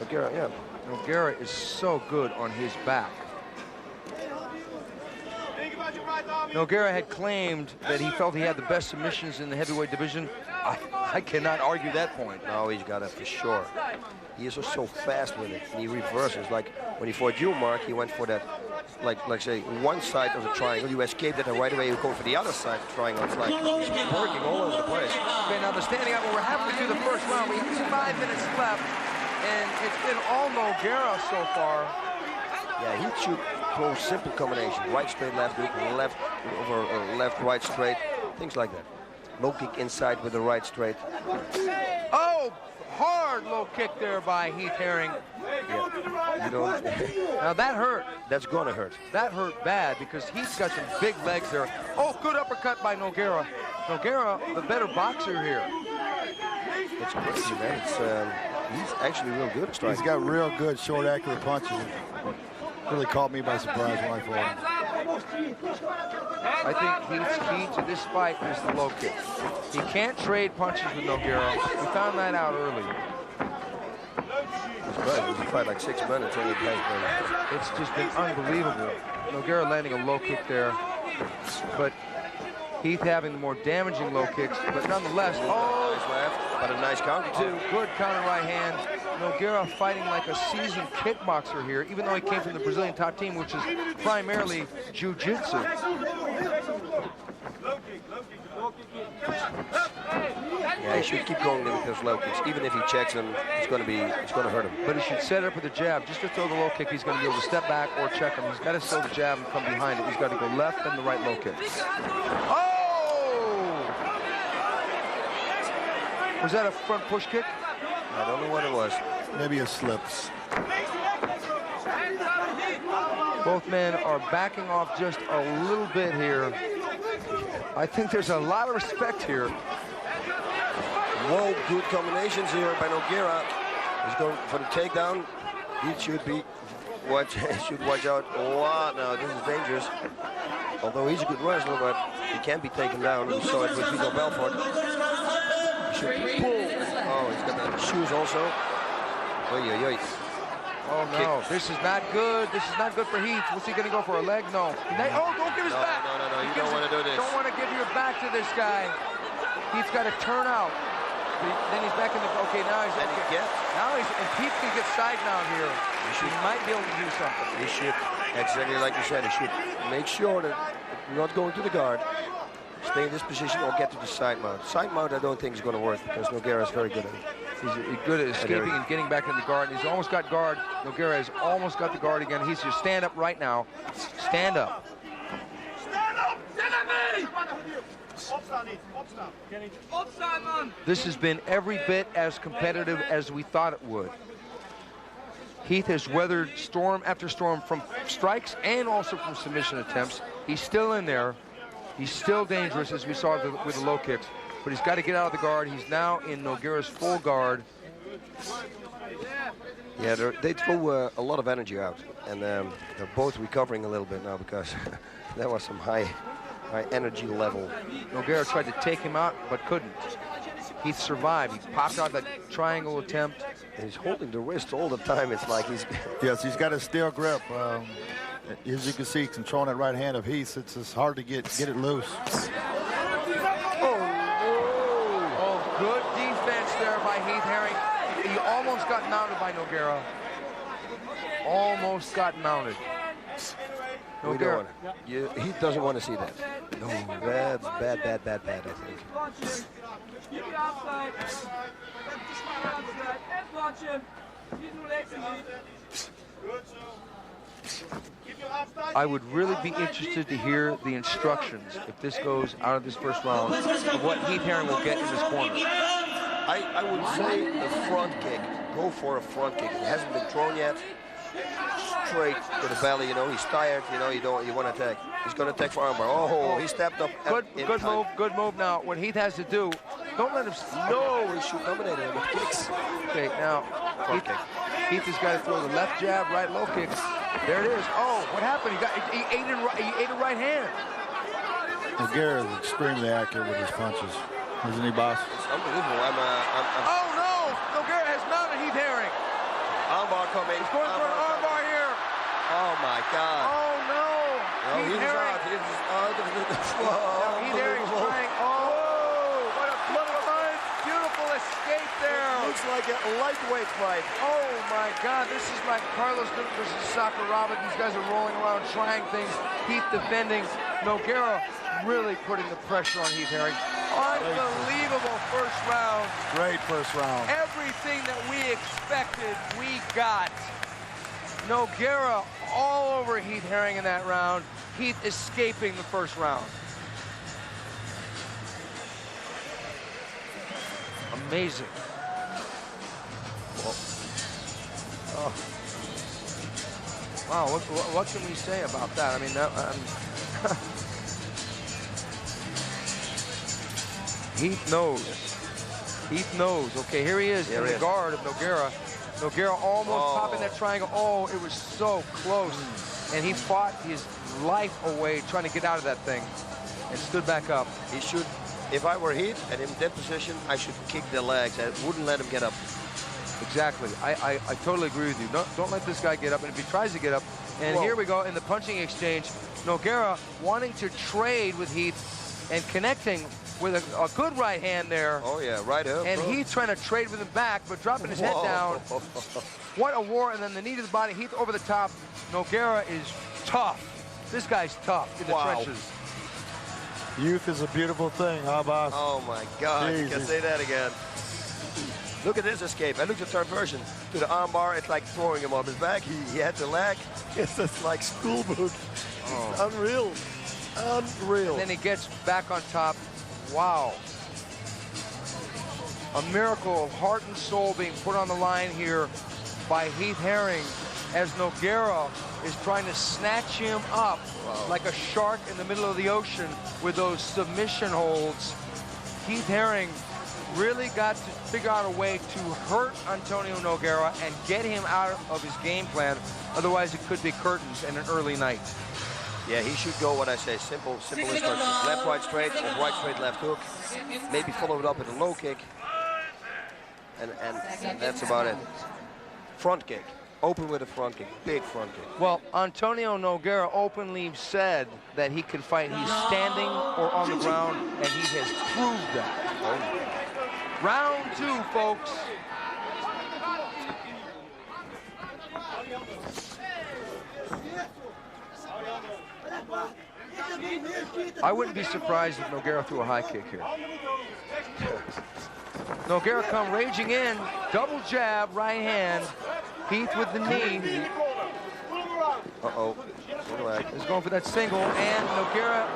Nogueira, yeah. Nogueira is so good on his back. Nogueira had claimed that he felt he had the best submissions in the heavyweight division. I cannot argue that point. No, he's got it for sure. He is so fast with it. And he reverses. Like when he fought you, Mark, he went for that, like say, one side of the triangle. You escaped it, and right away you go for the other side of the triangle. It's like he's working all over the place. Okay, now they're standing up. We're halfway through the first round. We have 5 minutes left, and it's been all Nogueira so far. Yeah, he should throw simple combination. Right, straight, left, hook, left, over, left, right, straight. Things like that. Low kick inside with the right straight. Oh, hard low kick there by Heath Herring. Yeah, you don't. Now that hurt. That's gonna hurt. That hurt bad because Heath's got some big legs there. Oh, good uppercut by Nogueira. Nogueira, the better boxer here. It's crazy, man. He's actually real good at striking. He's got real good, short, accurate punches. Really caught me by surprise when I fought him. I think Heath's key to this fight is the low kick. He can't trade punches with Nogueira. We found that out early. It's good. It was a fight like 6 minutes. And it's just been unbelievable. Nogueira landing a low kick there. But Heath having the more damaging low kicks. But nonetheless, oh! Nice left, but a nice counter too. Good counter right hand. Nogueira fighting like a seasoned kickboxer here, even though he came from the Brazilian top team, which is primarily jiu-jitsu. Yeah, he should keep going with those low kicks. Even if he checks him, it's going to hurt him. But he should set up with a jab. Just to throw the low kick, he's going to be able to step back or check him. He's got to throw the jab and come behind it. He's got to go left and the right low kick. Oh! Was that a front push kick? I don't know what it was. Maybe a slips. Both men are backing off just a little bit here. I think there's a lot of respect here. Whoa, good combinations here by Nogueira. He's going for the takedown. He should watch out. Wow, now this is dangerous. Although he's a good wrestler, but he can't be taken down. We saw it with Vitor Belfort. He should pull. Oh, he's got the shoes also. Oy, oy, oy. Oh no, this is not good. This is not good for Heath. What's he gonna go for, a leg? No. Oh, don't give his back. No, you don't want to do this. Don't want to give your back to this guy. Heath's got to turn out. Then he's back in the, okay, now he's, now he's, and Heath can get side mount here. He might be able to do something. He should, exactly like you said, he should make sure that not going to the guard, stay in this position or get to the side mount. Side mount I don't think is going to work because Nogueira is very good at it. He's good at escaping and getting back in the guard. He's almost got guard. Nogueira has almost got the guard again. He's just stand up right now. Stand up. This has been every bit as competitive as we thought it would. Heath has weathered storm after storm from strikes and also from submission attempts. He's still in there. He's still dangerous, as we saw with the low kicks. But he's got to get out of the guard. He's now in Nogueira's full guard. Yeah, they throw a lot of energy out. And they're both recovering a little bit now because that was some high energy level. Nogueira tried to take him out, but couldn't. He survived. He popped out that triangle attempt. And he's holding the wrist all the time. It's like he's... Yes, he's got a steel grip. As you can see, controlling that right hand of Heath, it's just hard to get it loose. Oh, good defense there by Heath Herring. He almost got mounted by Nogueira. Almost got mounted. Nogueira. He doesn't want to see that. No, that's bad, I think. I would really be interested to hear the instructions, if this goes out of this first round, of what Heath Herring will get in this corner. I would say a front kick. Go for a front kick. It hasn't been thrown yet. Straight to the belly, you know, he's tired, you know, you want to attack. He's going to attack for armbar. Oh, he stepped up. Good move now. What Heath has to do, don't let him... No, he should dominate him with kicks. Okay, now, Heath has got to throw the left jab, right low kick. There it is. Oh, what happened? He ate a right hand. Nogueira is extremely accurate with his punches. Isn't he, boss? It's unbelievable. Oh, no! Nogueira has mounted Heath Herring. Armbar coming. He's going for an armbar here. Oh, my God. Oh, no. Heath Herring. He's out of the floor. Heath Herring's trying. Oh, what a beautiful escape there. Looks like a lightweight fight. Oh, my God. This is like Carlos versus Sakuraba. These guys are rolling around, trying things. Heath defending. Nogueira really putting the pressure on Heath Herring. Unbelievable first round. Great first round. Everything that we expected, we got. Nogueira all over Heath Herring in that round. Heath escaping the first round. Amazing. Oh. Wow, what can we say about that? I mean, Heath knows. Heath knows. Okay, here he is in the guard of Nogueira. Nogueira almost popping that triangle. Oh, it was so close. And he fought his life away trying to get out of that thing and stood back up. He should, if I were Heath and in that position, I should kick the legs. I wouldn't let him get up. Exactly. I totally agree with you. Don't let this guy get up. And if he tries to get up, and here we go in the punching exchange. Nogueira wanting to trade with Heath and connecting with a good right hand there. Oh, yeah, right up. And Heath trying to trade with him back, but dropping his head down. What a war. And then the knee to the body. Heath over the top. Nogueira is tough. This guy's tough in the trenches. Youth is a beautiful thing, huh, boss? Oh, my God. Jesus. You can say that again. Look at this escape. I looked at third version. To the armbar, it's like throwing him off his back. He had the leg. It's just like school book. It's unreal. Unreal. And then he gets back on top. Wow. A miracle of heart and soul being put on the line here by Heath Herring as Nogueira is trying to snatch him up like a shark in the middle of the ocean with those submission holds. Heath Herring really got to figure out a way to hurt Antônio Nogueira and get him out of his game plan. Otherwise, it could be curtains and an early night. Yeah, he should go, what I say, simple instructions. Left, right, straight, or right, straight, left hook. Maybe follow it up with a low kick. And that's about it. Front kick. Open with a front kick. Big front kick. Well, Antônio Nogueira openly said that he can fight. He's standing or on the ground, and he has proved that. Round 2, folks. I wouldn't be surprised if Nogueira threw a high kick here. Nogueira come raging in, double jab, right hand. Heath with the knee. Uh-oh. He's going for that single, and Nogueira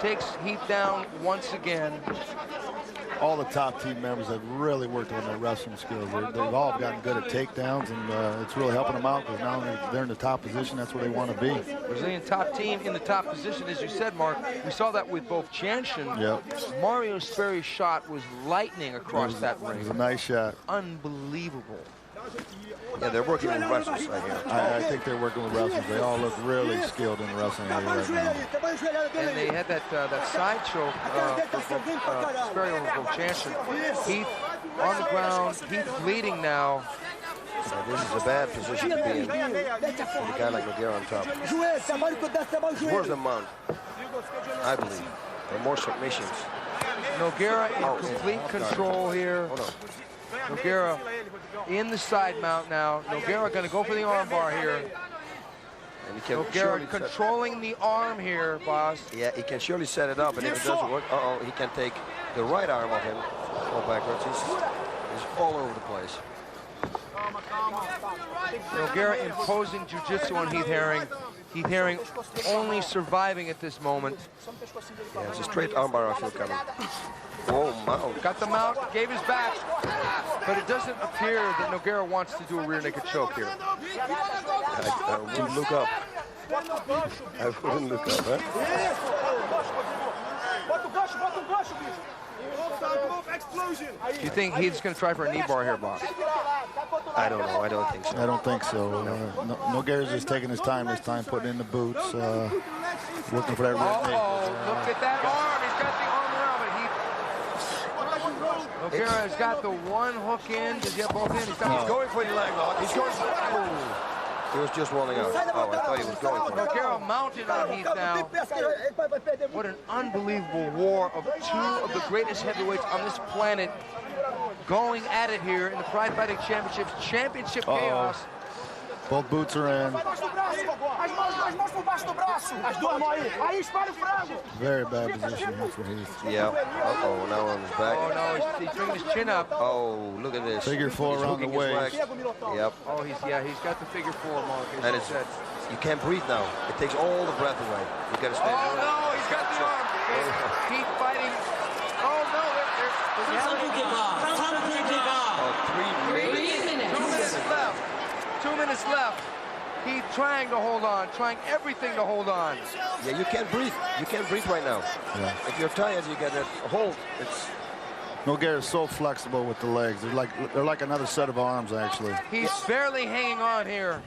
takes Heath down once again. All the top team members have really worked on their wrestling skills. They've all gotten good at takedowns, and it's really helping them out because now they're in the top position. That's where they want to be. Brazilian top team in the top position, as you said, Mark. We saw that with Vovchanchyn. Yep. Mario Sperry's shot was lightning across that ring. It was a nice shot. Unbelievable. Yeah, they're working with wrestlers right here. I think they're working with wrestlers. They all look really skilled in the wrestling area right now. And they had that side choke for Sperry over Vovchanchyn. Heath on the ground. Heath bleeding now. So this is a bad position to be in with a guy like Nogueira on top. Where's the mount? I believe. There are more submissions. Nogueira in complete control here. Hold on. Nogueira in the side mount now. Nogueira going to go for the arm bar here. And he can Nogueira controlling the arm here, boss. Yeah, he can surely set it up, and if it doesn't work, he can take the right arm of him, go backwards. He's all over the place. Nogueira imposing jiu-jitsu on Heath Herring. Heath Herring only surviving at this moment. Yeah, it's a straight armbar I feel coming. Whoa, mount. Got the mount, gave his back, but it doesn't appear that Nogueira wants to do a rear naked choke here. I wouldn't look up. I wouldn't look up, huh? Do you think Heath's going to try for a knee bar here, boss? I don't know. I don't think so. I don't think so. Nogueira's just taking his time this time, putting in the boots, looking for that rear naked. Look at that arm. He's got the arm around it. Nogueira's got the one hook in. Does he have both in? He's going for the leg lock. He's going for it. He was just rolling out. Oh, I thought he was going for it. Nogueira mounted on Heath now. What an unbelievable war of two of the greatest heavyweights on this planet going at it here in the Pride Fighting Championships. Championship chaos. Both boots are in. Very bad position here for Heath. Yeah. Uh-oh, now on his back. Oh, no, he's bringing his chin up. Oh, look at this. Figure four around the waist. Yep. Oh, he's got the figure four, Mark. And it's, you can't breathe now. It takes all the breath away. You got to stay. Oh, no, he's got the arm. Heath fighting. Oh, no, there's 3 minutes. 2 minutes left. 2 minutes left. Heath trying to hold on, trying everything to hold on. Yeah, you can't breathe. You can't breathe right now. Yeah. If you're tired, you got to hold. It's Nogueira's so flexible with the legs. They're like another set of arms, actually. He's barely hanging on here.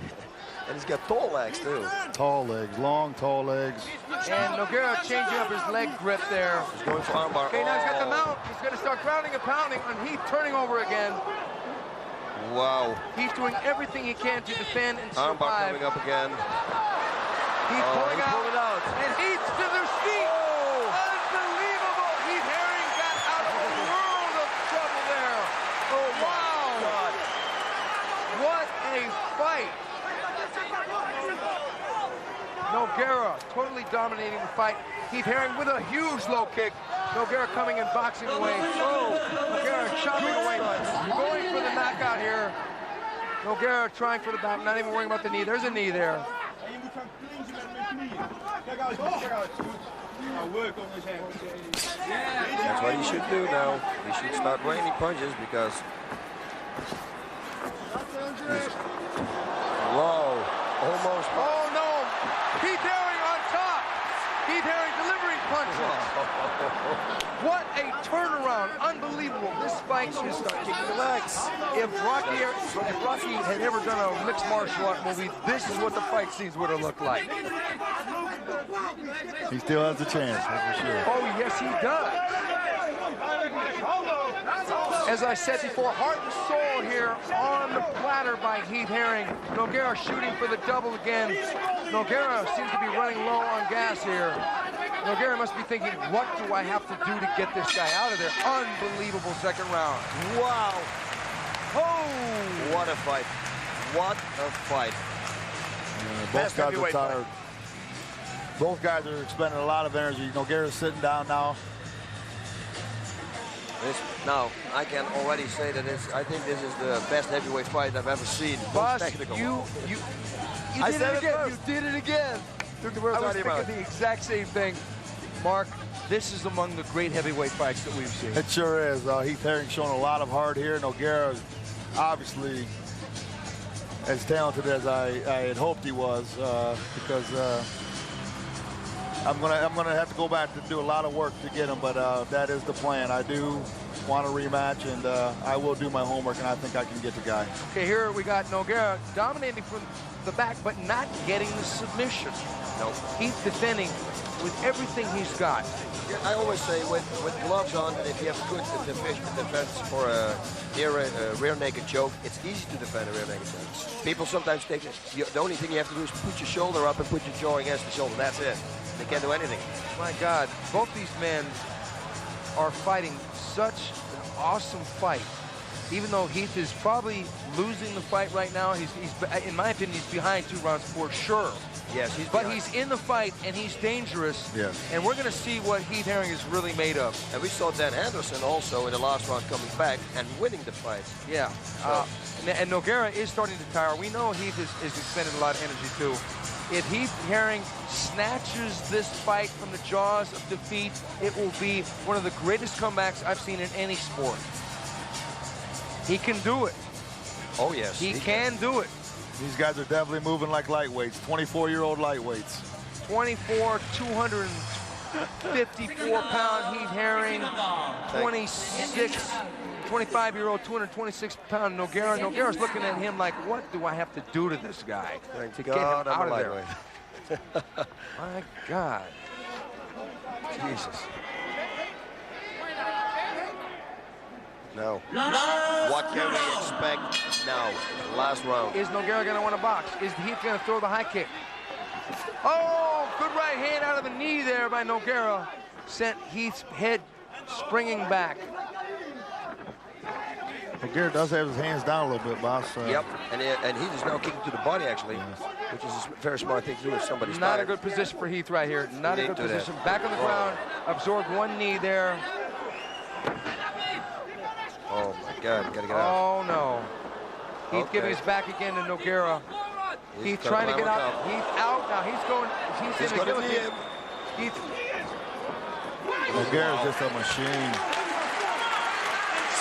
And he's got tall legs, too. Tall legs, long, tall legs. And Nogueira changing up his leg grip there. He's going for armbar. Okay, now he's got the mount. He's going to start grounding and pounding on Heath, turning over again. Wow. He's doing everything he can to defend and survive. Armbar coming up again. He's pulling out. Pulled it out. And Heath to their feet. Unbelievable. Heath Herring got out of a world of trouble there. Oh, wow. God. What a fight. Nogueira totally dominating the fight. Heath Herring with a huge low kick. Nogueira coming and boxing away. Oh, Nogueira chopping away. Going for the knockout here. Nogueira trying for the back, not even worrying about the knee. There's a knee there. That's what he should do now. He should start raining punches because he's low, almost. Oh no! Heath Herring on top. Heath Herring delivering punches. What a turnaround! Unbelievable. This fight should start kicking the legs. If Rocky had ever done a mixed martial art movie, this is what the fight scenes would have looked like. He still has a chance, that's for sure. Oh, yes, he does. As I said before, heart and soul here on the platter by Heath Herring. Nogueira shooting for the double again. Nogueira seems to be running low on gas here. Nogueira must be thinking, what do I have to do to get this guy out of there? Unbelievable second round. Wow. Oh! What a fight. What a fight. Both guys are tired. Both guys are expending a lot of energy. Nogueira's sitting down now. Now, I can already say that I think this is the best heavyweight fight I've ever seen. Boss, technical. you I did said it again. first. You did it again. Took the words I was out of your thinking mouth. the exact same thing. Mark, this is among the great heavyweight fights that we've seen. It sure is. Heath Herring showing a lot of heart here. Nogueira is obviously as talented as I had hoped he was because I'm gonna have to go back to do a lot of work to get him, but that is the plan. I do want a rematch, and I will do my homework, and I think I can get the guy. Okay, here we got Nogueira dominating from the back, but not getting the submission. Nope. He's defending with everything he's got. I always say with gloves on, and if you have good defense for a rear naked choke, it's easy to defend a rear naked choke. People sometimes think the only thing you have to do is put your shoulder up and put your jaw against the shoulder. That's it. They can't do anything. My God, both these men are fighting such an awesome fight. Even though Heath is probably losing the fight right now, he's in my opinion, he's behind 2 rounds for sure. Yes, but he's in the fight and he's dangerous. Yes. And we're going to see what Heath Herring is really made of. And we saw Dan Henderson also in the last round coming back and winning the fight. Yeah. And Nogueira is starting to tire. We know Heath has expended a lot of energy too. If Heath Herring snatches this fight from the jaws of defeat, it will be one of the greatest comebacks I've seen in any sport. He can do it. Oh, yes. He can do it. These guys are definitely moving like lightweights, 24-year-old lightweights. 24, 254-pound Heath Herring, 25-year-old, 226-pound Nogueira. Nogueira's looking at him like, what do I have to do to this guy to get him out of there? My God. Jesus. No. What can we expect now? Last round. Is Nogueira going to want to box? Is Heath going to throw the high kick? Oh, good right hand out of the knee there by Nogueira. Sent Heath's head springing back. Nogueira does have his hands down a little bit, boss. Yep, and Heath is now kicking to the body, actually, which is a very smart thing to do if somebody's Not tired. a good position for Heath right here. Not a good position. Back on the ground, absorbed one knee there. Oh, my God, you got to get out. Oh, no. Heath giving his back again to Nogueira. Heath trying to get out. Heath out now. He's going to guillotine. Heath. Nogueira's just a machine.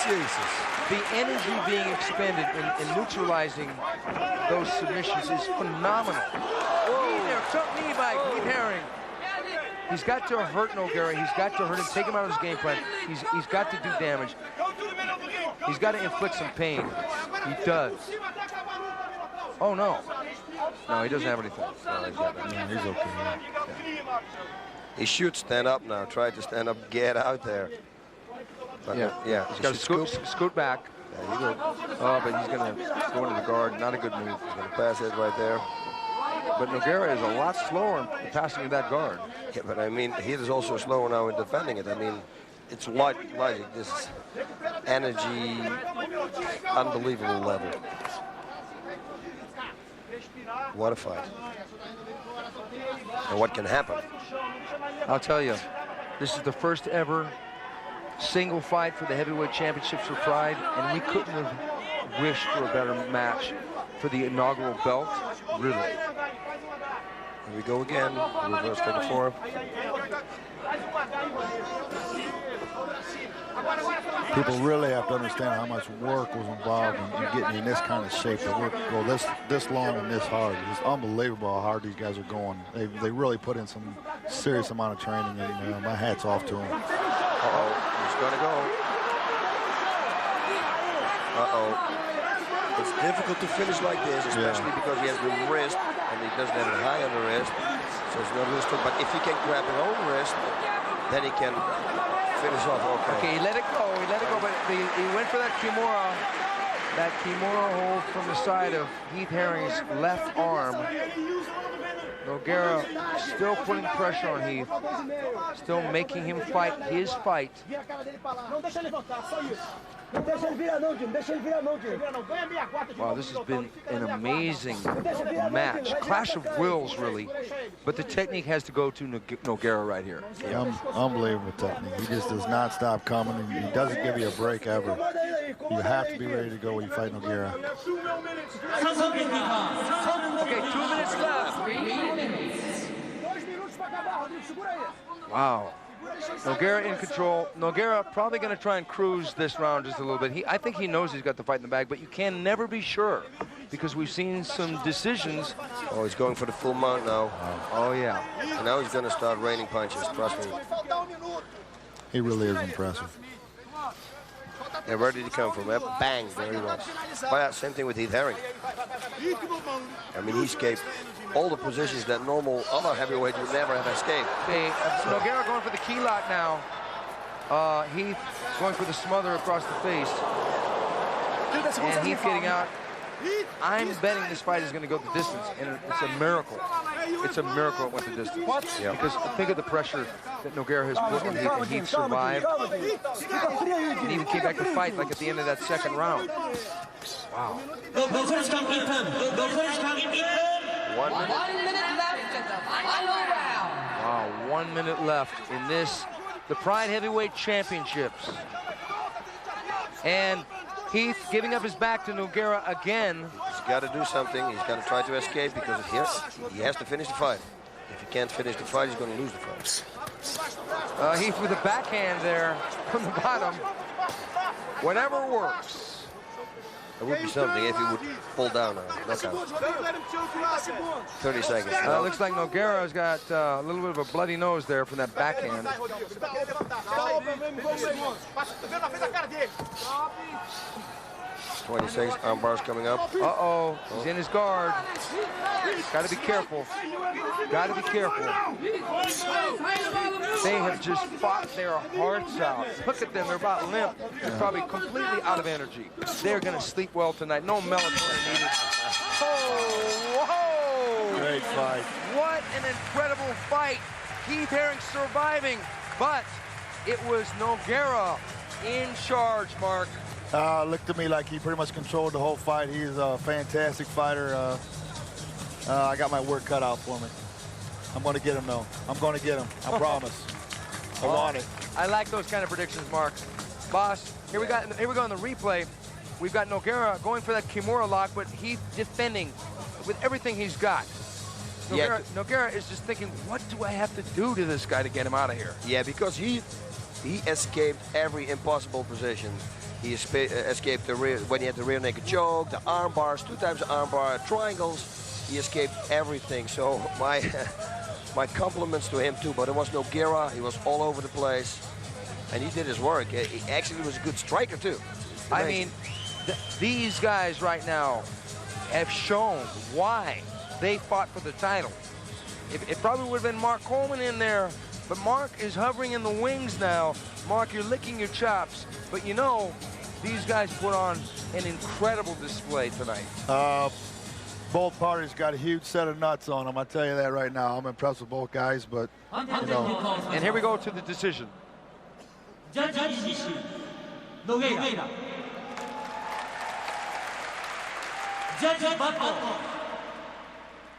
Jesus. The energy being expended in neutralizing those submissions is phenomenal. Whoa. There, tough knee by Heath Herring. He's got to hurt Nogueira. He's got to hurt him, take him out of his game plan. He's got to do damage. He's got to inflict some pain. He does. Oh, no. No, he doesn't have anything. No, he's okay. Yeah. He should stand up now. Try to stand up, get out there. But yeah. He's got to scoot back. Yeah, you go. Oh, but he's going to go into the guard. Not a good move. He's going to pass it right there. But Nogueira is a lot slower in passing in that guard. Yeah, but I mean, he is also slower now in defending it. I mean, it's logic. This is energy, unbelievable level. What a fight. And what can happen? I'll tell you, this is the first ever single fight for the heavyweight championships for Pride, and we couldn't have wished for a better match for the inaugural belt, really. Here we go again. Reverse figure four. People really have to understand how much work was involved in getting in this kind of shape to go this long and this hard. It's unbelievable how hard these guys are going. They really put in some serious amount of training, and my hat's off to them. Uh-oh, he's going to go. Uh-oh. It's difficult to finish like this, especially because he has the wrist, and he doesn't have a high on the wrist, so it's not really strong. But if he can grab his own wrist, then he can finish off okay. Okay, he let it go, but he went for that Kimura. That Kimura hold from the side of Heath Herring's left arm. Nogueira still putting pressure on Heath, still making him fight his fight. Wow, this has been an amazing match. Clash of wills, really. But the technique has to go to Nogueira right here. Yeah, unbelievable technique. He just does not stop coming, and he doesn't give you a break ever. You have to be ready to go when you fight Nogueira. Okay, 2 minutes left. Wow. Nogueira in control. Nogueira probably going to try and cruise this round just a little bit. I think he knows he's got the fight in the bag, but you can never be sure because we've seen some decisions. Oh, he's going for the full mount now. Oh, yeah. And now he's going to start raining punches, trust me. He really is impressive. And where did he come from? Bang, there he was. But yeah, same thing with Heath Herring. I mean, he escaped all the positions that normal other heavyweight would never have escaped. Okay, Nogueira going for the key lock now. Heath going for the smother across the face. And Heath getting out. I'm betting this fight is going to go the distance, and it's a miracle. It's a miracle it went the distance. Yeah. Because think of the pressure that Nogueira has put on Heath, and Heath survived. And even came back to fight like at the end of that second round. Wow. 1 minute left in the final round. Wow, 1 minute left in this, the Pride Heavyweight Championships. And Heath giving up his back to Nogueira again. He's got to do something. He's got to try to escape because he has to finish the fight. If he can't finish the fight, he's going to lose the fight. Heath with a backhand there from the bottom. Whatever works. It would be something if he would pull down now. 30 seconds. Looks like Nogueira's got a little bit of a bloody nose there from that backhand. 20 seconds, arm bars coming up. Uh-oh, he's in his guard. Got to be careful. Got to be careful. They have just fought their hearts out. Look at them, they're about limp. They're probably completely out of energy. They're going to sleep well tonight. No melatonin needed. Oh, whoa! Great fight. What an incredible fight. Heath Herring surviving, but it was Nogueira in charge, Mark. Looked to me like he pretty much controlled the whole fight. He's a fantastic fighter. I got my work cut out for me. I'm going to get him, though. I'm going to get him. I promise. I want it. I like those kind of predictions, Mark. Boss, here we go in the replay. We've got Nogueira going for that Kimura lock, but Heath defending with everything he's got. Nogueira is just thinking, what do I have to do to this guy to get him out of here? Yeah, because he escaped every impossible position. He escaped the rear, when he had the rear naked choke, the arm bars, 2 times the arm bar, triangles. He escaped everything. So my compliments to him too. But it was Nogueira. He was all over the place, and he did his work. He actually was a good striker too. I mean, these guys right now have shown why they fought for the title. It probably would have been Mark Coleman in there, but Mark is hovering in the wings now. Mark, you're licking your chops, but you know, these guys put on an incredible display tonight. Both parties got a huge set of nuts on them. I tell you that right now. I'm impressed with both guys, but you know. And here we go to the decision. Judge Nogueira. Judge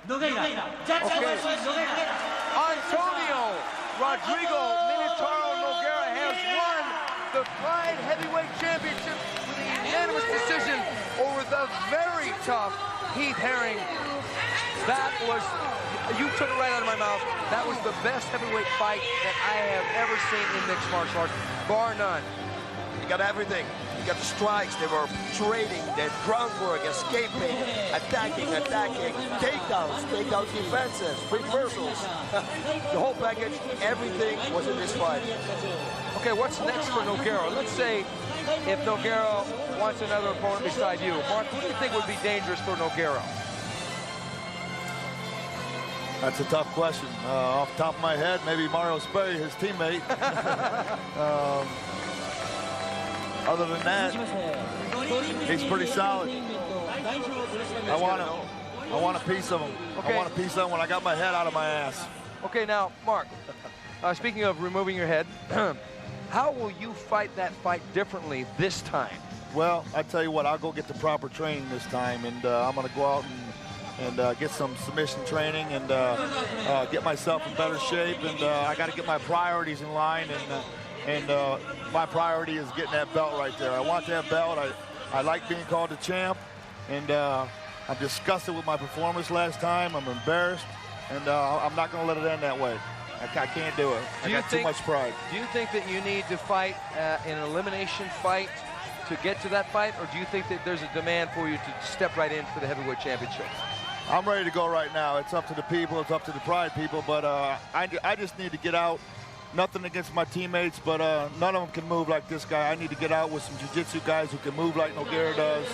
Nogueira. Antônio Rodrigo Minotauro Nogueira has won the Pride Heavyweight Championship with a unanimous decision over the very tough Heath Herring. That was You took it right out of my mouth. That was the best heavyweight fight that I have ever seen in mixed martial arts, bar none. You got everything. You got the strikes. They were trading, their groundwork, escaping, attacking, takedowns, defenses, reversals. The whole package, everything was in this fight. Okay, what's next for Nogueira? Let's say if Nogueira wants another opponent beside you. Mark, who do you think would be dangerous for Nogueira? That's a tough question. Off the top of my head, maybe Mario Sperry, his teammate. Other than that, he's pretty solid. I want a piece of him. Okay. I want a piece of him when I got my head out of my ass. Okay, now, Mark, speaking of removing your head, how will you fight that fight differently this time? Well, I tell you what, I'll go get the proper training this time, and I'm going to go out and get some submission training and get myself in better shape, and I got to get my priorities in line, and my priority is getting that belt right there. I want that belt. I like being called the champ, and I'm disgusted with my performance last time. I'm embarrassed, and I'm not going to let it end that way. I can't do it. I got too much pride. Do you think that you need to fight an elimination fight to get to that fight, or do you think that there's a demand for you to step right in for the heavyweight championship? I'm ready to go right now. It's up to the people. It's up to the pride people. But I just need to get out. Nothing against my teammates, but none of them can move like this guy. I need to get out with some jiu-jitsu guys who can move like Nogueira does.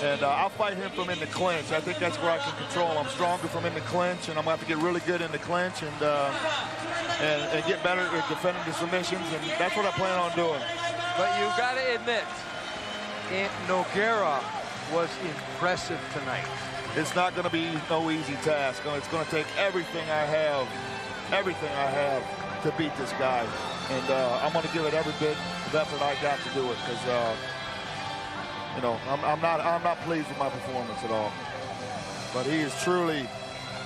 And I'll fight him from in the clinch. I think that's where I can control him. I'm stronger from in the clinch, and I'm going to have to get really good in the clinch and get better at defending the submissions, and that's what I plan on doing. But you got to admit, Nogueira was impressive tonight. It's not going to be no easy task. It's going to take everything I have to beat this guy, and I'm going to give it every bit of effort I got to do it, because you know, I'm not pleased with my performance at all. But he is truly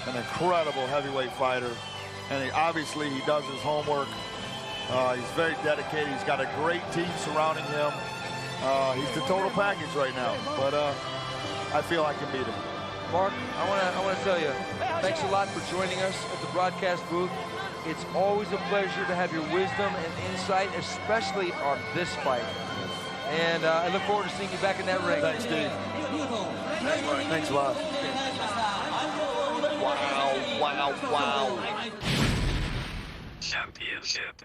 an incredible heavyweight fighter, and obviously he does his homework. He's very dedicated. He's got a great team surrounding him. He's the total package right now, but I feel I can beat him. Mark, I want to tell you, thanks a lot for joining us at the broadcast booth. It's always a pleasure to have your wisdom and insight, especially on this fight. And I look forward to seeing you back in that ring. Thanks, Steve. Thanks a lot. Wow. Championship.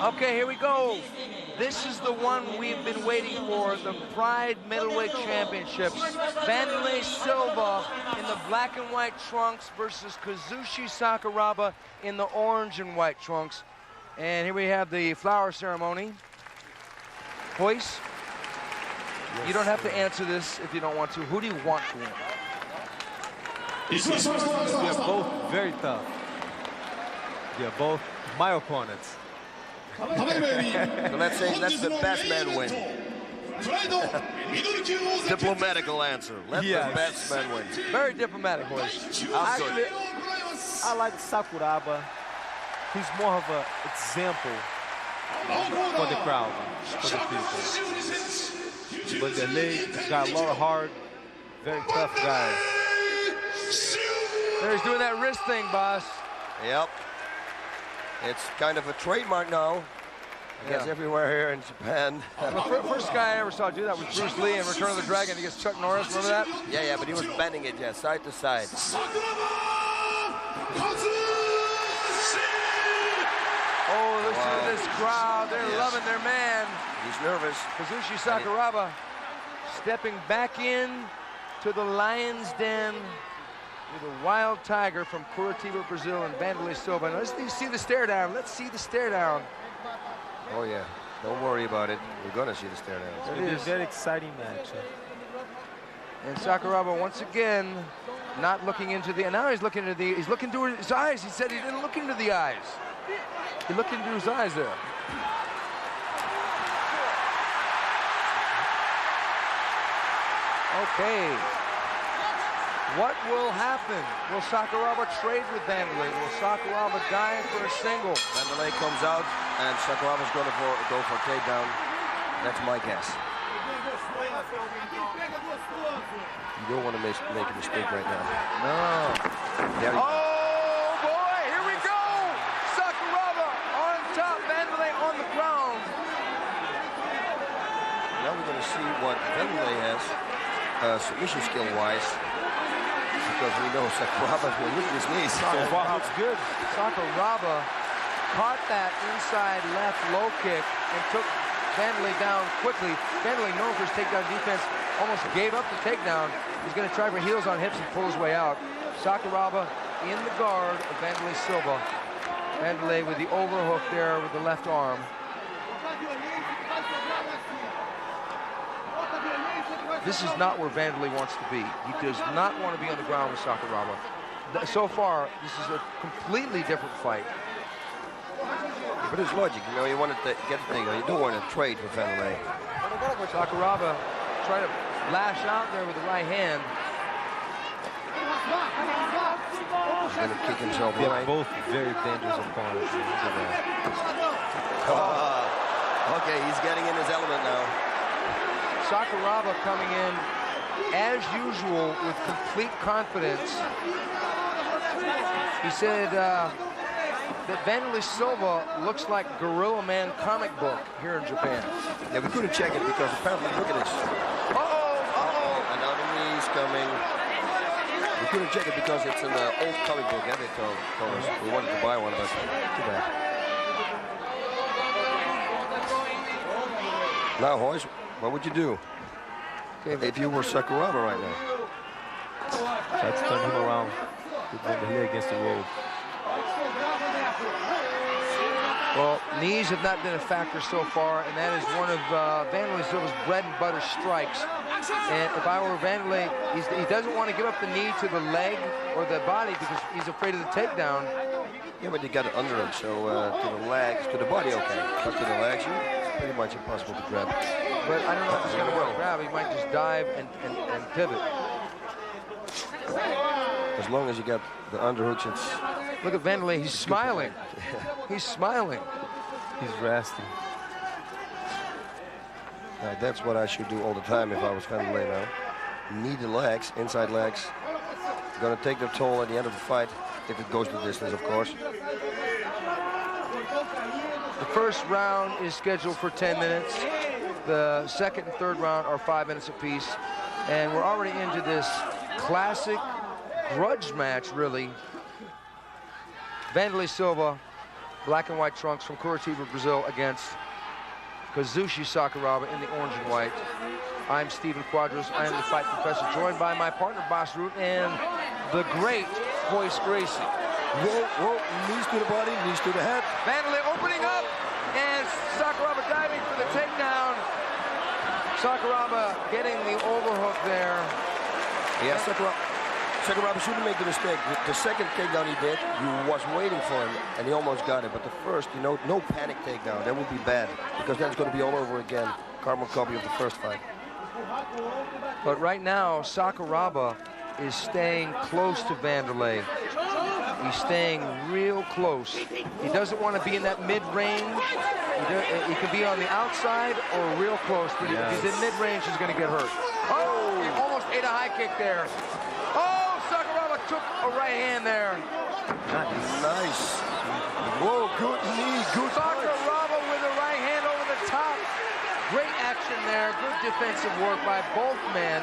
Okay, here we go. This is the one we've been waiting for, the Pride Middleweight Championships. Wanderlei Silva in the black and white trunks versus Kazushi Sakuraba in the orange and white trunks. And here we have the flower ceremony. Hoist, you don't have to answer this if you don't want to. Who do you want to win? They're both very tough. They're both my opponents. So let's say that's the best man win. Diplomatical answer. Let the best man win. Very diplomatic, boys. Actually, I like Sakuraba. He's more of an example for the crowd, for the people. Wanderlei got a lot of heart, very tough guy. There he's doing that wrist thing, boss. Yep. It's kind of a trademark now. I guess everywhere here in Japan. The first guy I ever saw do that was Bruce Lee in Return of the Dragon against Chuck Norris. Remember that? Yeah, but he was bending it, side to side. Oh, listen to this crowd. They're loving their man. He's nervous. Kazushi Sakuraba stepping back in to the lion's den with a wild tiger from Curitiba, Brazil, and Wanderlei Silva. Now, let's see the stare down. Let's see the stare down. Oh, yeah. Don't worry about it. We're going to see the stare down. It'll be a very exciting match. And Sakuraba, once again, not looking into the... Now he's looking into he's looking to his eyes. He said he didn't look into the eyes. He looked into his eyes there. Okay. What will happen? Will Sakuraba trade with Wanderlei? Will Sakuraba die for a single? Wanderlei comes out, and Sakuraba's going to go for a takedown. That's my guess. You don't want to make a mistake right now. No. Oh, boy, here we go! Sakuraba on top, Wanderlei on the ground. Now we're going to see what Wanderlei has, submission skill-wise. Because we know Sakuraba's going to look at his knees. Looks good. Sakuraba caught that inside left low kick and took Wanderlei down quickly. Wanderlei, known for his takedown defense, almost gave up the takedown. He's going to try for heels on hips and pull his way out. Sakuraba in the guard of Wanderlei Silva. Wanderlei with the overhook there with the left arm. This is not where Wanderlei wants to be. He does not want to be on the ground with Sakuraba. So far, this is a completely different fight. But it's logic, you know, you want to get the thing, you don't want to trade with Wanderlei. Sakuraba trying to lash out there with the right hand. He's going to kick himself They're right. both very dangerous opponents. Okay, he's getting in his element now. Sakuraba coming in, as usual, with complete confidence. He said that Wanderlei Silva looks like Gorilla Man comic book here in Japan. Yeah, we couldn't check it because apparently, look at this. And now the knee's coming. We couldn't check it because it's an old comic book, they told us. We wanted to buy one, but too bad. Now, Hoyes, what would you do if you were Sakuraba right now? Try to turn him around with Wanderlei against the rope. Well, knees have not been a factor so far, and that is one of Wanderlei Silva's bread and butter strikes. And if I were Wanderlei, he doesn't want to give up the knee to the leg or the body because he's afraid of the takedown. Yeah, but you got it under him, so to the legs, to the body, okay. But to the legs, it's pretty much impossible to grab. But I don't know if he's going to want to grab. He might just dive and pivot. As long as you got the underhooks, it's... Look at Wanderlei, he's smiling. He's smiling. He's resting. Now, that's what I should do all the time if I was Wanderlei now. Knee the legs, inside legs. Gonna take their toll at the end of the fight, if it goes the distance, of course. The first round is scheduled for 10 minutes. The second and third round are 5 minutes apiece. And we're already into this classic grudge match, really. Wanderlei Silva, black and white trunks from Curitiba, Brazil, against Kazushi Sakuraba in the orange and white. I'm Stephen Quadros. I am the Fight Professor, joined by my partner, Boss Root, and the great Hoist Gracie. Whoa, knees to the body, knees to the head. Wanderlei opening up, and Sakuraba diving for the takedown. Sakuraba getting the overhook there. Yeah, Sakuraba shouldn't make the mistake. The second takedown he did, he was waiting for him, and he almost got it. But the first, you know, no panic takedown. That would be bad, because then it's going to be all over again. carbon copy of the first fight. But right now, Sakuraba is staying close to Wanderlei. He's staying real close. He doesn't want to be in that mid-range. He can be on the outside or real close, but if he's in mid-range, he's going to get hurt. Oh, he almost ate a high kick there. Oh, Sakuraba took a right hand there. Nice. Whoa, good knee, good Sakuraba with a right hand over the top. Great action there. Good defensive work by both men.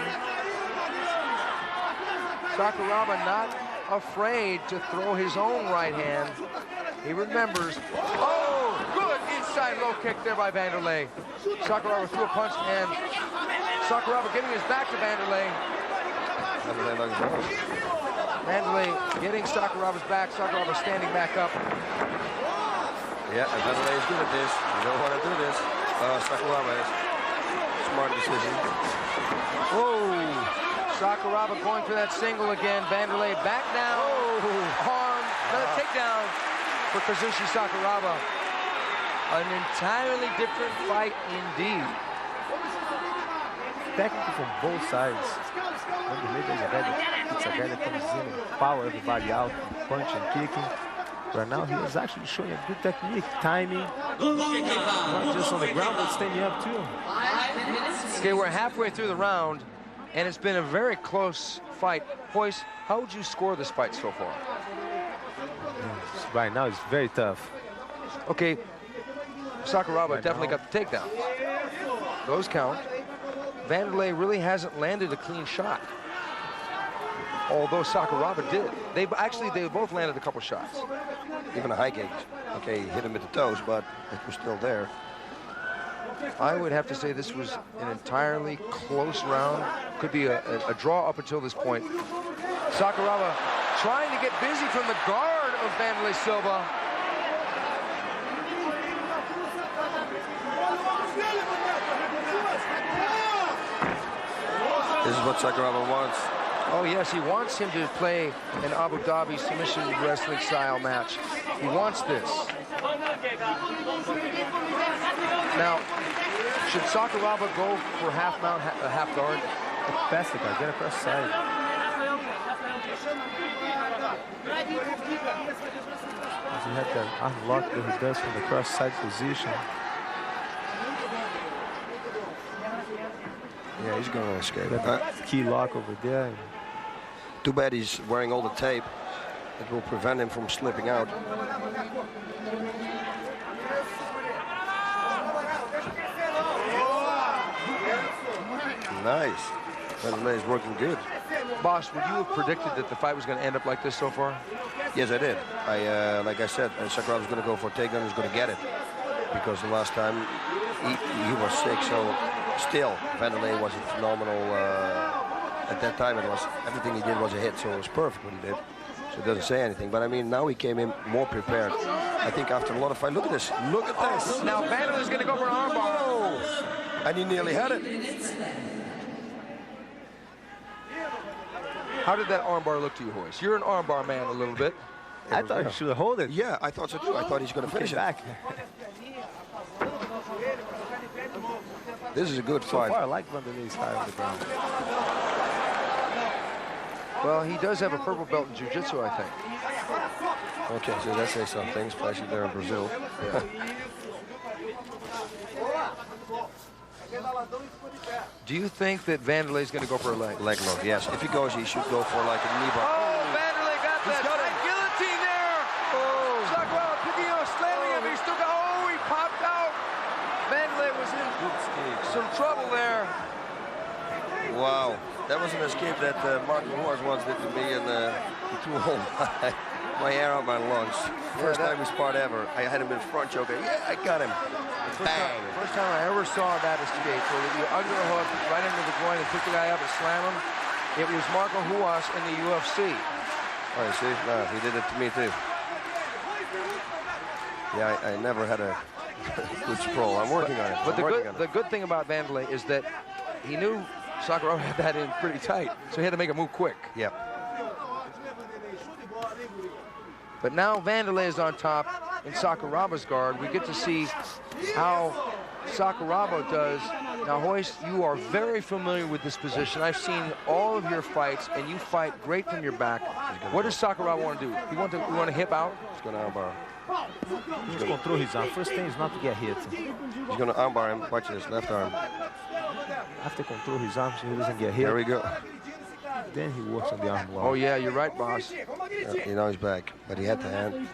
Sakuraba not afraid to throw his own right hand. He remembers. Oh, good inside low kick there by Wanderlei. Sakuraba threw a punch, and Sakuraba getting his back to Wanderlei. Wanderlei getting Sakuraba's back. Sakuraba standing back up. Yeah, and Wanderlei is good at this. You don't want to do this. Sakuraba is. Smart decision. Oh, Sakuraba going for that single again. Wanderlei back down. Arm, another takedown for Kazushi Sakuraba. An entirely different fight indeed. Technical from both sides. Wanderlei is a guy that comes in and power everybody out, punch and kicking. Right now he is actually showing a good technique, timing, not just on the ground, but standing up too. Okay, we're halfway through the round, and it's been a very close fight. Hoist, how would you score this fight so far? Right now it's very tough. Okay, Sakuraba definitely got the takedown. Those count. Wanderlei really hasn't landed a clean shot, although Sakuraba did. They both landed a couple shots. Even a high kick. Okay, he hit him with the toes, but it was still there. I would have to say this was an entirely close round. Could be a draw up until this point. Sakuraba trying to get busy from the guard of Wanderlei Silva. This is what Sakuraba wants. Oh yes, he wants him to play an Abu Dhabi submission wrestling style match. He wants this. Now, should Sakuraba go for half mount, half guard? Pass the guard, get across side. He had that unlock that he does from the cross side position. Yeah, he's going to escape. That key lock over there. Too bad he's wearing all the tape. It will prevent him from slipping out. Nice. Wanderlei is working good. Boss, would you have predicted that the fight was going to end up like this so far? Yes, I did. Like I said, Sakuraba was going to go for a takedown. He was going to get it. Because the last time he was sick, so still, Wanderlei was a phenomenal. At that time, it was everything he did was a hit, so it was perfect what he did. So it doesn't say anything. But I mean, now he came in more prepared. I think after a lot of fight, look at this. Look at this. Now Wanderlei's going to go for an armbar. Oh, and he nearly had it. How did that armbar look to you, Hoist? You're an armbar man a little bit. I thought he should have hold it. Yeah, I thought so too. I thought he's going to finish it. Back. This is a good So fight. far, I like Wanderlei's high on the ground. Well, he does have a purple belt in jiu-jitsu, I think. Okay, so that says something, especially there in Brazil. Yeah. Do you think that Wanderlei's going to go for a leg? Leg lock, yes. If he goes, he should go for like a knee bar. Oh, Wanderlei got that guillotine there. Oh, Sakuraba picking up, slamming him. He still got. Oh, he popped out. Wanderlei was in some trouble there. Wow, that was an escape that Martin Horst once did to me, and he threw all my air out my lungs. First time we sparred ever. I had him in front choke. Yeah, I got him. Bang. First time I ever saw that escape, where you under a hook, right into the groin, and pick the guy up and slam him. It was Marco Ruas in the UFC. Oh, you see? No, he did it to me too. Yeah, I never had a good sprawl. I'm working on it. But the good thing about Wanderlei is that he knew Sakuraba had that in pretty tight, so he had to make a move quick. Yep. But now Wanderlei is on top in Sakuraba's guard. We get to see how Sakuraba does. Now, Hoist, you are very familiar with this position. I've seen all of your fights, and you fight great from your back. What does Sakuraba want to do? You want to hip out? He's going to armbar. Just control his arm. First thing is not to get hit. He's going to armbar him. Watch this, left arm. Have to control his arm so he doesn't get hit. There we go. Then he works on the arm bar. Oh, yeah, you're right, boss. You know he's back, but he had the hand.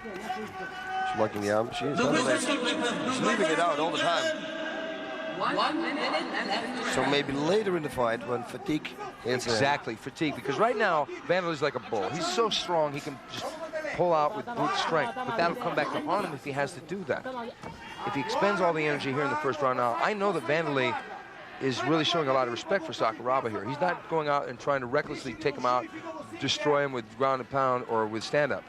She's working the arm. She's leaving it out all the time. 1 minute and 11 So maybe later in the fight when fatigue hits Exactly, fatigue. Because right now, Wanderlei's like a bull. He's so strong, he can just pull out with brute strength. But that'll come back to haunt him if he has to do that. If he expends all the energy here in the first round now, I know that Wanderlei is really showing a lot of respect for Sakuraba here. He's not going out and trying to recklessly take him out, destroy him with ground and pound or with stand-up.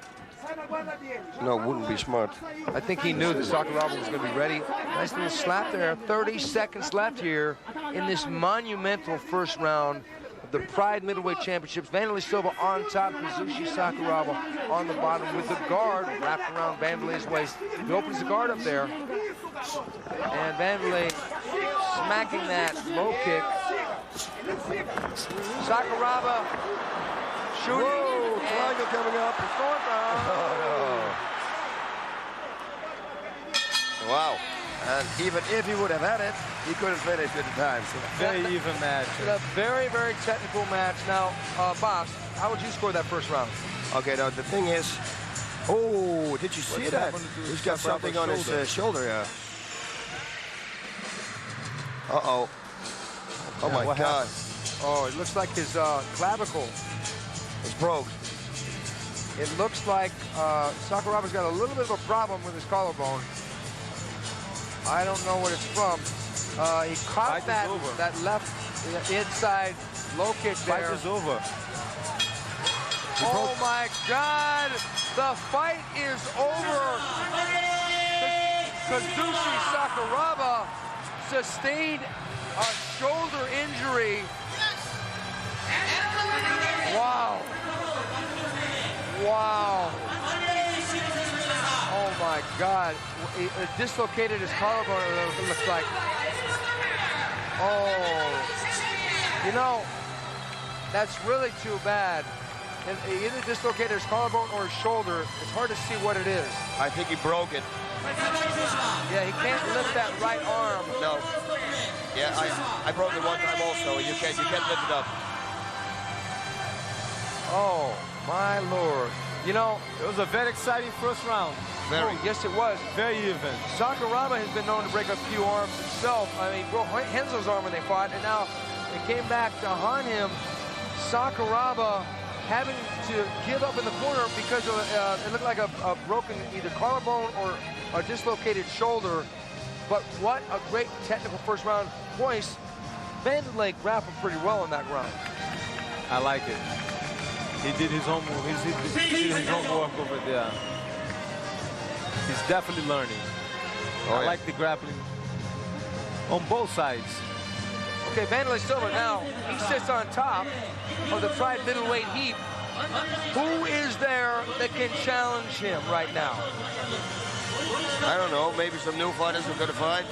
No, it wouldn't be smart. I think he knew that Sakuraba was going to be ready. Nice little slap there. 30 seconds left here in this monumental first round of the Pride Middleweight Championships. Wanderlei Silva on top, Kazushi Sakuraba on the bottom with the guard wrapped around Wanderlei's waist. He opens the guard up there. And Wanderlei smacking that low kick. Sakuraba shooting. Whoa, triangle coming up. Wow. And even if he would have had it, he couldn't finish at the time. So very even match. It's a very, very technical match. Now, boss, how would you score that first round? Okay, now the thing is, oh, did you see that? He's got something on his shoulder, yeah. Uh-oh. Oh, my God. Happened? Oh, it looks like his clavicle is broke. It looks like Sakuraba's got a little bit of a problem with his collarbone. I don't know what it's from. He caught that left inside low kick there. Fight is over. Oh my God! The fight is over. Kazushi Sakuraba sustained a shoulder injury. Wow. Wow. Oh my God. He dislocated his collarbone, it looks like. Oh. You know, that's really too bad. And he either dislocated his collarbone or his shoulder. It's hard to see what it is. I think he broke it. Yeah, he can't lift that right arm. No. Yeah, I broke it one time also. You can't lift it up. Oh, my Lord. You know, it was a very exciting first round. Very. Oh, yes, it was. Very even. Sakuraba has been known to break a few arms himself. I mean, he broke Henzo's arm when they fought, and now it came back to haunt him. Sakuraba having to give up in the corner because of, it looked like a broken either collarbone or a dislocated shoulder. But what a great technical first round. Hoist, Wanderlei grappled pretty well in that round. I like it. He did his homework. He did his homework over there. He's definitely learning. Oh, I like the grappling on both sides. Okay, Wanderlei Silva now, he sits on top of the Pride middleweight heap. Who is there that can challenge him right now? I don't know, maybe some new fighters who could fight.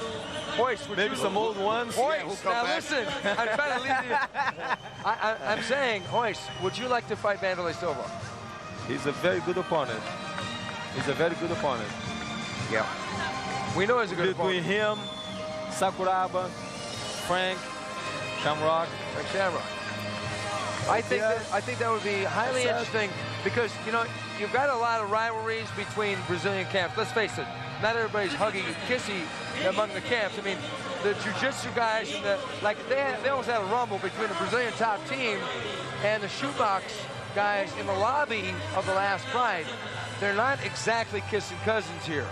Hoist, maybe some old ones. Hoist, now listen, I'm trying to leave you. I'm saying, Hoist, would you like to fight Wanderlei Silva? He's a very good opponent. He's a very good opponent. Yeah. We know he's a good opponent. Between him, Sakuraba, Frank Shamrock. I think that would be highly interesting because, you know, you've got a lot of rivalries between Brazilian camps. Let's face it, not everybody's huggy and kissy among the camps. I mean, the jiu-jitsu guys and they almost had a rumble between the Brazilian top team and the shootbox guys in the lobby of the last Pride. They're not exactly kissing cousins here.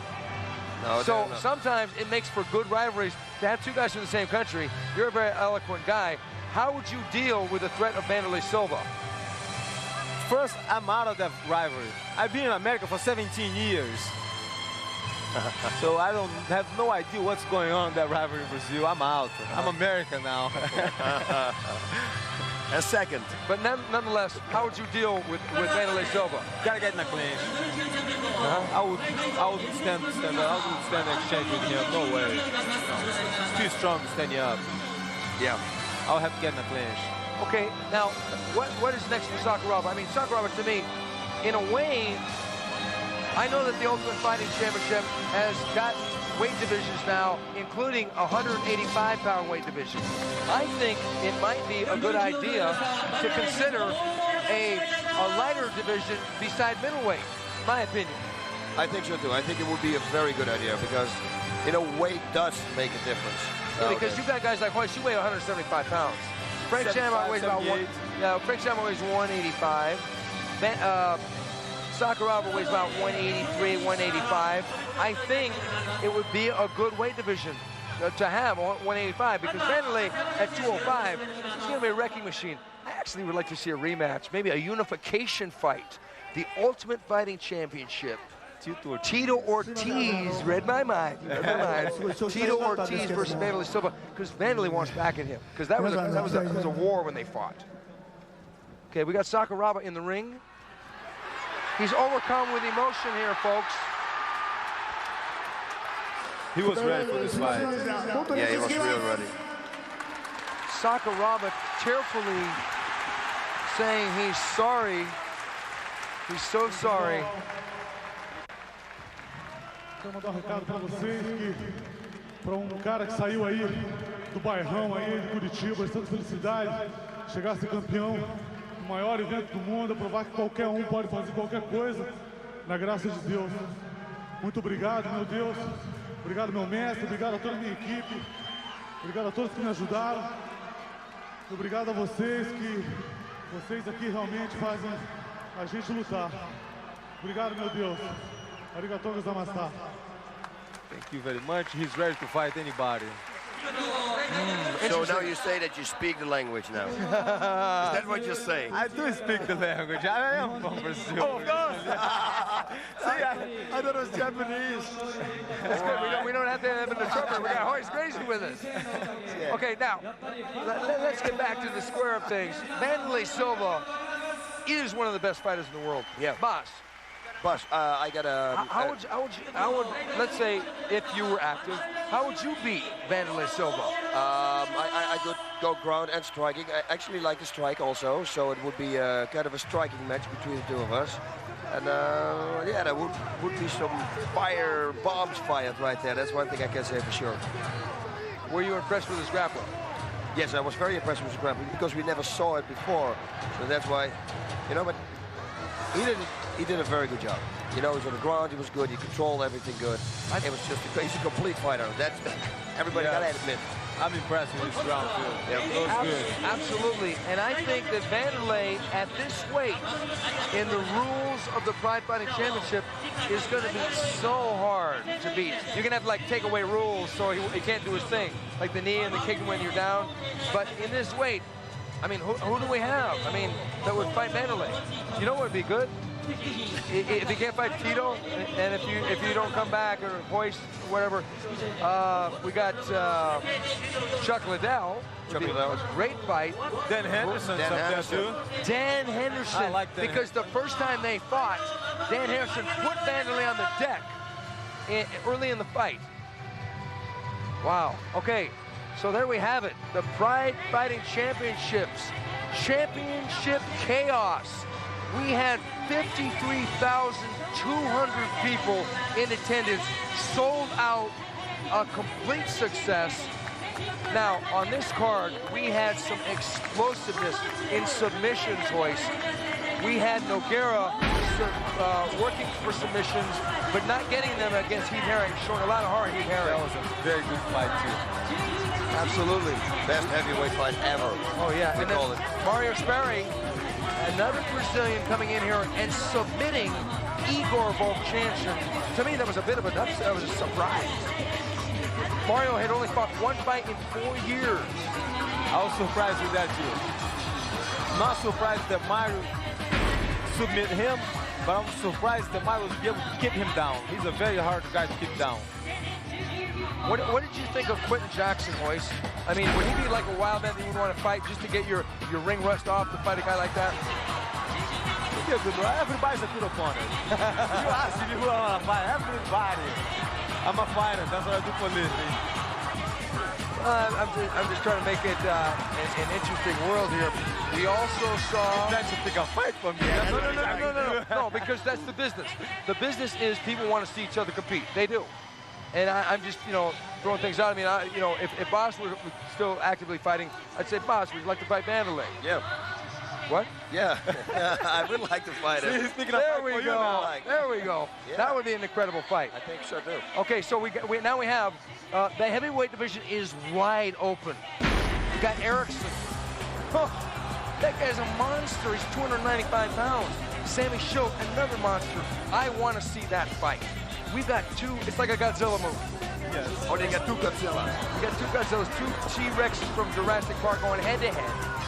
No, so sometimes it makes for good rivalries to have two guys from the same country. You're a very eloquent guy. How would you deal with the threat of Wanderlei Silva? First, I'm out of that rivalry. I've been in America for 17 years. So I have no idea what's going on in that rivalry in Brazil. I'm out. I'm American now. A second. But nonetheless, how would you deal with Wanderlei Silva? Gotta get in the clinch. I wouldn't stand up. I wouldn't stand exchange with him. No way. He's too strong to stand up. Yeah. I'll have to get in a clinch. Okay, now, what is next for Sakuraba? I mean, Sakuraba, to me, in a way, I know that the Ultimate Fighting Championship has got weight divisions now, including a 185-pound weight division. I think it might be a good idea to consider a lighter division beside middleweight, in my opinion. I think so, too. I think it would be a very good idea because, you know, weight does make a difference. Yeah, because you got guys like Hoist, you weigh 175 pounds. Frank Shamrock weighs about Frank Shamrock weighs 185. Sakuraba weighs about 183, 185. I think it would be a good weight division to have 185 because Wanderlei at 205 is going to be a wrecking machine. I actually would like to see a rematch, maybe a unification fight, the Ultimate Fighting Championship. Tito Ortiz read my mind. Tito Ortiz versus Wanderlei Silva, because Wanderlei wants back at him, because that was a war when they fought. Okay, we got Sakuraba in the ring. He's overcome with emotion here, folks. He was ready for this fight. Yeah, he was real ready. Sakuraba tearfully saying he's sorry. He's so sorry. Quero mandar recado para vocês que para cara que saiu aí do bairrão aí de Curitiba, bastante felicidade, chegar a ser campeão do maior evento do mundo, provar que qualquer um pode fazer qualquer coisa, na graça de Deus. Muito obrigado, meu Deus. Obrigado, meu mestre. Obrigado a toda a minha equipe. Obrigado a todos que me ajudaram. Obrigado a vocês que vocês aqui realmente fazem a gente lutar. Obrigado, meu Deus. Arigatou gozaimasu. Thank you very much. He's ready to fight anybody. So now you say that you speak the language now. Is that what you're saying? I do speak the language. I am from Brazil. Oh, of course. See, I thought it was Japanese. That's good. We don't have to have an interpreter. We got Hoist Gracie with us. Okay, now, let's get back to the square of things. Wanderlei Silva is one of the best fighters in the world. Yeah. Boss, I got a... How would, let's say, if you were active, how would you beat Wanderlei Silva? I could go ground and striking. I actually like to strike also, so it would be kind of a striking match between the two of us. And yeah, there would be some bombs fired right there. That's one thing I can say for sure. Were you impressed with his grappling? Yes, I was very impressed with his grappling because we never saw it before. So that's why, you know, but he did a very good job. You know, he was on the ground, he was good, he controlled everything good. It was just he's a complete fighter. That's everybody gotta admit. I'm impressed with his ground too. Yeah, it was good. Absolutely, and I think that Wanderlei at this weight, in the rules of the Pride Fighting Championship, is going to be so hard to beat. You're going to have to like take away rules so he can't do his thing, like the knee and the kick when you're down. But in this weight, I mean, who do we have? I mean, that would fight Wanderlei. You know what would be good? If you can't fight Tito, and if you don't come back or Hoist, whatever, we got Chuck Liddell. Chuck Liddell was a great fight. Dan Henderson. Dan Henderson. I like that. Because the first time they fought, Dan Henderson put Wanderlei on the deck early in the fight. Wow. Okay. So there we have it. The Pride Fighting Championships. Championship chaos. We had 53,200 people in attendance, sold out, a complete success. Now, on this card, we had some explosiveness in submissions, Hoist. We had Nogueira working for submissions, but not getting them against Heath, showing a lot of heart, Heath. That was a very good fight, too. Absolutely. Best heavyweight fight ever. Oh, yeah. And then Mario Sperry, another Brazilian coming in here and submitting Igor Vovchanchyn. To me, that was a bit of an upset. That was a surprise. Mario had only fought one fight in 4 years. I was surprised with that, too. Not surprised that Mario submit him, but I'm surprised that Mario was able to keep him down. He's a very hard guy to keep down. What did you think of Quentin Jackson, Hoist? I mean, would he be like a wild man that you would want to fight just to get your ring rust off to fight a guy like that? be a good one. Everybody's a good opponent. You ask me who I want to fight. Everybody. I'm a fighter. That's what I do for a living. I'm just trying to make it an interesting world here. We also saw... That's to pick a fight for me. No, because that's the business. The business is people want to see each other compete. They do. And I'm just, you know, throwing things out. I mean, if Boss were still actively fighting, I'd say, Boss, would you like to fight Wanderlei? Yeah. What? Yeah, I would like to fight him. There we go. There we go. Yeah. That would be an incredible fight. I think so too. Okay, so now we have the heavyweight division is wide open. We got Erikson. Oh, that guy's a monster. He's 295 pounds. Sammy Schilt, another monster. I want to see that fight. We've got two. It's like a Godzilla movie. Yes. Oh, they got two Godzillas. We got two Godzillas, two T-Rexes from Jurassic Park going head to head.